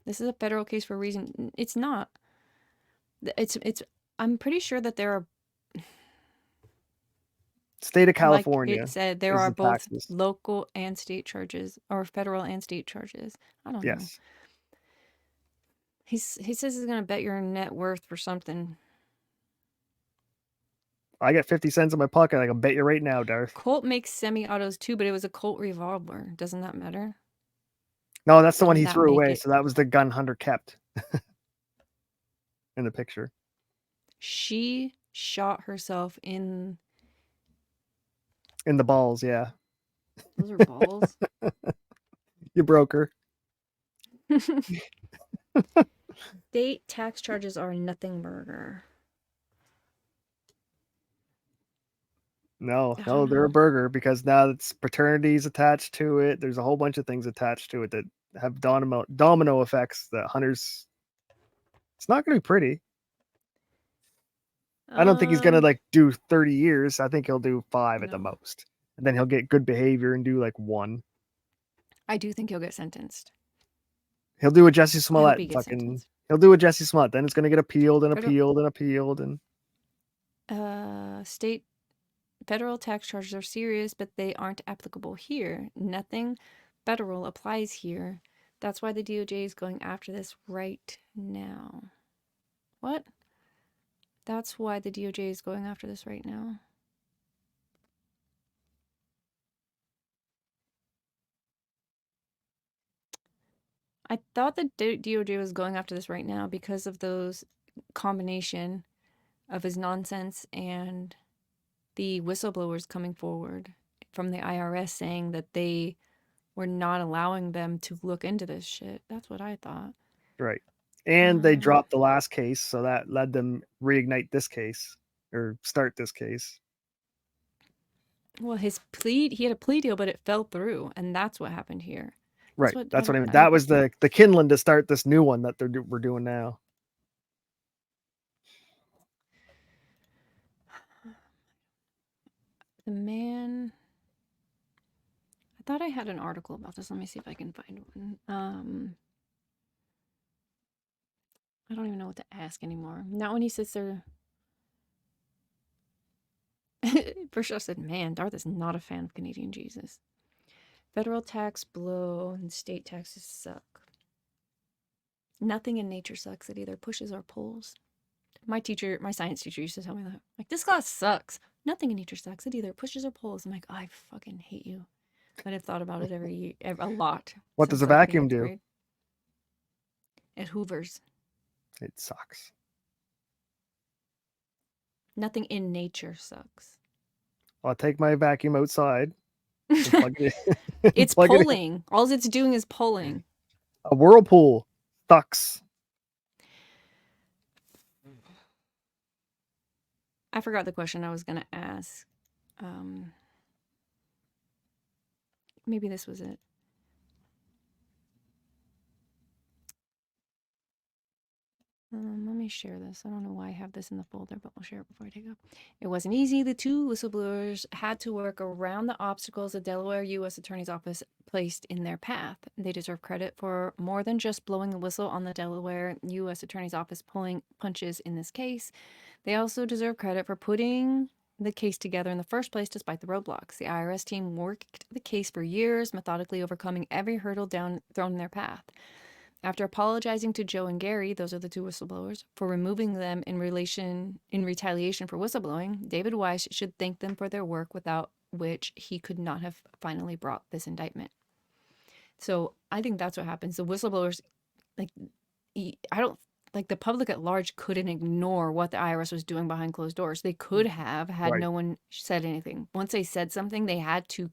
this is a federal case for a reason. It's not. It's. I'm pretty sure that there are, State of like it California said, there is are the both taxes. local and state charges, or federal and state charges. I don't know. Yes. He says he's gonna bet your net worth for something. I get 50 cents in my pocket. I can bet you right now, Darth. Colt makes semi-autos too, but it was a Colt revolver. Doesn't that matter? No, that's the one Doesn't he that threw make away. it? So that was the gun Hunter kept in the picture. She shot herself in. In the balls, yeah. Those are balls. You broke her. State tax charges are nothing burger. No, I no, don't they're a know. burger because now it's paternities attached to it. There's a whole bunch of things attached to it that have domino effects that Hunter's. It's not going to be pretty. I don't think he's going to like do 30 years. I think he'll do 5 at the No. most. And then he'll get good behavior and do like 1. I do think he'll get sentenced. He'll do a Jesse I hope he Smollett gets fucking. sentenced. He'll do a Jesse Smollett. Then it's going to get appealed and Federal, appealed and appealed and. state federal tax charges are serious, but they aren't applicable here. Nothing federal applies here. That's why the DOJ is going after this right now. What? That's why the DOJ is going after this right now. I thought the DOJ was going after this right now because of those combination of his nonsense and the whistleblowers coming forward from the IRS saying that they were not allowing them to look into this shit. That's what I thought. Right. And they dropped the last case, so that led them reignite this case or start this case. Well, he had a plea deal, but it fell through, and that's what happened here. Right. That's what I mean. That was the kindling to start this new one that we're doing now. The man. I thought I had an article about this. Let me see if I can find one. I don't even know what to ask anymore. Not when he sits there. First, I said, "Man, Darth is not a fan of Canadian Jesus. Federal tax blow and state taxes suck. Nothing in nature sucks. It either pushes or pulls." My science teacher used to tell me that. Like, this class sucks. Nothing in nature sucks. It either pushes or pulls. I'm like, I fucking hate you. But I've thought about it a lot. What does a vacuum do? Grade. It hoovers. It sucks. Nothing in nature sucks. I'll take my vacuum outside. Plug it in. It's plug pulling. It in. All it's doing is pulling. A whirlpool sucks. I forgot the question I was going to ask. Maybe this was it. Let me share this. I don't know why I have this in the folder, but I'll share it before I take it. It wasn't easy. The 2 whistleblowers had to work around the obstacles the Delaware U.S. Attorney's Office placed in their path. They deserve credit for more than just blowing the whistle on the Delaware U.S. Attorney's Office pulling punches in this case. They also deserve credit for putting the case together in the first place despite the roadblocks. The IRS team worked the case for years, methodically overcoming every hurdle thrown in their path. After apologizing to Joe and Gary, those are the 2 whistleblowers, for removing them in retaliation for whistleblowing, David Weiss should thank them for their work, without which he could not have finally brought this indictment. So I think that's what happens. The whistleblowers, the public at large couldn't ignore what the IRS was doing behind closed doors. They could have had no one said anything. Once they said something, they had to.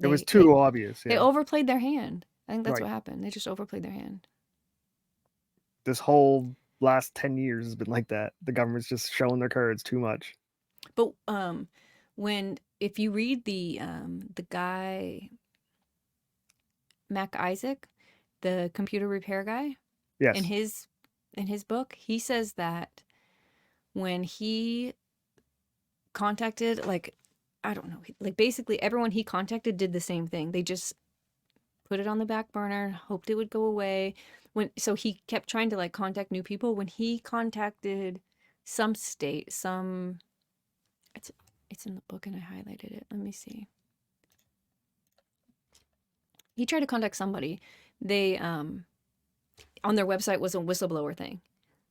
It was too obvious. Yeah. They overplayed their hand. I think that's what happened. They just overplayed their hand. This whole last 10 years has been like that. The government's just showing their cards too much. But when if you read the guy Mac Isaac, the computer repair guy, in Yes. his book, he says that when he contacted, like, I don't know, like basically everyone he contacted did the same thing. They just put it on the back burner, hoped it would go away. So he kept trying to like contact new people. When he contacted some state, some it's it's in the book and I highlighted it. Let me see. He tried to contact somebody. They on their website was a whistleblower thing.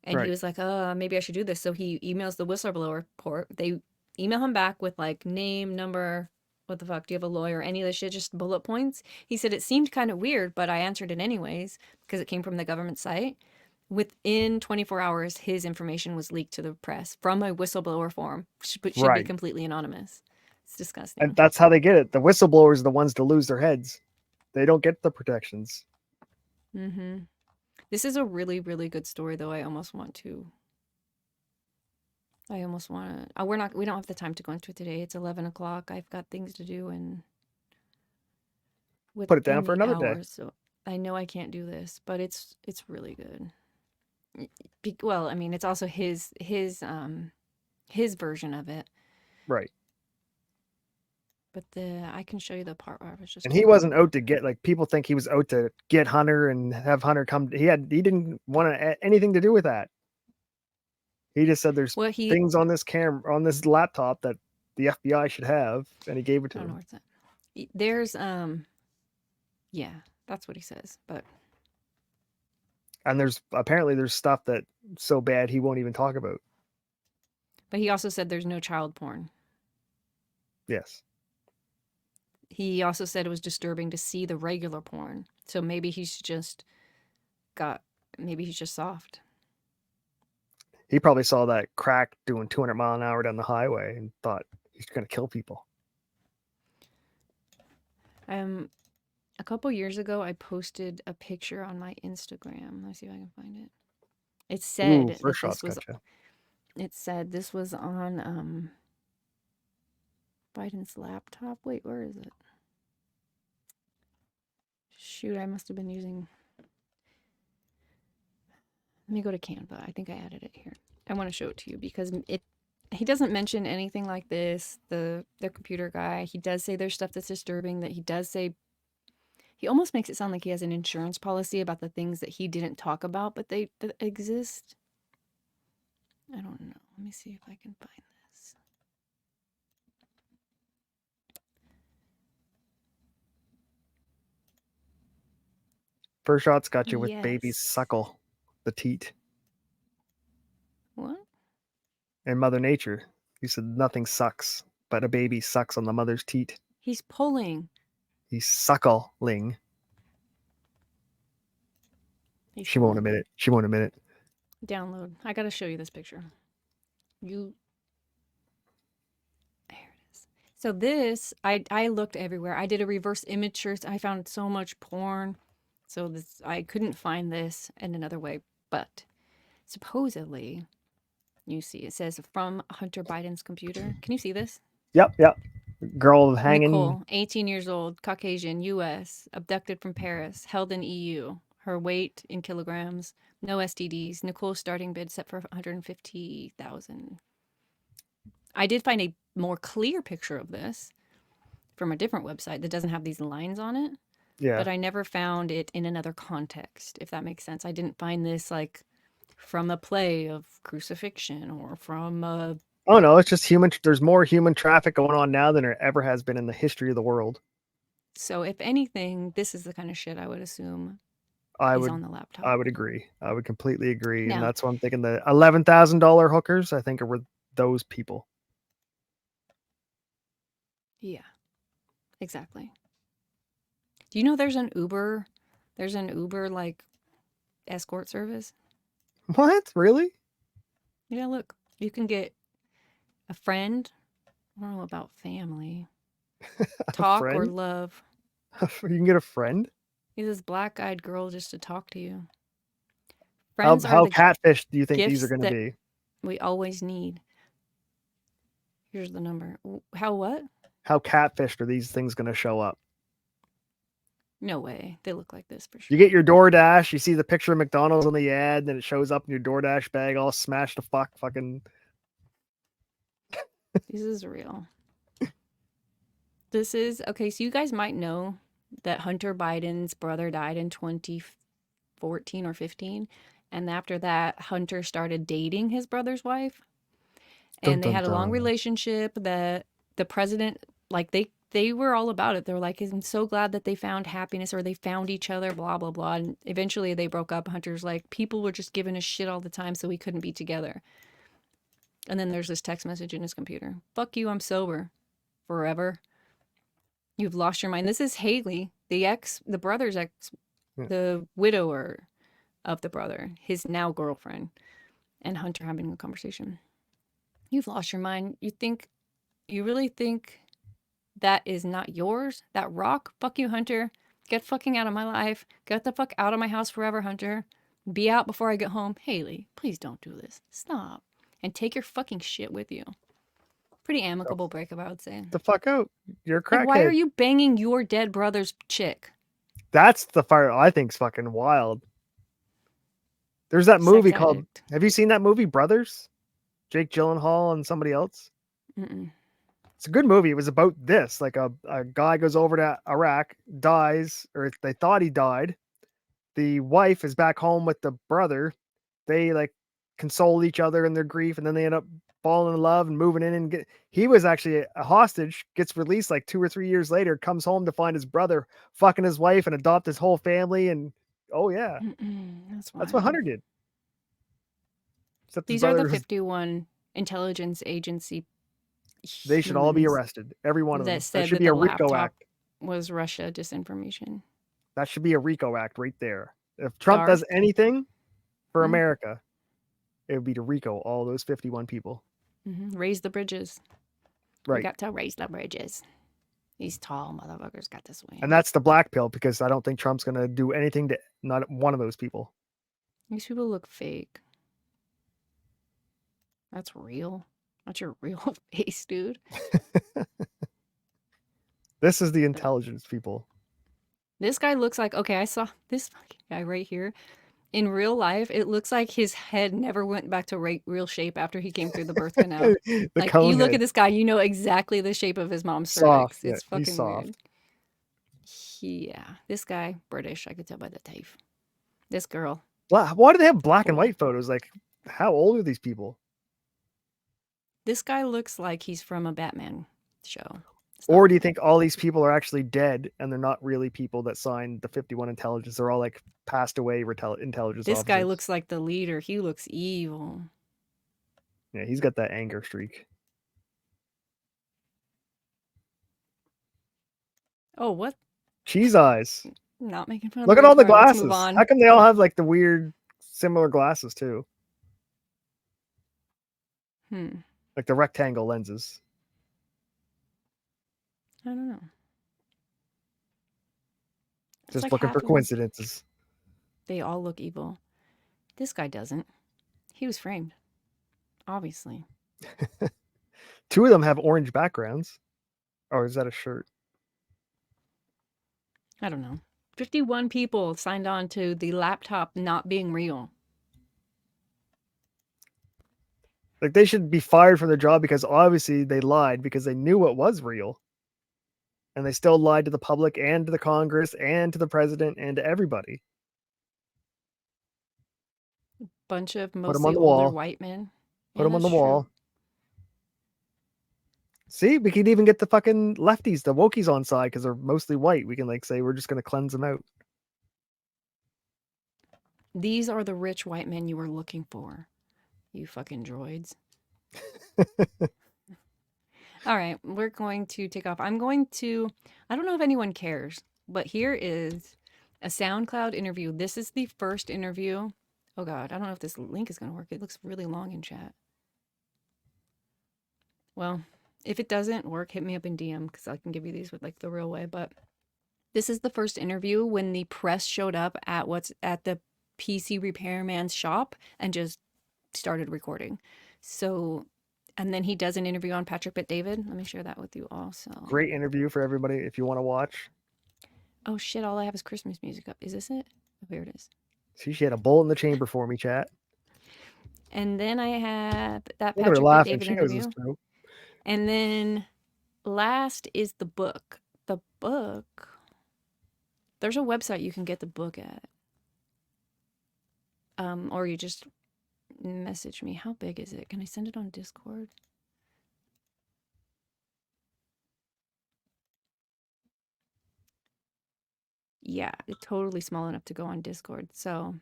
And he Right. was like, maybe I should do this. So he emails the whistleblower report. They email him back with like name, number, what the fuck, do you have a lawyer, any of this shit, just bullet points. He said it seemed kind of weird, but I answered it anyways because it came from the government site. Within 24 hours, his information was leaked to the press from a whistleblower form, but should be Right. completely anonymous. It's And disgusting. that's how they get it. The whistleblowers are the ones to lose their heads. They don't get the protections. Mm-hmm. This is a really, really good story, though. I almost want to. We don't have the time to go into it today. It's 11 o'clock. I've got things to do and Put it down within for the another day. hours. So I know I can't do this, but it's really good. Well, I mean, it's also his version of it. Right. But I can show you the part where I was just And he holding. wasn't out to get, like, people think he was out to get Hunter and have Hunter come. He didn't want anything to do with that. He just said there's Well, things on this camera, on this laptop, that the FBI should have, and he gave it I to don't know them. where it's at. There's yeah, that's what he says. But And there's stuff that so bad he won't even talk about. he also said there's no child porn. Yes. He also said it was disturbing to see the regular porn. So got maybe he's just soft. He probably saw that crack doing 200 mile an hour down the highway and thought he's going to kill people. A couple years ago, I posted a picture on my Instagram. Let's see if I can find it. It Ooh, said first that shot's gotcha. this was on Biden's laptop. Wait, where is it? Shoot, I must have been using. Let me go to Canva. I think I added it here. I want to show it to you because he doesn't mention anything like this. The computer guy, he does say there's stuff that's disturbing, that he does say he almost makes it sound like he has an insurance policy about the things that he didn't talk about, but they exist. I don't know. Let me see if I can find this. First shot's got you with babies Yes. suckle the teat. What? And Mother Nature, he said nothing sucks, but a baby sucks on the mother's teat. He's pulling. He's suckling. He's She won't pulling. admit it. She won't admit it. Download. I gotta show you this picture. You. There it is. So this, I looked everywhere. I did a reverse image search. I found so much porn. So this, I couldn't find this in another way. But supposedly, you see, it says from Hunter Biden's computer. Can you see this? Yep, yep. Girl hanging. Nicole, 18 years old, Caucasian, US, abducted from Paris, held in EU. Her weight in kilograms, no STDs. Nicole's starting bid set for 150,000. I did find a more clear picture of this from a different website that doesn't have these lines on it, Yeah. but I never found it in another context, if that makes sense. I didn't find this like from a play of crucifixion or from a. Oh no, it's just human. There's more human traffic going on now than there ever has been in the history of the world. So if anything, this is the kind of shit I would assume I is would, on the I laptop. would agree. I would completely agree, and Now, that's why I'm thinking the $11,000 hookers. I think are with those people. yeah, exactly. Do you know there's an Uber? There's an Uber like escort service. What? Really? Yeah, look, you can get a friend. I don't know about family. A Talk or friend? love. You can get a friend? He's this black-eyed girl just to talk to you. Friends are How the catfish do you think these are gifts going to that be? we always need. Here's the number. How what? How catfished are these things going to show up? No way. They look like this for You sure. get your DoorDash, you see the picture of McDonald's on the ad, and then it shows up in your DoorDash bag all smashed to fucking. This is real. This is okay. So you guys might know that Hunter Biden's brother died in 2014 or 15. And after that, Hunter started dating his brother's wife. Dun, And they dun, had a long dun. relationship that the president, like they were all about it. They were like, I'm so glad that they found happiness or they found each other, blah, blah, blah. And eventually they broke up. Hunter's like, people were just giving us shit all the time, so we couldn't be together. And then there's this text message in his computer. Fuck you, I'm sober. Forever. You've lost your mind. This is Haley, the brother's ex, Yeah. the widower of the brother, his now girlfriend, and Hunter having a conversation. You've lost your mind. You really think that is not yours? That rock? Fuck you, Hunter. Get fucking out of my life. Get the fuck out of my house forever, Hunter. Be out before I get home. Haley, please don't do this. Stop. And take your fucking shit with you. Pretty Oh, amicable breakup, I would say. the fuck out. You're a Like, why are crackhead. you banging your dead brother's chick? That's the fire I think's fucking wild. There's that Sex movie called. addict. Have you seen that movie, Brothers? Jake Gyllenhaal and somebody else. Mm-mm. It's a good movie. It was about this. Like a guy goes over to Iraq, dies, or they thought he died. The wife is back home with the brother. They like console each other in their grief, and then they end up falling in love and moving in and get. He was actually a hostage, gets released like 2 or 3 years later, comes home to find his brother fucking his wife and adopt his whole family. And oh yeah, That's that's what wild. Hunter did. Except his These are the brother was. 51 intelligence agency They should all be humans arrested, every one of that them. That said should that be the a RICO laptop act. was Russia disinformation. That should be a RICO act right there. If Trump does Darth, anything for hmm? America, it would be to RICO all those 51 people. Raise the bridges. We Right. got to raise the bridges. These tall motherfuckers got this way. And that's the black pill, because I don't think Trump's going to do anything to not one of those people. These people look fake. That's real. That's your real face, dude. This is the intelligence people. This guy looks like, okay, I saw this fucking guy right here. In real life, it looks like his head never went back to real shape after he came through the birth canal. The Like, you cone look head. at this guy, you know exactly the shape of his mom's Soft. cervix. Yeah, It's he's fucking weird. soft. Yeah, this guy, British, I could tell by the tape. This girl. Why do they have black and Cool. white photos? Like, how old are these people? This guy looks like he's from a Batman show. Or do you think all these people are actually dead and they're not really people that signed the 51 intelligence? They're all like passed away intelligence This guy officers. looks like the leader. He looks evil. Yeah, he's got that anger streak. Oh, what? Cheese eyes. Not making fun of Look the at all the retard. Let's move glasses. on. How come they all have like the weird similar glasses too? Like the rectangle lenses. I don't know. It's Just like looking for coincidences. They all look evil. This guy doesn't. He was framed. Obviously. 2 of them have orange backgrounds. Or is that a shirt? I don't know. 51 people signed on to the laptop not being real. Like, they should be fired from their job because obviously they lied because they knew what was real. And they still lied to the public and to the Congress and to the president and to everybody. Bunch of Put them mostly on the older wall. white men. Put them on the that's true. wall. See, we could even get the fucking lefties, the wokies on side because they're mostly white. We can like say we're just going to cleanse them out. These are the rich white men you were looking for. You fucking droids. All right, we're going to take off. I don't know if anyone cares, but here is a SoundCloud interview. This is the first interview. Oh God, I don't know if this link is going to work. It looks really long in chat. Well, if it doesn't work, hit me up in DM because I can give you these with like the real way. But this is the first interview when the press showed up at the PC repairman's shop and just started recording. So, and then he does an interview on Patrick Bet David. Let me share that with you also. Great interview for everybody if you want to watch. Oh shit, all I have is Christmas music up. Is this it? Oh, here it is. See, she had a bullet in the chamber for me, chat. And then I have that Look at her Patrick Bet laughing. David She knows this interview. too. And then last is the book. The book. There's a website you can get the book at. Or you just message me. How big is it? Can I send it on Discord? Yeah, it's totally small enough to go on Discord. So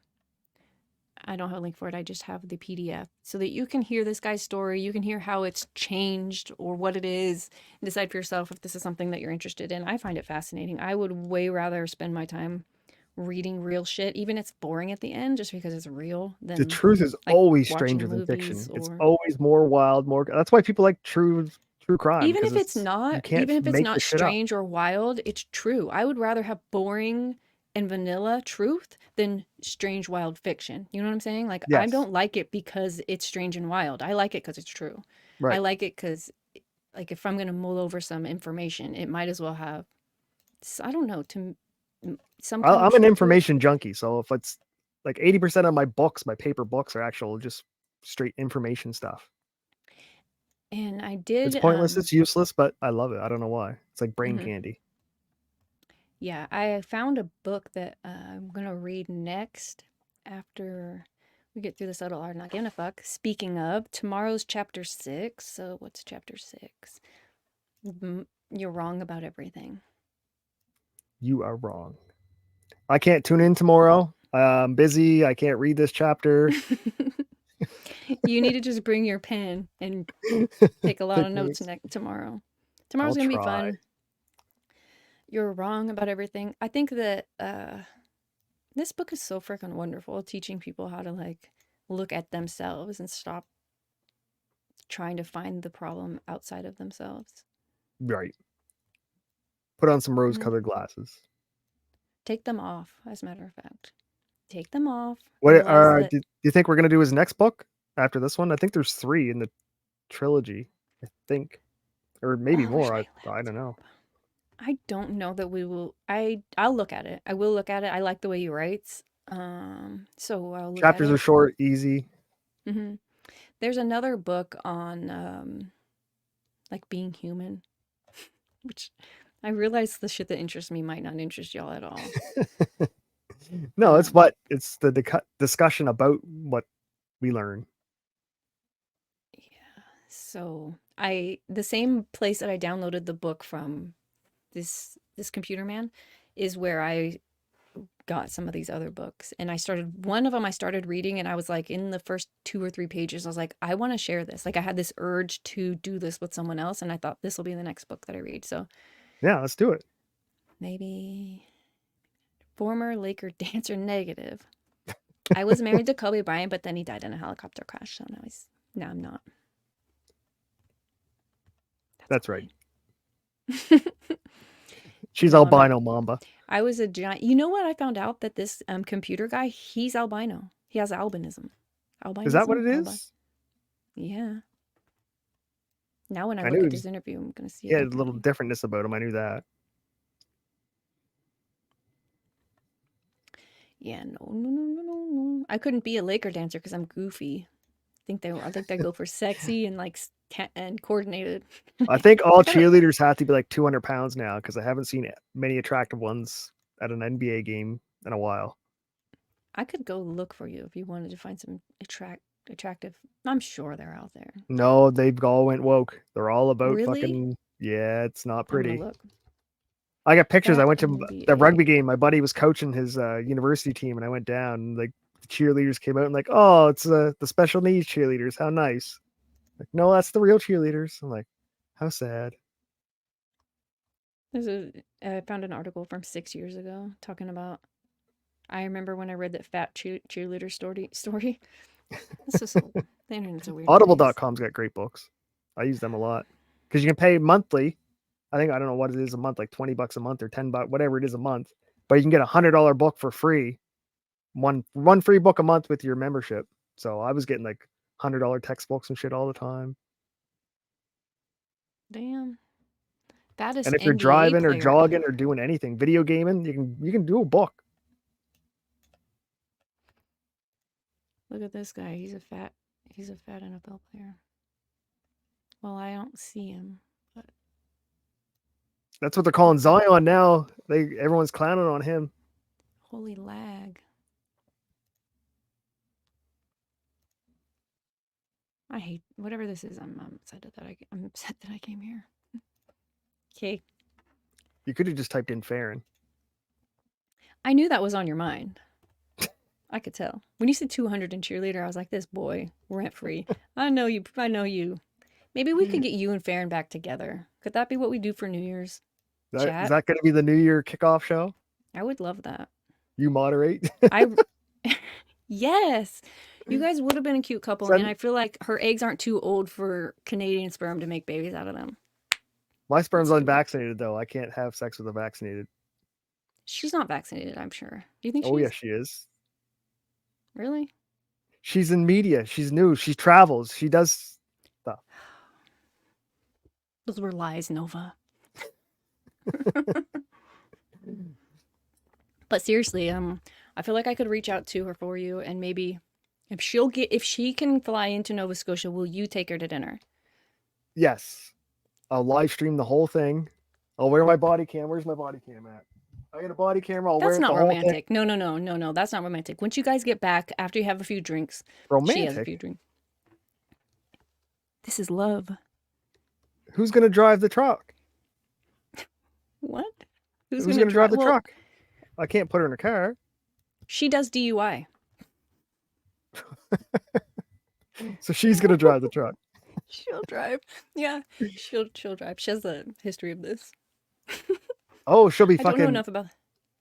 I don't have a link for it. I just have the PDF so that you can hear this guy's story. You can hear how it's changed or what it is and decide for yourself if this is something that you're interested in. I find it fascinating. I would way rather spend my time reading real shit, even if it's boring at the end, just because it's real, The than truth is like always stranger watching than movies fiction. It's or always more wild, more. That's why people like true crime, even because if it's it's you not, can't even if it's make the not shit up. strange or wild, it's true. I would rather have boring and vanilla truth than strange wild fiction. You know what I'm saying? Like I Yes, don't like it because it's strange and wild. I like it because it's true. I right. like it because like if I'm gonna mull over some information, it might as well have I don't know some kind of I'm an truth to it. information junkie, so if it's like 80% of my books, my paper books, are actual just straight information stuff. And I It's did pointless, it's useless, but I love it. I don't know why. It's like brain mhm. candy. Yeah, I found a book that I'm gonna read next after we get through this little art not giving a fuck. Speaking of, tomorrow's chapter 6. So what's chapter 6? You're wrong about everything. You are wrong. I can't tune in tomorrow. I'm busy. I can't read this chapter. You need to just bring your pen and take a lot Take of notes notes. tomorrow. I'll Tomorrow's gonna be try. fun. You're wrong about everything. I think that this book is so freaking wonderful, teaching people how to like look at themselves and stop trying to find the problem outside of themselves. Right. Put on some Hmm. rose-colored glasses. Take them off, as a matter of fact. Take them off. What Realize that, do you think we're gonna do his next book after this one? I think there's 3 in the trilogy. I think, or maybe oh, where's more. my I don't laptop? know. I don't know that we will. I'll look at it. I will look at it. I like the way he writes. So I'll look at Chapters are it. short, easy. Hmm. There's another book on like being human, which I realize the shit that interests me might not interest y'all at all. No, Um, it's the discussion about what we learn. yeah. So the same place that I downloaded the book from this computer man is where I got some of these other books. And I started one of them I started reading and I was like in the first 2 or 3 pages I was like I want to share this. Like I had this urge to do this with someone else and I thought this will be the next book that I read. So Yeah, let's do it. maybe former Laker dancer negative. I was married to Kobe Bryant but then he died in a helicopter crash. So now I'm not. That's right. That's She's no, I'm not. albino Mamba. I was a giant. You know what? I found out that this computer guy, he's albino. He has albinism. Is that what Albinism? it is? Yeah. Now when I I look knew at his interview, I'm gonna see he it had a little differently. differentness about him. I knew that. Yeah, no. I couldn't be a Laker dancer because I'm goofy. I think they go for sexy and like and coordinated. I think all I don't. cheerleaders have to be like 200 pounds now because I haven't seen many attractive ones at an NBA game in a while. I could go look for you if you wanted to find some attractive. I'm sure they're out there. No, they've all went woke. They're all about Really? fucking, yeah, it's not I'm gonna pretty. look. I got pictures. I Fat went to the rugby NBA. game. My buddy was coaching his university team, and I went down. And, like the cheerleaders came out and like, oh, it's the special needs cheerleaders. How nice. Like, no, that's the real cheerleaders. I'm like, how sad. I found an article from 6 years ago talking about. I remember when I read that fat cheerleader story. It's just the internet's a weird place. Audible.com's got great books. I use them a lot because you can pay monthly. I don't know what it is a month, like $20 a month or $10, whatever it is a month. But you can get $100 book for free, one free book a month with your membership. So I was getting like $100 textbooks and shit all the time. Damn. Baddest And if you're NBA driving or player. jogging or doing anything, video gaming, you can do a book. Look at this guy. He's a fat NFL player. Well, I don't see him, but That's what they're calling Zion now. Everyone's clowning on him. holy lag. I hate whatever this is. I'm upset that I came here. Okay. You could have just typed in Farron. I knew that was on your mind. I could tell. When you said 200 in cheerleader, I was like, this boy, rent free. I know you. Maybe we could get you and Farron back together. Could that be what we do for New Year's? Is Chat? that going to be the New Year kickoff show? I would love that. You moderate? Yes. You guys would have been a cute couple, and I feel like her eggs aren't too old for Canadian sperm to make babies out of them. My sperm's unvaccinated, though. I can't have sex with a vaccinated. She's not vaccinated, I'm sure. Do you think Oh, yes, she is. Really? She's in media. She's new. She travels. She does stuff. Those were lies, Nova. But seriously, I feel like I could reach out to her for you, and maybe if she can fly into Nova Scotia, will you take her to dinner? Yes. I'll live stream the whole thing. I'll wear my body cam. Where's my body cam at? I got a body camera. That's not romantic. No. That's not romantic. Once you guys get back, after you have a few drinks, romantic. She has a few drinks. This is love. Who's gonna drive the truck? What? Who's gonna drive the truck? I can't put her in a car. She does DUI. So she's gonna drive the truck. She'll drive. Yeah, she'll drive. She has a history of this. Oh, she'll be fucking. I don't know enough about.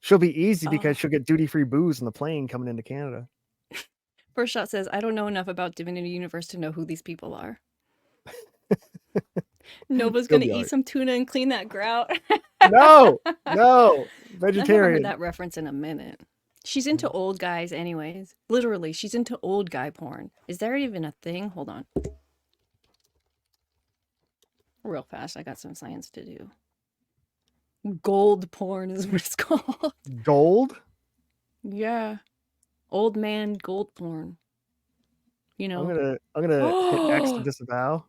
She'll be easy because she'll get duty-free booze on the plane coming into Canada. First Shot says, I don't know enough about Divinity Universe to know who these people are. Nova's gonna eat some tuna and clean that grout. No, vegetarian. I haven't heard that reference in a minute. She's into old guys anyways. Literally, she's into old guy porn. Is there even a thing? Hold on. Real fast, I got some science to do. Gold porn is what it's called. Gold? Yeah. Old man gold porn. You know. I'm gonna hit X to disavow.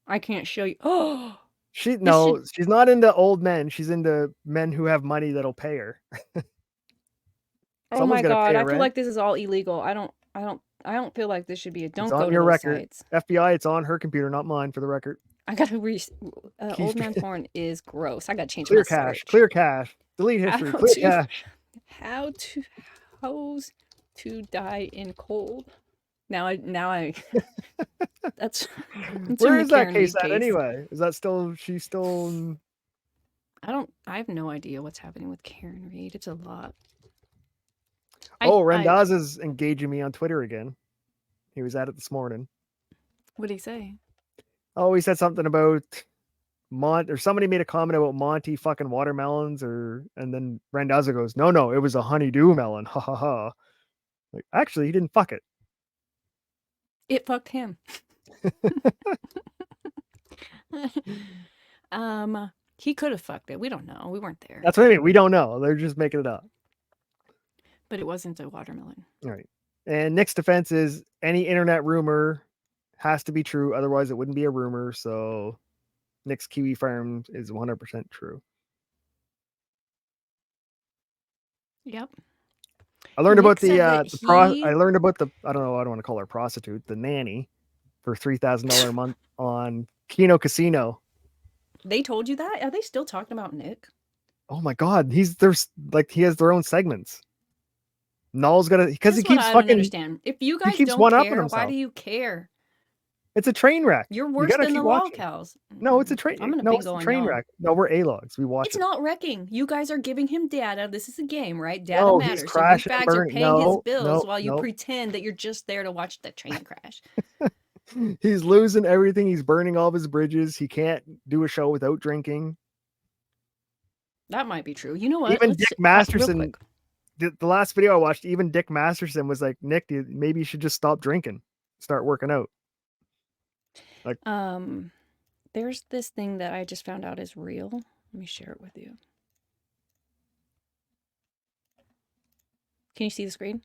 I can't show you. Oh, she's not into old men. She's into men who have money that'll pay her. Oh my god, I feel like this is all illegal. I don't feel like this should be don't go to those sites. FBI, it's on her computer, not mine, for the record. I gotta old man porn is gross. I gotta change my search. Clear cache. Delete history. Clear cache. How to die in cold. Now I that's where is that case at anyway? Is that she's still I have no idea what's happening with Karen Reed. It's a lot. Rendaz is engaging me on Twitter again. He was at it this morning. What did he say? Oh, he said something about or somebody made a comment about Monty fucking watermelons, and then Randazzo goes, no, it was a honeydew melon. Ha ha ha. Like, actually, he didn't fuck it. It fucked him. He could have fucked it. We don't know. We weren't there. That's what I mean. We don't know. They're just making it up. But it wasn't a watermelon. All right. And Nick's defense is any internet rumor has to be true. Otherwise, it wouldn't be a rumor. So Nick's Kiwi Farm is 100% true. Yep. I learned about I learned about I don't want to call her prostitute, the nanny, for $3,000 a month on Keno Casino. They told you that? Are they still talking about Nick? Oh my god, he has their own segments. Null's gonna because he keeps fucking. Understand. If you guys don't care, why do you care? It's a train wreck. You're worse than the wall cows. No, it's a train. It's a train wreck. No, we're A-logs. We watch. It's not wrecking. You guys are giving him data. This is a game, right? Data matters. So you fags are paying his bills while you pretend that you're just there to watch the train crash. He's losing everything. He's burning all of his bridges. He can't do a show without drinking. That might be true. You know what? Even Dick Masterson. the last video I watched, even Dick Masterson was like, Nick, maybe you should just stop drinking, start working out. Like, There's this thing that I just found out is real. Let me share it with you. Can you see the screen?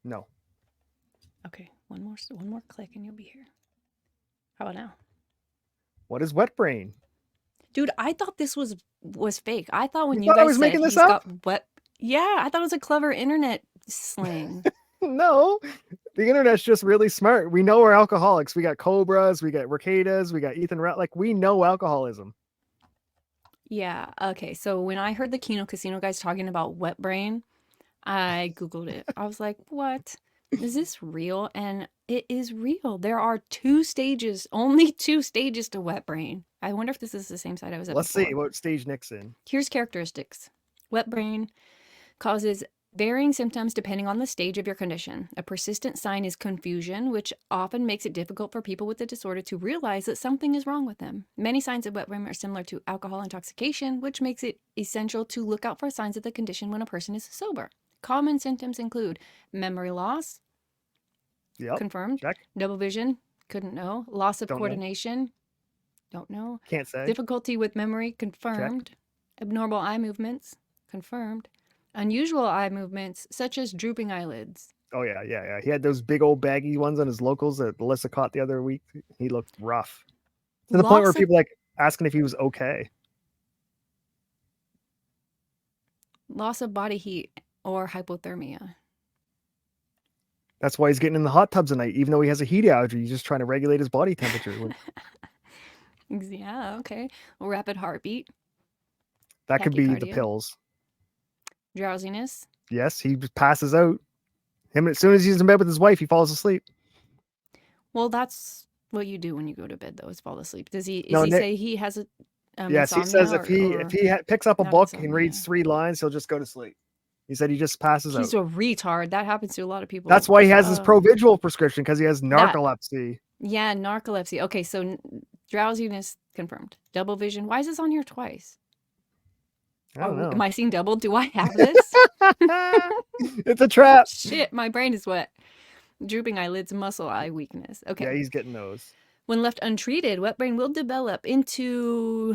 no. Okay, one more click and you'll be here. How about now? What is wet brain? Dude, I thought this was fake. I thought when You you thought I guys was said making this he's up? got wet. Yeah, I thought it was a clever internet slang. No, the internet's just really smart. We know we're alcoholics. We got Cobras, we got Ricadas, we got Ethan Rat. Like, we know alcoholism. Yeah, okay. So when I heard the Kino Casino guys talking about wet brain, I Googled it. I was like, what? Is this real? And it is real. There are only two stages to wet brain. I wonder if this is the same site I was at Let's before. see what stage Nick's in. Here's characteristics. Wet brain causes varying symptoms depending on the stage of your condition. A persistent sign is confusion, which often makes it difficult for people with the disorder to realize that something is wrong with them. Many signs of wet brain are similar to alcohol intoxication, which makes it essential to look out for signs of the condition when a person is sober. Common symptoms include memory loss, Yep. confirmed. Check. Double vision, couldn't know. Loss of Don't know. coordination, don't know. Can't say. Difficulty with memory, confirmed. Abnormal eye movements, confirmed. Unusual eye movements, such as drooping eyelids. Oh yeah. He had those big old baggy ones on his locals that Melissa caught the other week. He looked rough. To the point where Loss of people like asking if he was okay. loss of body heat or hypothermia. That's why he's getting in the hot tubs at night, even though he has a heat allergy. He's just trying to regulate his body temperature. Yeah, okay. Rapid heartbeat, That could be the Tachycardia. pills. drowsiness. Yes, he just passes out. Him as soon as he's in bed with his wife, he falls asleep. Well, that's what you do when you go to bed, though, is fall asleep. Does he? No, He Nick- say he has a Yes, he says if he picks up a not book insomnia. and reads 3 lines, he'll just go to sleep. He said he just passes he's out. a retard. That happens to a lot of people. That's why he has his Provigil prescription, because he has narcolepsy. Yeah, narcolepsy. Okay, so drowsiness confirmed. Double vision. Why is this on here twice? I don't know. Am I seeing double? Do I have this? It's a trap. Shit, my brain is wet. Drooping eyelids, muscle eye weakness. Okay. Yeah, he's getting those. When left untreated, wet brain will develop into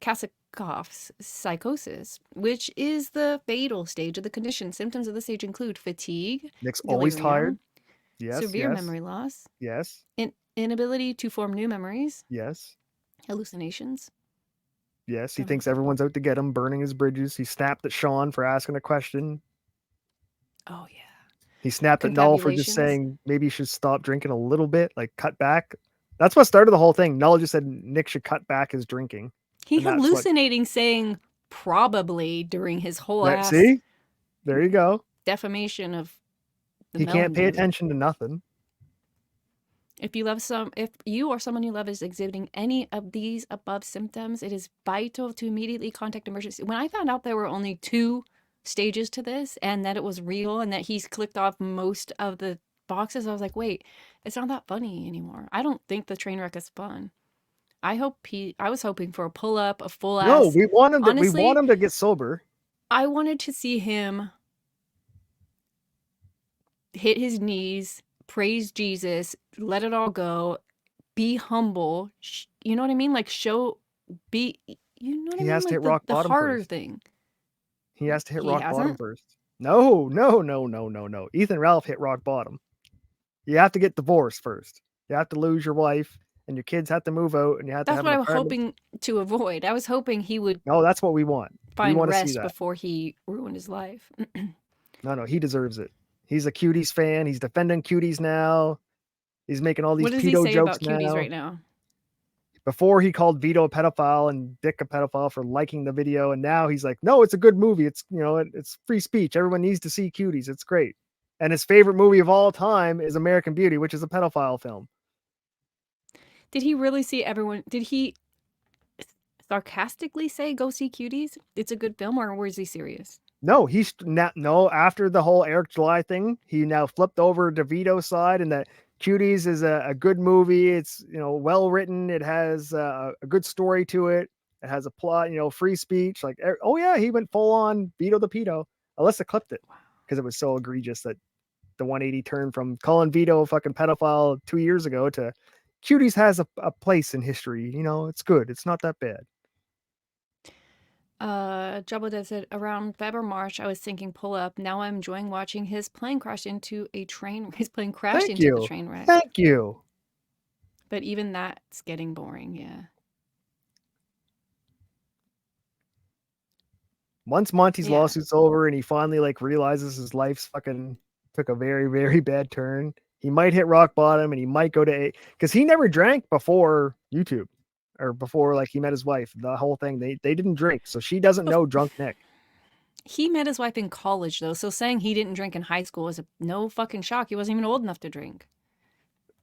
Korsakoff's psychosis, which is the fatal stage of the condition. Symptoms of the stage include fatigue, Nick's always tired. Yes. severe memory loss, Yes. inability to form new memories, Yes. hallucinations. Yes. He thinks everyone's out to get him, burning his bridges. He snapped at Sean for asking a question. Oh, yeah. He snapped at Null for just saying maybe you should stop drinking a little bit, like cut back. That's what started the whole thing. Null just said Nick should cut back his drinking. He hallucinating saying probably during his whole ass. See? There you go. Defamation of the He can't pay attention to nothing. If you or someone you love is exhibiting any of these above symptoms, it is vital to immediately contact emergency. When I found out there were only 2 stages to this and that it was real and that he's clicked off most of the boxes, I was like, wait, it's not that funny anymore. I don't think the train wreck is fun. I was hoping for a pull-up, a full ass. No, we want him to get sober. I wanted to see him hit his knees, praise Jesus, let it all go, be humble. You know what I mean? Like you know what I mean? He has to hit rock bottom. The harder thing. He has to hit rock bottom first. No. Ethan Ralph hit rock bottom. You have to get divorced first. You have to lose your wife, and your kids have to move out, and you have to. That's what I was hoping to avoid. I was hoping he would. No, that's what we want. Find rest before he ruined his life. No, he deserves it. He's a Cuties fan. He's defending Cuties now. He's making all these pedo jokes now. What does he say about Cuties right now? Before he called Vito a pedophile and Dick a pedophile for liking the video, and now he's like, no, it's a good movie. It's it's free speech. Everyone needs to see Cuties. It's great. And his favorite movie of all time is American Beauty, which is a pedophile film. Did he really see everyone? Did he sarcastically say, go see Cuties? It's a good film, or was he serious? No, after the whole Eric July thing, he now flipped over to Vito's side, and that Cuties is a good movie. It's, well written. It has a good story to it. It has a plot, free speech. Like, oh yeah, he went full on Vito the pedo. Alyssa clipped it. Wow. because it was so egregious that the 180 turn from calling Vito a fucking pedophile 2 years ago to Cuties has a place in history. You know, it's good. It's not that bad. Jabba does it around Feb or March. I was thinking pull up. Now I'm enjoying watching his plane crash into a train. His plane crashed Thank into the you. train wreck. Thank you. But even that's getting boring. Yeah. Once Monty's Yeah. lawsuit's over and he finally like realizes his life's fucking took a very, very bad turn, he might hit rock bottom and he might go to because he never drank before YouTube or before like he met his wife. The whole thing, they didn't drink, so she doesn't know drunk Nick. He met his wife in college though, so saying he didn't drink in high school is no fucking shock. He wasn't even old enough to drink.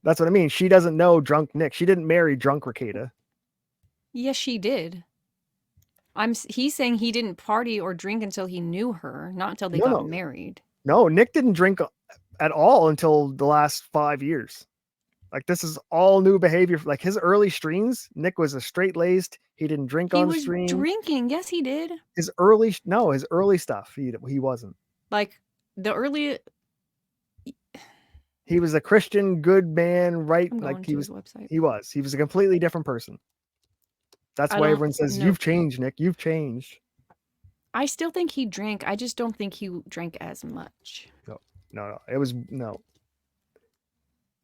That's what I mean. She doesn't know drunk Nick. She didn't marry drunk Ricada. Yes, she did. He's saying he didn't party or drink until he knew her, not until they got married. No, Nick didn't drink at all until the last 5 years. Like this is all new behavior. Like his early streams, Nick was a straight laced. He didn't drink on the stream. He was drinking. Yes, he did. His early stuff. He wasn't. Like the early. He was a Christian, good man, right? I'm going Like to his website. He was a completely different person. That's why everyone says you've changed, Nick. You've changed. I still think he drank. I just don't think he drank as much. No. It was no.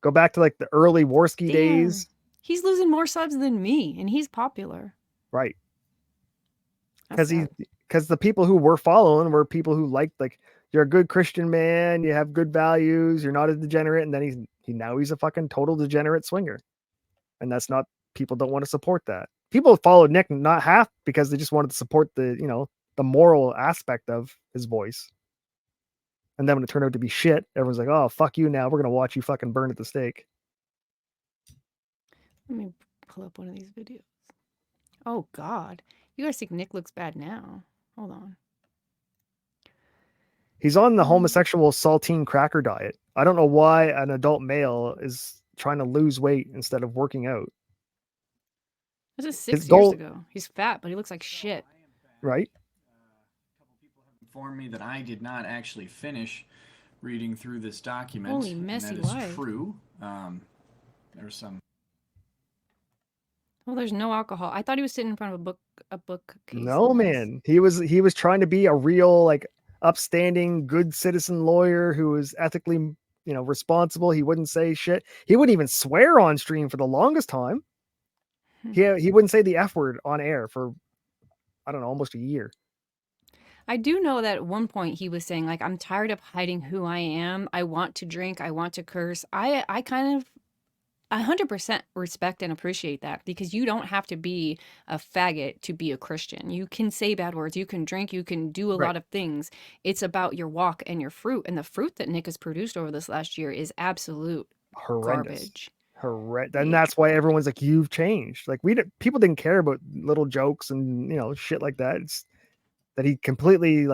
Go back to like the early Warski days. He's losing more subs than me, and he's popular. Right. Because the people who were following were people who liked like you're a good Christian man, you have good values, you're not a degenerate, and then he's a fucking total degenerate swinger. And that's not, people don't want to support that. People followed Nick not half because they just wanted to support the moral aspect of his voice. And then when it turned out to be shit, everyone's like, oh, fuck you now. We're going to watch you fucking burn at the stake. Let me pull up one of these videos. Oh, God. You guys think Nick looks bad now. Hold on. He's on the homosexual saltine cracker diet. I don't know why an adult male is trying to lose weight instead of working out. This is 6 years ago. He's fat, but he looks like shit. Right? Informed me that I did not actually finish reading through this document. Holy messy life. That is true. There's some. Well, there's no alcohol. I thought he was sitting in front of a bookcase. No, man. He was trying to be a real like upstanding, good citizen lawyer who was ethically, responsible. He wouldn't say shit. He wouldn't even swear on stream for the longest time. He wouldn't say the F word on air for, I don't know, almost a year. I do know that at one point he was saying, like, I'm tired of hiding who I am. I want to drink. I want to curse. I kind of 100% respect and appreciate that, because you don't have to be a faggot to be a Christian. You can say bad words. You can drink. You can do a lot of things. It's about your walk and your fruit. And the fruit that Nick has produced over this last year is absolute garbage. Horrendous. And that's why everyone's like, you've changed. Like people didn't care about little jokes and shit like that. It's that he completely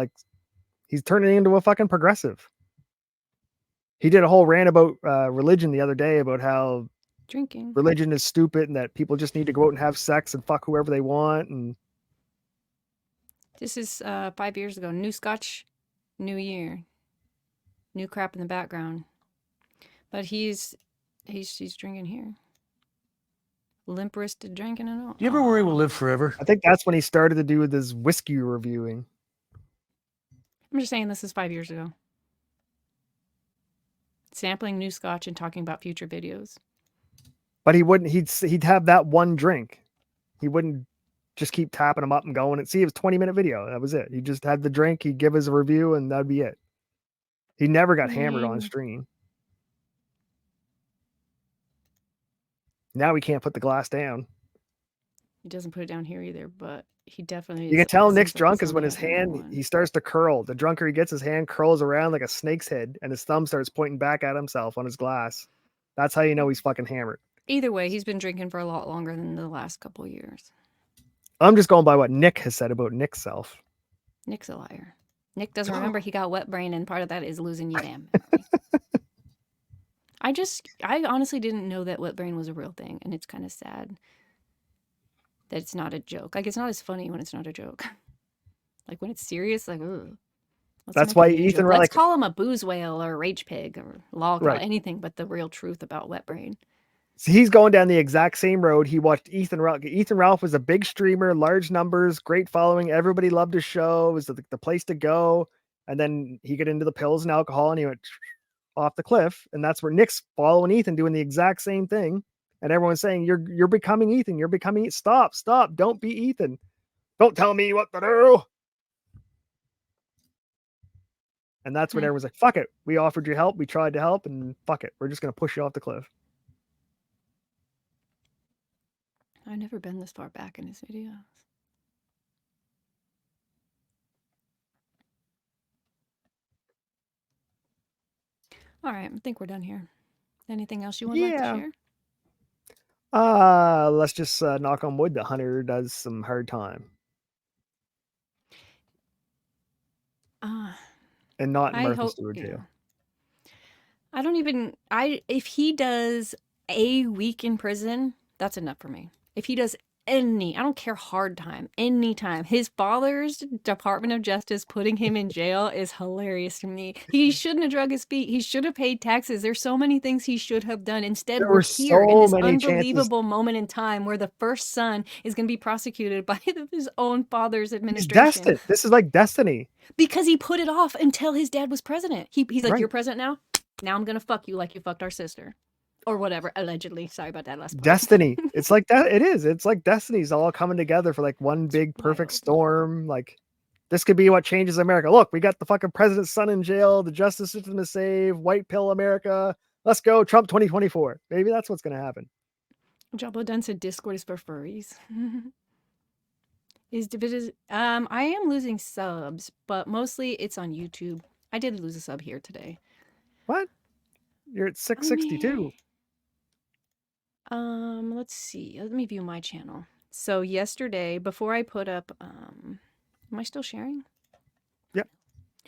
he's turning into a fucking progressive. He did a whole rant about religion the other day about how drinking religion is stupid and that people just need to go out and have sex and fuck whoever they want. And this is 5 years ago. New Scotch, new year, new crap in the background. But he's drinking here. Limp wristed drinking and all. Do you ever worry we'll live forever? I think that's when he started to do with his whiskey reviewing. I'm just saying this is 5 years ago. Sampling new Scotch and talking about future videos. But he wouldn't. He'd have that one drink. He wouldn't just keep tapping them up and going. And see, it was 20-minute video. That was it. He just had the drink. He'd give his review, and that'd be it. He never got hammered on stream. Now he can't put the glass down. He doesn't put it down here either, but he definitely. You can tell Nick's drunk is when his hand he starts to curl. The drunker he gets, his hand curls around like a snake's head, and his thumb starts pointing back at himself on his glass. That's how you know he's fucking hammered. Either way, he's been drinking for a lot longer than the last couple of years. I'm just going by what Nick has said about Nick's self. Nick's a liar. Nick doesn't remember he got wet brain, and part of that is losing your damn memory. I honestly didn't know that wet brain was a real thing, and it's kind of sad that it's not a joke. Like, it's not as funny when it's not a joke. Like, when it's serious, like, ugh. Let's That's make why a new Ethan joke. Let's like call him a booze whale or a rage pig or lol cow, right. anything but the real truth about wet brain. So he's going down the exact same road. He watched Ethan Ralph. Ethan Ralph was a big streamer, large numbers, great following. Everybody loved his show. It was the place to go. And then he got into the pills and alcohol and he went off the cliff. And that's where Nick's following Ethan, doing the exact same thing. And everyone's saying, you're becoming Ethan. You're becoming, stop. Don't be Ethan. Don't tell me what to do. And that's when everyone's like, fuck it. We offered you help. We tried to help and fuck it. We're just going to push you off the cliff. I've never been this far back in his videos. All right, I think we're done here. Anything else you would like to share? Let's just knock on wood that Hunter does some hard time. And not in Martha Stewart jail. I don't even, if he does a week in prison, that's enough for me. If he does I don't care, hard time, anytime. His father's Department of Justice putting him in jail is hilarious to me. He shouldn't have drug his feet. He should have paid taxes. There's so many things he should have done. Instead, we're here in this unbelievable moment in time where the first son is going to be prosecuted by his own father's administration. He's destined. This is like destiny. Because he put it off until his dad was president. He's like, right. You're president now? Now I'm going to fuck you like you fucked our sister. Or whatever, allegedly. Sorry about that last part. Destiny. It's like that. It is. It's like destiny's all coming together for like one big perfect storm. Like this could be what changes America. Look, we got the fucking president's son in jail. The justice system is saved. White pill America. Let's go. Trump 2024. Maybe that's what's going to happen. Jabba Dunn said Discord is for furries. I am losing subs, but mostly it's on YouTube. I did lose a sub here today. What? You're at 662. Let's see. Let me view my channel. So yesterday, before I put up, am I still sharing? Yep.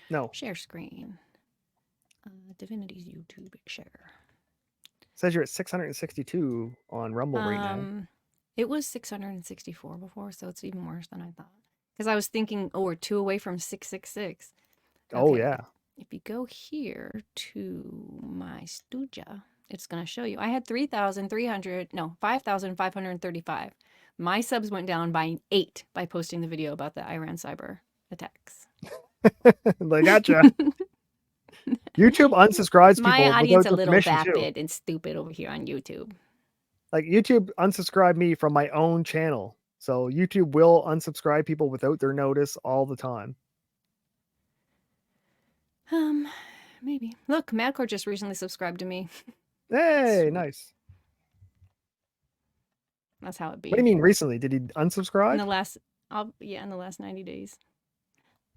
No. Share screen. Divinity's YouTube share. It says you're at 662 on Rumble right now. It was 664 before, so it's even worse than I thought. Because I was thinking, oh, we're 2 away from 666. Okay. Oh, yeah. If you go here to my Stuja, it's going to show you. I had 5,535. My subs went down by 8 by posting the video about the Iran cyber attacks. They gotcha. YouTube unsubscribes people. My audience a little vapid and stupid over here on YouTube. Like YouTube unsubscribed me from my own channel. So YouTube will unsubscribe people without their notice all the time. Maybe. Look, Madcore just recently subscribed to me. Hey, nice. That's how it be. What do you mean recently? Did he unsubscribe? In the last, in the last 90 days.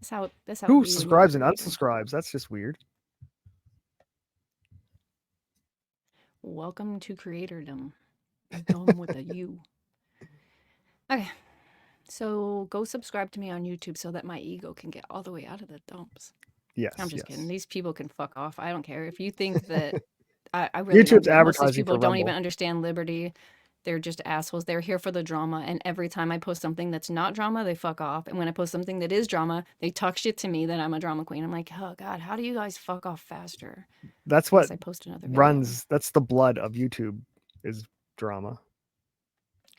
That's how. Who subscribes and unsubscribes? That's just weird. Welcome to creatordom. Dome with a U. Okay. So go subscribe to me on YouTube so that my ego can get all the way out of the dumps. Yes. I'm just kidding. These people can fuck off. I don't care. If you think that I really YouTube's don't, most of these advertising people for don't Rumble. even understand liberty. They're just assholes. They're here for the drama. And every time I post something that's not drama, they fuck off. And when I post something that is drama, they talk shit to me that I'm a drama queen. I'm like, oh God, how do you guys fuck off faster? That's what I post another video. runs. That's the blood of YouTube is drama.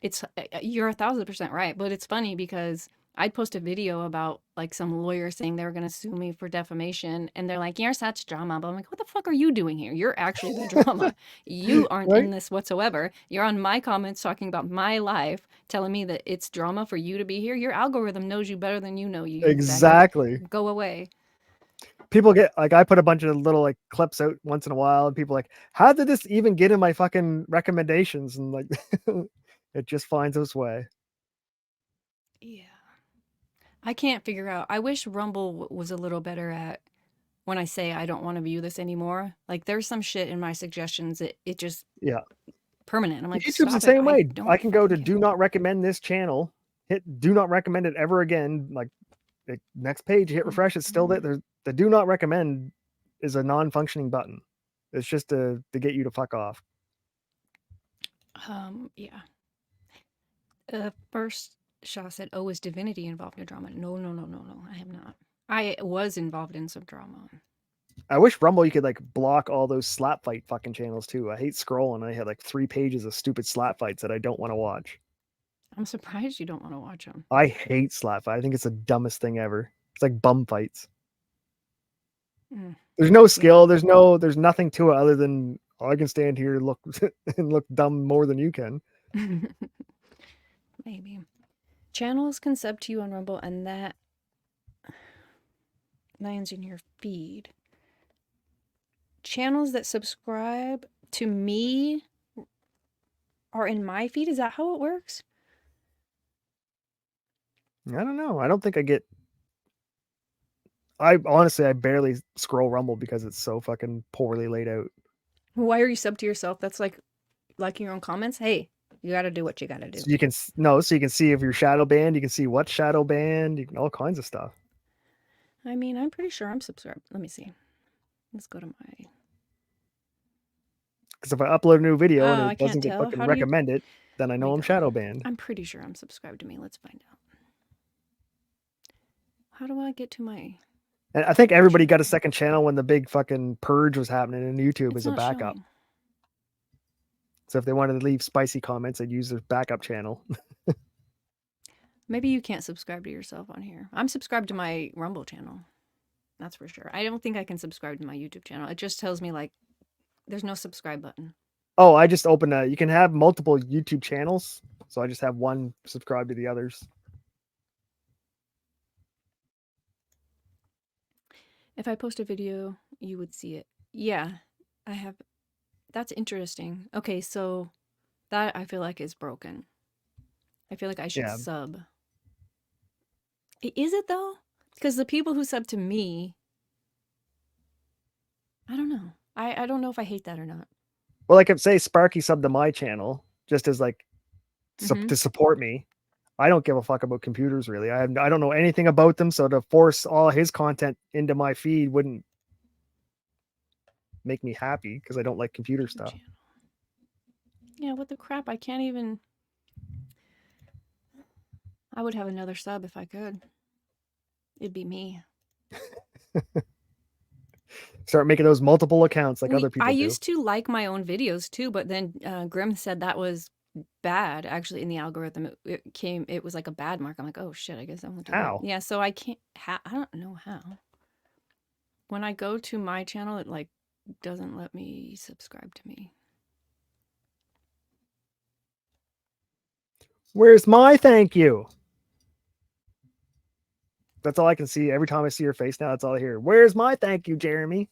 It's you're 1,000% right. But it's funny because I'd post a video about like some lawyer saying they were going to sue me for defamation. And they're like, you're such drama. But I'm like, what the fuck are you doing here? You're actually the drama. You aren't in this whatsoever. You're on my comments talking about my life, telling me that it's drama for you to be here. Your algorithm knows you better than you know you. Exactly. Go away. People get like, I put a bunch of little like clips out once in a while and people are like, how did this even get in my fucking recommendations? And like, it just finds its way. Yeah. I can't figure out. I wish Rumble was a little better at when I say I don't want to view this anymore. Like there's some shit in my suggestions that it just permanent. I'm like, YouTube's the same way. I can go to do not recommend this channel, hit do not recommend it ever again. Like the next page, hit refresh. It's still there. The do not recommend is a non-functioning button. It's just to get you to fuck off. Yeah. First Shaw said, oh, is Divinity involved in drama? No, I am not. I was involved in some drama. I wish Rumble you could like block all those slap fight fucking channels too. I hate scrolling. I had like 3 pages of stupid slap fights that I don't want to watch. I'm surprised you don't want to watch them. I hate slap fight. I think it's the dumbest thing ever. It's like bum fights. There's no skill. There's nothing to it other than I can stand here and look and look dumb more than you can. Maybe. Channels can sub to you on Rumble, and that lands in your feed. Channels that subscribe to me are in my feed. Is that how it works? I don't know. I don't think I get. I honestly, I barely scroll Rumble because it's so fucking poorly laid out. Why are you sub to yourself? That's like liking your own comments. Hey, you got to do what you got to do. So you can see if you're shadow banned. You can see what's shadow banned. You can all kinds of stuff. I mean, I'm pretty sure I'm subscribed. Let me see. Let's go to my. Because if I upload a new video and I it can't doesn't get tell. fucking How do you- recommended, then I know I'm shadow banned. I'm pretty sure I'm subscribed to me. Let's find out. How do I get to my? And I think everybody got a second channel when the big fucking purge was happening, and YouTube It's as a not backup. showing. So if they wanted to leave spicy comments, they'd use their backup channel. Maybe you can't subscribe to yourself on here. I'm subscribed to my Rumble channel. That's for sure. I don't think I can subscribe to my YouTube channel. It just tells me like there's no subscribe button. Oh, I just opened a. You can have multiple YouTube channels, so I just have one subscribed to the others. If I post a video, you would see it. Yeah, I have. That's interesting. Okay, so that I feel like is broken. I feel like I should sub. Is it though? Because the people who sub to me, I don't know. I don't know if I hate that or not. Well, like if say Sparky subbed to my channel just as like to support me. I don't give a fuck about computers really. I don't know anything about them, so to force all his content into my feed wouldn't make me happy because I don't like computer stuff. Yeah, what the crap? I can't even. I would have another sub if I could. It'd be me. Start making those multiple accounts like other people I do. used to like my own videos too, but then Grim said that was bad. Actually, in the algorithm, it was like a bad mark. I'm like, oh shit, I guess I'm looking. How? Yeah, so I can't. I don't know how. When I go to my channel, it like doesn't let me subscribe to me. Where's my thank you? That's all I can see. Every time I see your face now, that's all I hear. Where's my thank you, Jeremy?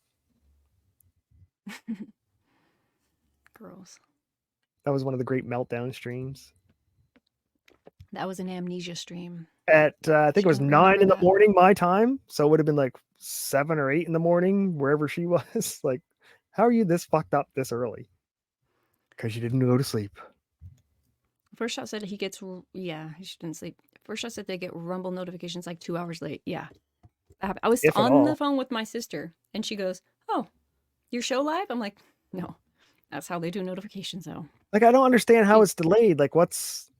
Gross. That was one of the great meltdown streams. That was an amnesia stream. At I think it was 9 in the morning my time, so it would have been like 7 or 8 in the morning wherever she was. Like, how are you this fucked up this early? Because you didn't go to sleep. First shot said he gets he didn't sleep. First shot said they get Rumble notifications like 2 hours late. Yeah, I was on the phone with my sister, and she goes, "Oh, your show live?" I'm like, "No, that's how they do notifications, though." Like, I don't understand how it's delayed. Like, it's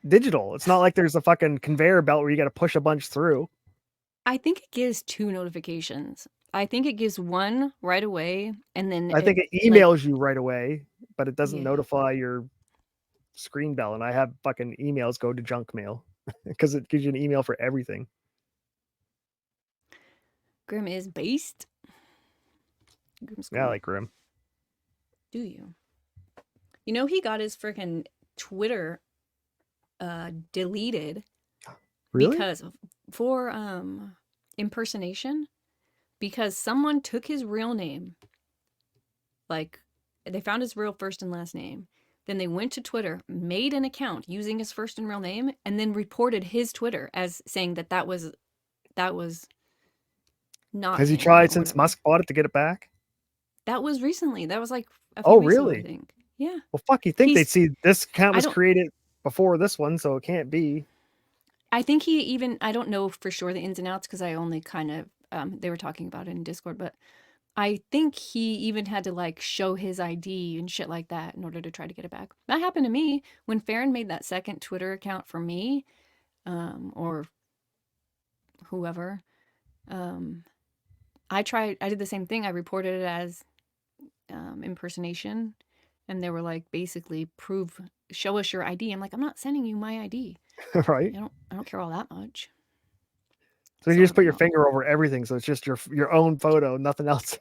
digital. It's not like there's a fucking conveyor belt where you got to push a bunch through. I think it gives 2 notifications. I think it gives one right away, and then I think it emails you right away, but it doesn't notify your screen bell. And I have fucking emails go to junk mail because it gives you an email for everything. Grim is based. Yeah, I like Grim. Do you? You know, he got his freaking Twitter deleted. Really? Because for impersonation, because someone took his real name. Like, they found his real first and last name. Then they went to Twitter, made an account using his first and real name, and then reported his Twitter as saying that was not. Has he tried since Musk bought it to get it back? That was recently. That was like a few weeks ago, I think. Yeah. Well, fuck, you think they'd see this account was created before this one, so it can't be. I think he even, I don't know for sure the ins and outs because I only kind of, they were talking about it in Discord, but I think he even had to like show his ID and shit like that in order to try to get it back. That happened to me when Farron made that second Twitter account for me, or whoever. I did the same thing. I reported it as impersonation, and they were like, basically, show us your ID. I'm like, I'm not sending you my ID. Right. I don't care all that much. So you So, just put your no. finger over everything, so it's just your own photo, nothing else.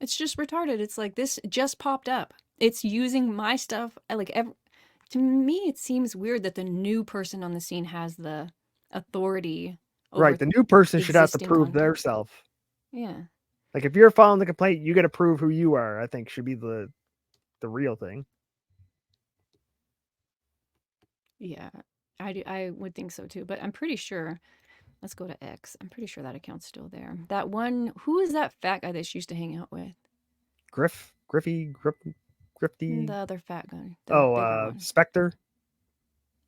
It's just retarded. It's like, this just popped up. It's using my stuff. To me, it seems weird that the new person on the scene has the authority over Right. The new person should have to existing prove content. their self. Yeah. Like if you're filing the complaint, you got to prove who you are. I think should be the real thing. Yeah. I would think so too, but I'm pretty sure. Let's go to X. I'm pretty sure that account's still there. That one, who is that fat guy that she used to hang out with? Grifty. The other fat guy. The bigger one. Spectre.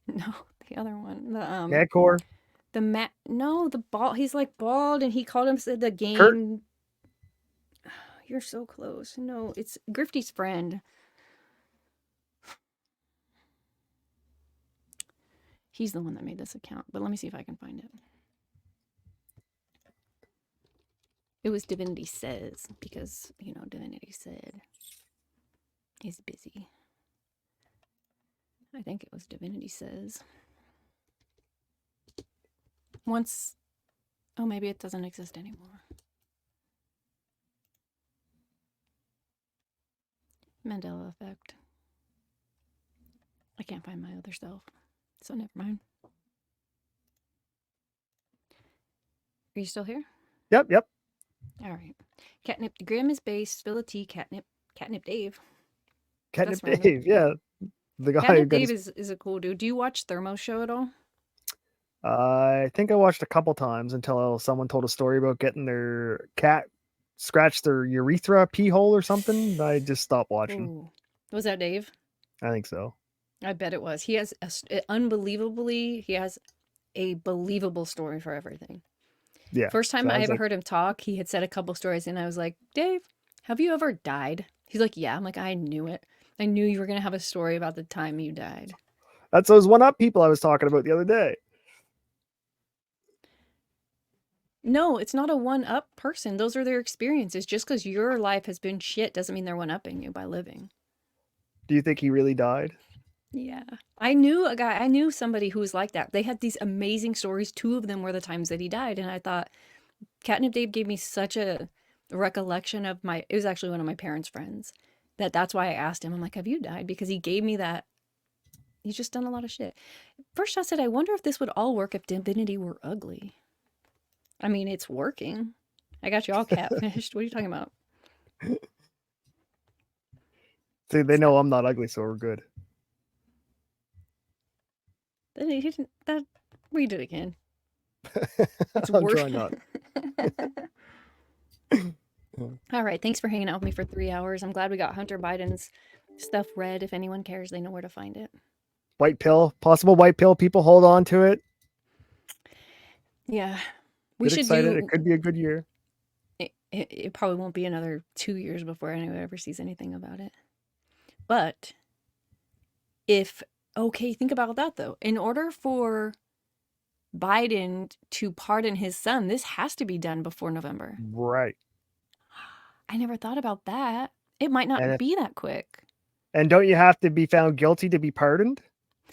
No, the other one. Cadcore. No, the bald. He's like bald, and he called him the game. Kurt? You're so close. No, it's Grifty's friend. He's the one that made this account, but let me see if I can find it. It was Divinity Says, because, Divinity said he's busy. I think it was Divinity Says. Oh, maybe it doesn't exist anymore. Mandela Effect. I can't find my other self, so never mind. Are you still here? Yep. All right. Catnip Grim is based. Spill a tea. Catnip Dave. Catnip That's Dave. Yeah. The guy who Catnip got Dave is a cool dude. Do you watch Thermo Show at all? I think I watched a couple times until someone told a story about getting their cat scratched their urethra pee hole or something. I just stopped watching. Ooh. Was that Dave? I think so. I bet it was. He has he has a believable story for everything. Yeah. First time I ever heard him talk, he had said a couple stories, and I was like, Dave, have you ever died? He's like, yeah. I'm like, I knew it. I knew you were going to have a story about the time you died. That's those one-up people I was talking about the other day. No, it's not a one-up person. Those are their experiences. Just because your life has been shit doesn't mean they're one-upping you by living. Do you think he really died? Yeah. I knew somebody who was like that. They had these amazing stories. 2 of them were the times that he died. And I thought, Catnip Dave gave me such a recollection of it was actually one of my parents' friends. That's why I asked him. I'm like, have you died? Because he gave me that. He's just done a lot of shit. First I said, I wonder if this would all work if Divinity were ugly. I mean, it's working. I got you all catfished. What are you talking about? See, they know I'm not ugly, so we're good. Read it again. I'm trying not. All right. Thanks for hanging out with me for 3 hours. I'm glad we got Hunter Biden's stuff read. If anyone cares, they know where to find it. White pill, possible white pill. People hold on to it. Yeah. Get excited. It could be a good year. It probably won't be another 2 years before anyone ever sees anything about it. But think about that though. In order for Biden to pardon his son, this has to be done before November. Right. I never thought about that. It might not be that quick. And don't you have to be found guilty to be pardoned?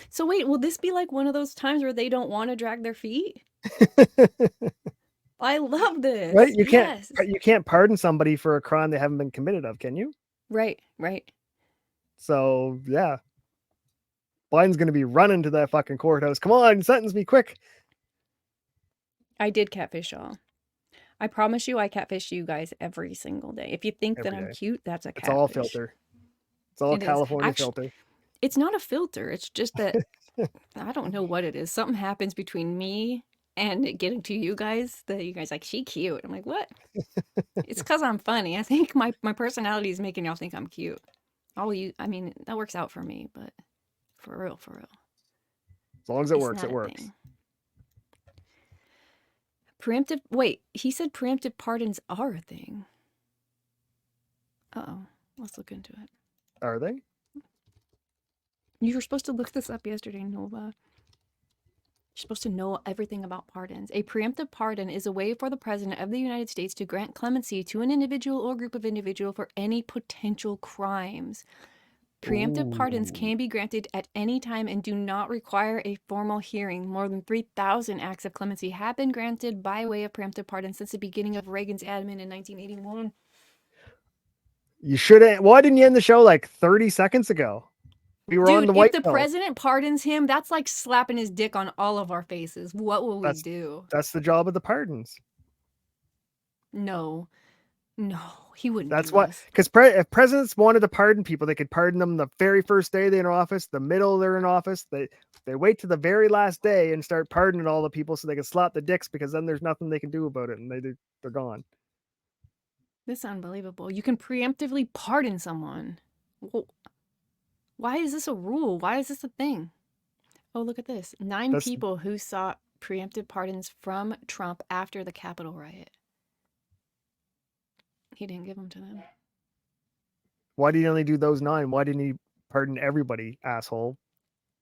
So wait, will this be like one of those times where they don't want to drag their feet? I love this. Right? You can't pardon somebody for a crime they haven't been committed of, can you? Right. So yeah. Biden's gonna be running to that fucking courthouse. Come on, sentence me quick. I did catfish y'all. I promise you, I catfish you guys every single day. If you think that I'm cute, that's a catfish. It's all filter. It's all California filter. It's not a filter. It's just that I don't know what it is. Something happens between me and getting to you guys that you guys like, she cute. I'm like, what? It's because I'm funny. I think my personality is making y'all think I'm cute. I mean, that works out for me, but for real. As long as it works, it works. Wait, he said preemptive pardons are a thing. Uh-oh. Let's look into it. Are they? You were supposed to look this up yesterday, Nova. supposed to know everything about pardons. A preemptive pardon is a way for the President of the United States to grant clemency to an individual or group of individuals for any potential crimes. Preemptive pardons Ooh. can be granted at any time and do not require a formal hearing. More than 3,000 acts of clemency have been granted by way of preemptive pardon since the beginning of Reagan's admin in 1981. You shouldn't. Why didn't you end the show like 30 seconds ago? We were on Dude, the if white the pill. president pardons him, that's like slapping his dick on all of our faces. What will we do? That's the job of the pardons. No, he wouldn't That's do what, this. because if presidents wanted to pardon people, they could pardon them the very first day they're in office, the middle they're in office. They wait to the very last day and start pardoning all the people so they can slap the dicks, because then there's nothing they can do about it and they're gone. This is unbelievable. You can preemptively pardon someone. Well, why is this a rule? Why is this a thing? Oh, look at this. 9 people who sought preemptive pardons from Trump after the Capitol riot. He didn't give them to them. Why did he only do those 9? Why didn't he pardon everybody, asshole?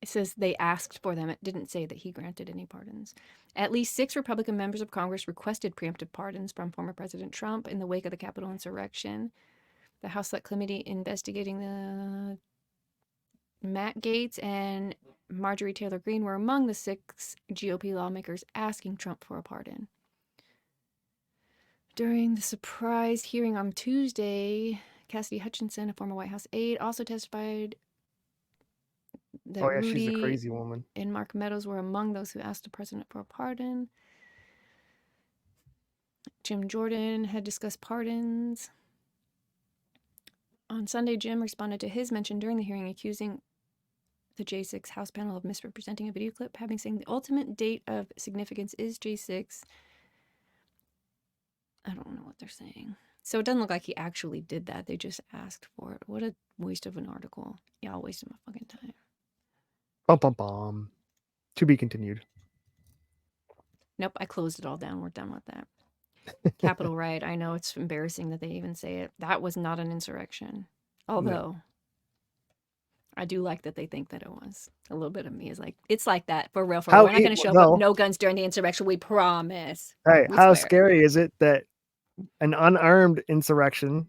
It says they asked for them. It didn't say that he granted any pardons. At least 6 Republican members of Congress requested preemptive pardons from former President Trump in the wake of the Capitol insurrection. The House Select Committee investigating the Matt Gaetz and Marjorie Taylor Greene were among the 6 GOP lawmakers asking Trump for a pardon. During the surprise hearing on Tuesday, Cassidy Hutchinson, a former White House aide, also testified that she's a Rudy crazy woman. and Mark Meadows were among those who asked the president for a pardon. Jim Jordan had discussed pardons. On Sunday, Jim responded to his mention during the hearing, accusing the J6 House panel of misrepresenting a video clip, having saying the ultimate date of significance is J6. I don't know what they're saying. So it doesn't look like he actually did that. They just asked for it. What a waste of an article. Y'all wasted my fucking time. Bum, bum, bum. To be continued. Nope, I closed it all down. We're done with that. Capitol riot. I know it's embarrassing that they even say it. That was not an insurrection. Although, I do like that they think that it was. A little bit of me is like, it's like that. For real. We're not going to show up with no guns during the insurrection. We promise. Hey, how scary is it that an unarmed insurrection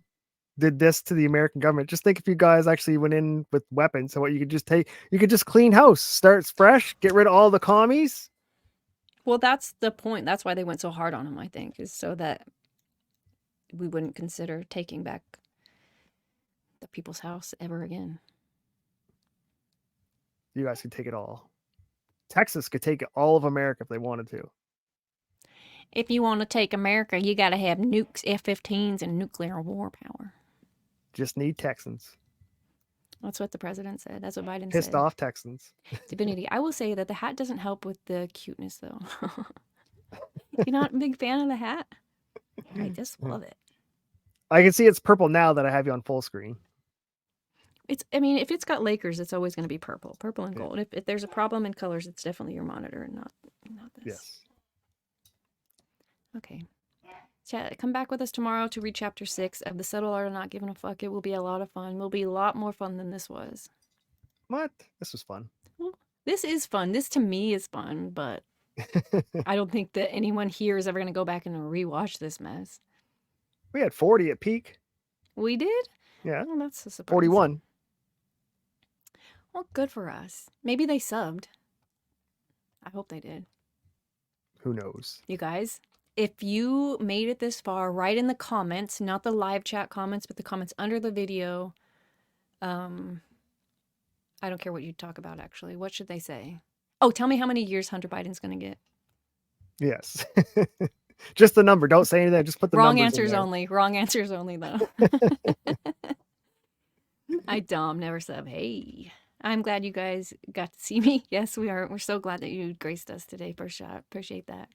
did this to the American government? Just think if you guys actually went in with weapons. So what you could just clean house, start fresh, get rid of all the commies. Well, that's the point. That's why they went so hard on him, I think, is so that we wouldn't consider taking back the people's house ever again. You guys could take it all. Texas could take all of America if they wanted to. If you want to take America, you got to have nukes, F-15s, and nuclear war power. Just need Texans. That's what the president said. That's what Biden said. Pissed off Texans. Divinity. I will say that the hat doesn't help with the cuteness, though. You're not a big fan of the hat? I just love it. I can see it's purple now that I have you on full screen. I mean, if it's got Lakers, it's always going to be purple and gold. If there's a problem in colors, it's definitely your monitor and not this. Yes. Okay. Chat, come back with us tomorrow to read chapter 6 of The Subtle Art of Not Giving a Fuck. It will be a lot of fun. It will be a lot more fun than this was. What? This was fun. Well, this is fun. This to me is fun, but I don't think that anyone here is ever going to go back and rewatch this mess. We had 40 at peak. We did? Yeah. Well, that's a surprise. 41. Well, good for us. Maybe they subbed. I hope they did. Who knows? You guys, if you made it this far, write in the comments, not the live chat comments, but the comments under the video. I don't care what you talk about, actually. What should they say? Oh, tell me how many years Hunter Biden's going to get. Yes. Just the number. Don't say anything. Just put the wrong numbers answers only. Wrong answers only, though. I dumb, never sub. Hey, I'm glad you guys got to see me. Yes, we are. We're so glad that you graced us today. First shot. Appreciate that.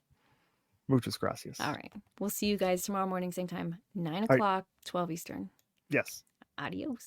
Muchas gracias. All right. We'll see you guys tomorrow morning, same time, 9 o'clock, 12 Eastern. Yes. Adios.